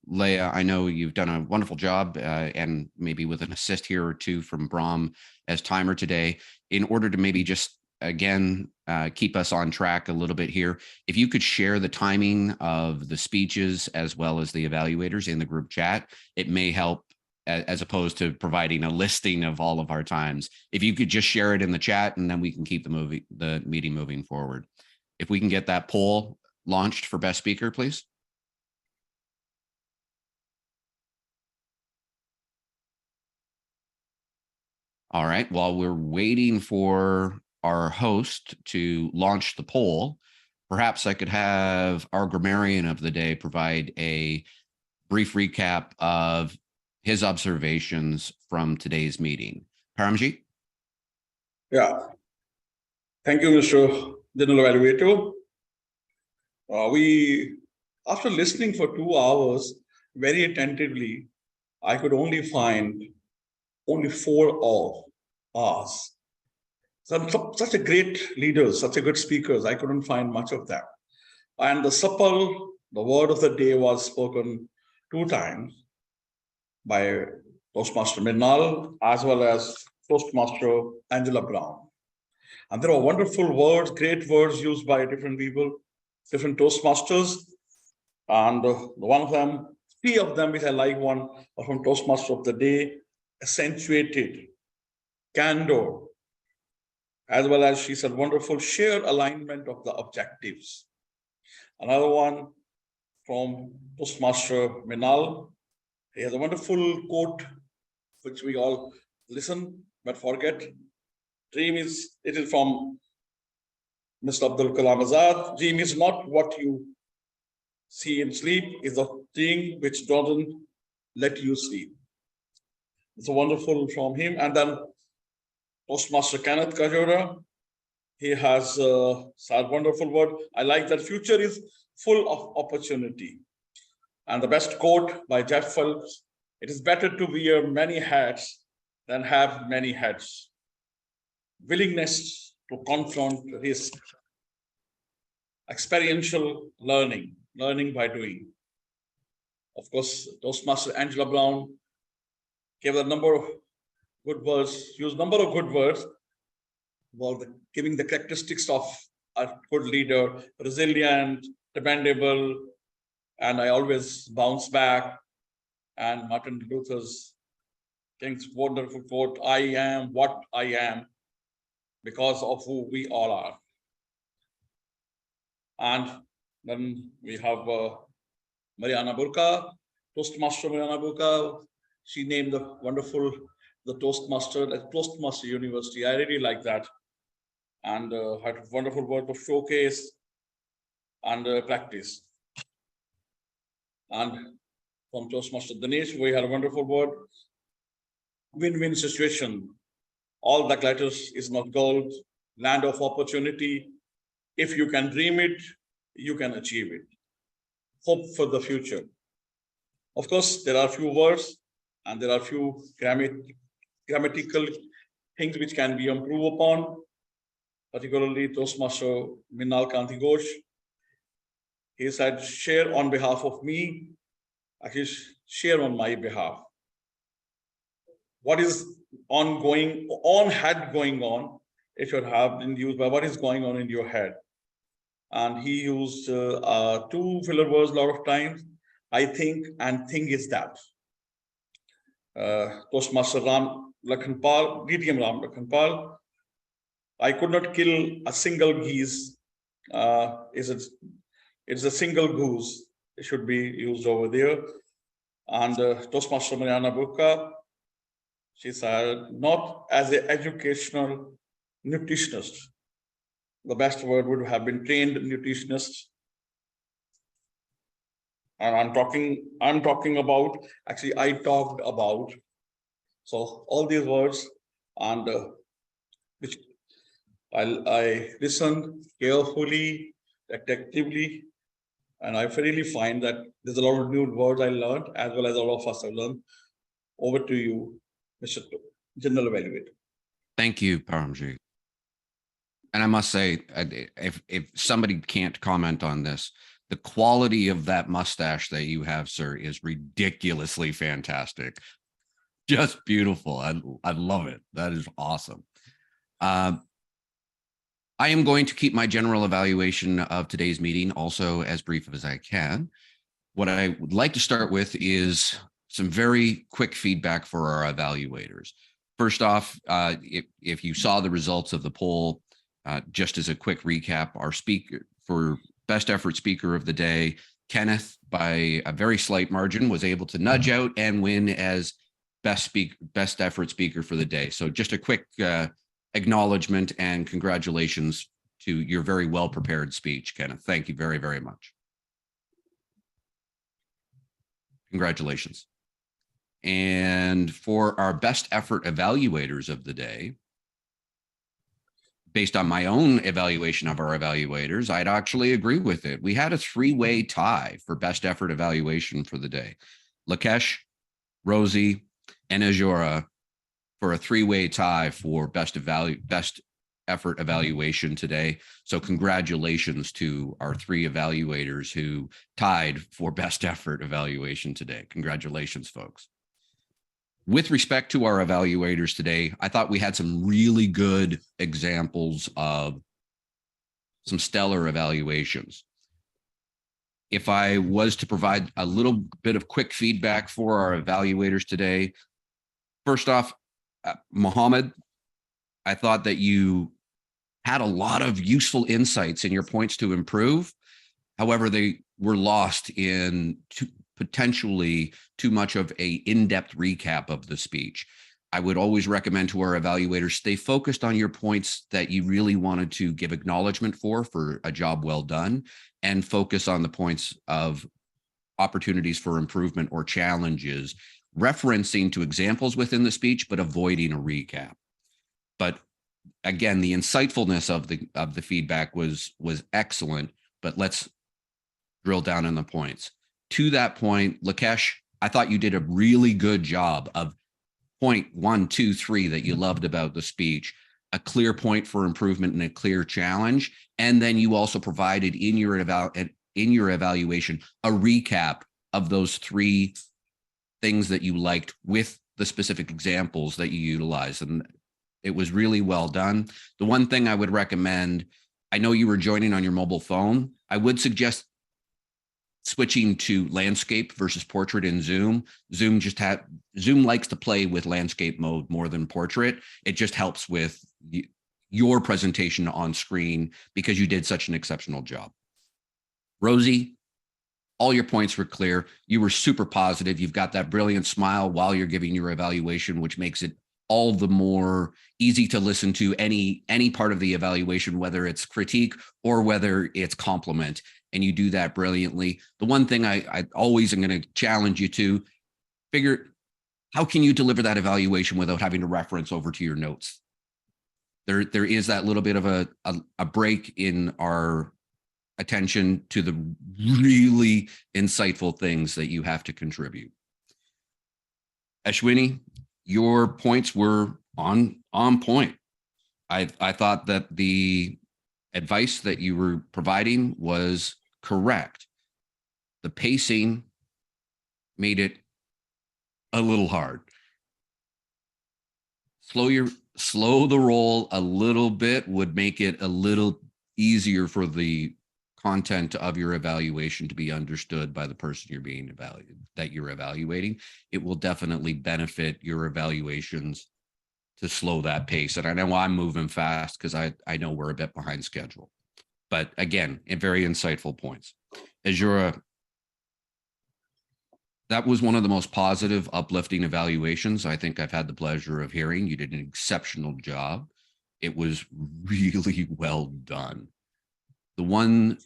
Leah, I know you've done a wonderful job, and maybe with an assist here or two from Brahm as timer today, in order to maybe just again keep us on track a little bit here. If you could share the timing of the speeches as well as the evaluators in the group chat, it may help, as opposed to providing a listing of all of our times. If you could just share it in the chat, and then we can keep the meeting moving forward. If we can get that poll launched for best speaker, please. All right, while we're waiting for our host to launch the poll, perhaps I could have our grammarian of the day provide a brief recap of his observations from today's meeting. Paramjit? Yeah. Thank you, Mr. General Evaluator. After listening for 2 hours very attentively, I could only find 4 of ours. Such a great leaders, such a good speakers, I couldn't find much of them. And the Supple, the word of the day, was spoken 2 times by Toastmaster Mrinal as well as Toastmaster Angela Brown. And there are wonderful words, great words used by different people, different Toastmasters. And one of them, 3 of them, which I like, one are from Toastmaster of the day, accentuated, candor, as well as, she said, wonderful shared alignment of the objectives. Another one from Toastmaster Mrinal. He has a wonderful quote, which we all listen but forget. Dream is, it is from Mr. Abdul Kalam Azad. Dream is not what you see in sleep, is a thing which doesn't let you sleep. It's a wonderful from him. And then Toastmaster Kenneth Kajjora, he has said wonderful word. I like that future is full of opportunity. And the best quote by Jeff Phelps, it is better to wear many hats than have many heads. Willingness to confront risk. Experiential learning, learning by doing. Of course, Toastmaster Angela Brown gave a number of good words, used a number of good words about giving the characteristics of a good leader: resilient, dependable, and I always bounce back. And Martin Luther King's wonderful quote, I am what I am because of who we all are. And then we have Marianna Burka, Toastmaster Marianna Burka. She named the Toastmaster at Toastmaster University. I really like that. And had a wonderful word of showcase and practice. And from Toastmaster Dinesh, we had a wonderful word. Win-win situation. All that glitters is not gold. Land of opportunity. If you can dream it, you can achieve it. Hope for the future. Of course, there are few words and there are few grammatical things which can be improved upon, particularly Toastmaster Mrinal Kanti Ghosh. He said, share on behalf of me, actually share on my behalf. What is going on, it should have been used by what is going on in your head. And he used two filler words a lot of times. I think and thing is that. Toastmaster Raam Lakhanpal, DTM Raam Lakhanpal. I could not kill a single geese. It's a single goose. It should be used over there. And Toastmaster Marianna Burka, she said, not as an educational nutritionist. The best word would have been trained nutritionist. And I talked about. So all these words, and which I listened carefully, attentively, and I really find that there's a lot of new words I learned, as well as all of us have learned. Over to you, Mr. General Evaluator. Thank you, Paramjit. And I must say, if somebody can't comment on this, the quality of that mustache that you have, sir, is ridiculously fantastic. Just beautiful. I love it. That is awesome. I am going to keep my general evaluation of today's meeting also as brief as I can. What I would like to start with is some very quick feedback for our evaluators. First off, if you saw the results of the poll, just as a quick recap, our speaker for best effort speaker of the day, Kenneth, by a very slight margin, was able to nudge out and win as best effort speaker for the day. So just a quick acknowledgement and congratulations to your very well prepared speech, Kenneth. Thank you very, very much. Congratulations. And for our best effort evaluators of the day, based on my own evaluation of our evaluators, I'd actually agree with it. We had a three-way tie for best effort evaluation for the day. Lokesh, Rozy, and Kajjora for a three-way tie for best effort evaluation today. So congratulations to our three evaluators who tied for best effort evaluation today. Congratulations, folks. With respect to our evaluators today, I thought we had some really good examples of some stellar evaluations. If I was to provide a little bit of quick feedback for our evaluators today, first off, Mohammed, I thought that you had a lot of useful insights in your points to improve. However, they were lost in potentially too much of a in-depth recap of the speech. I would always recommend to our evaluators, stay focused on your points that you really wanted to give acknowledgement for a job well done, and focus on the points of opportunities for improvement or challenges, referencing to examples within the speech, but avoiding a recap. But again, the insightfulness of the feedback was excellent, but let's drill down on the points. To that point, Lokesh, I thought you did a really good job of point 1, 2, 3 that you loved about the speech, a clear point for improvement and a clear challenge. And then you also provided in your evaluation a recap of those 3 things that you liked with the specific examples that you utilized. And it was really well done. The one thing I would recommend, I know you were joining on your mobile phone. I would suggest switching to landscape versus portrait in Zoom. Zoom likes to play with landscape mode more than portrait. It just helps with your presentation on screen because you did such an exceptional job. Rozy, All your points were clear. You were super positive. You've got that brilliant smile while you're giving your evaluation, which makes it all the more easy to listen to any part of the evaluation, whether it's critique or whether it's compliment. And you do that brilliantly. The one thing I always am going to challenge you to figure, how can you deliver that evaluation without having to reference over to your notes? There is that little bit of a break in our attention to the really insightful things that you have to contribute. Ashwini, your points were on point. I thought that the advice that you were providing was correct. The pacing made it a little hard. Slow the roll a little bit would make it a little easier for the content of your evaluation to be understood by the person you're evaluating. It will definitely benefit your evaluations to slow that pace. And I know I'm moving fast because I know we're a bit behind schedule. But again, very insightful points. Kajjora, that was one of the most positive, uplifting evaluations I think I've had the pleasure of hearing. You did an exceptional job. It was really well done. The one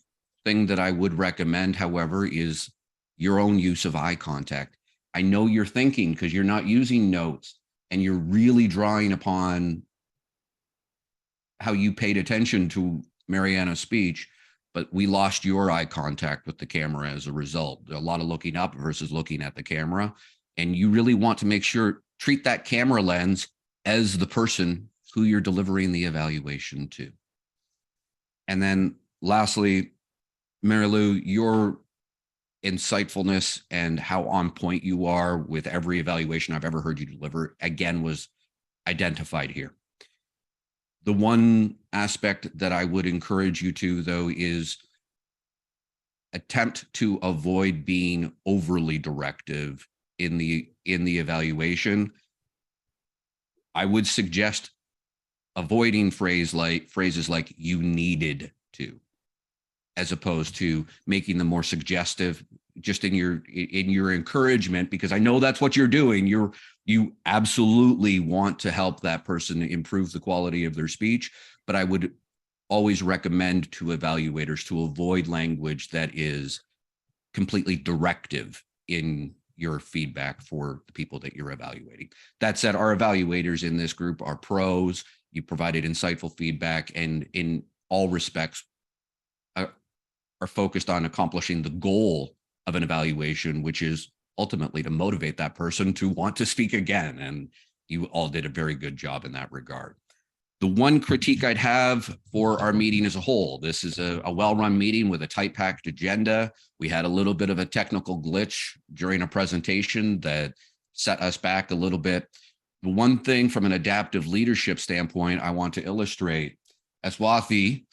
thing that I would recommend, however, is your own use of eye contact. I know you're thinking because you're not using notes and you're really drawing upon how you paid attention to Marianna's speech, but we lost your eye contact with the camera as a result. A lot of looking up versus looking at the camera. And you really want to make sure, treat that camera lens as the person who you're delivering the evaluation to. And then lastly, Mary Lou, your insightfulness and how on point you are with every evaluation I've ever heard you deliver, again, was identified here. The one aspect that I would encourage you to, though, is attempt to avoid being overly directive in the evaluation. I would suggest avoiding phrases like "you needed to," as opposed to making them more suggestive, just in your encouragement, because I know that's what you're doing. You absolutely want to help that person improve the quality of their speech, but I would always recommend to evaluators to avoid language that is completely directive in your feedback for the people that you're evaluating. That said, our evaluators in this group are pros. You provided insightful feedback, and in all respects are focused on accomplishing the goal of an evaluation, which is ultimately to motivate that person to want to speak again. And you all did a very good job in that regard. The one critique I'd have for our meeting as a whole, this is a well-run meeting with a tight packed agenda. We had a little bit of a technical glitch during a presentation that set us back a little bit. The one thing from an adaptive leadership standpoint I want to illustrate, Aswathy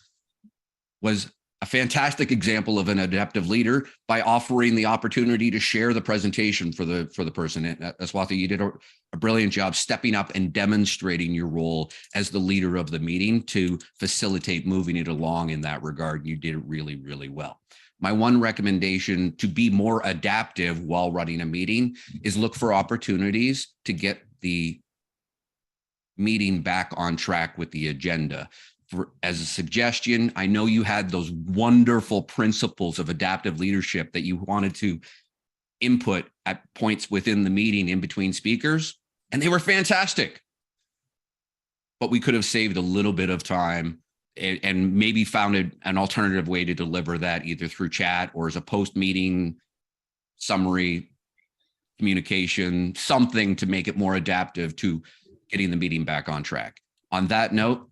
was a fantastic example of an adaptive leader by offering the opportunity to share the presentation for the person. Aswathy, you did a brilliant job stepping up and demonstrating your role as the leader of the meeting to facilitate moving it along in that regard. You did it really, really well. My one recommendation to be more adaptive while running a meeting is look for opportunities to get the meeting back on track with the agenda. As a suggestion, I know you had those wonderful principles of adaptive leadership that you wanted to input at points within the meeting in between speakers, and they were fantastic. But we could have saved a little bit of time and maybe found an alternative way to deliver that, either through chat or as a post-meeting summary communication, something to make it more adaptive to getting the meeting back on track. On that note,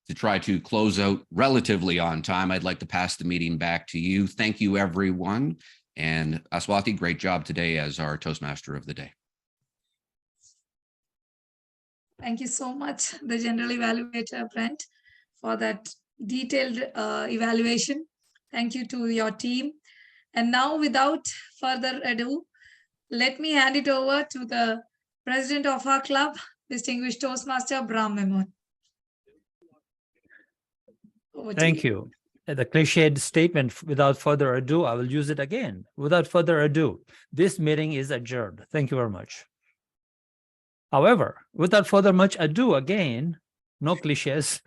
to try to close out relatively on time, I'd like to pass the meeting back to you. Thank you, everyone. And Aswathy, great job today as our Toastmaster of the day. Thank you so much, the General Evaluator, Brent, for that detailed evaluation. Thank you to your team. And now, without further ado, let me hand it over to the President of our club, distinguished Toastmaster, Raam. Thank you. the cliched statement, without further ado, I will use it again. Without further ado, this meeting is adjourned. Thank you very much. However, without further much ado, again, no cliches.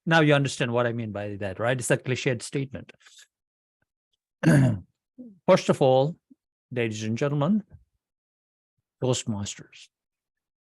Now you understand what I mean by that, right? It's a cliched statement. First of all, ladies and gentlemen, Toastmasters,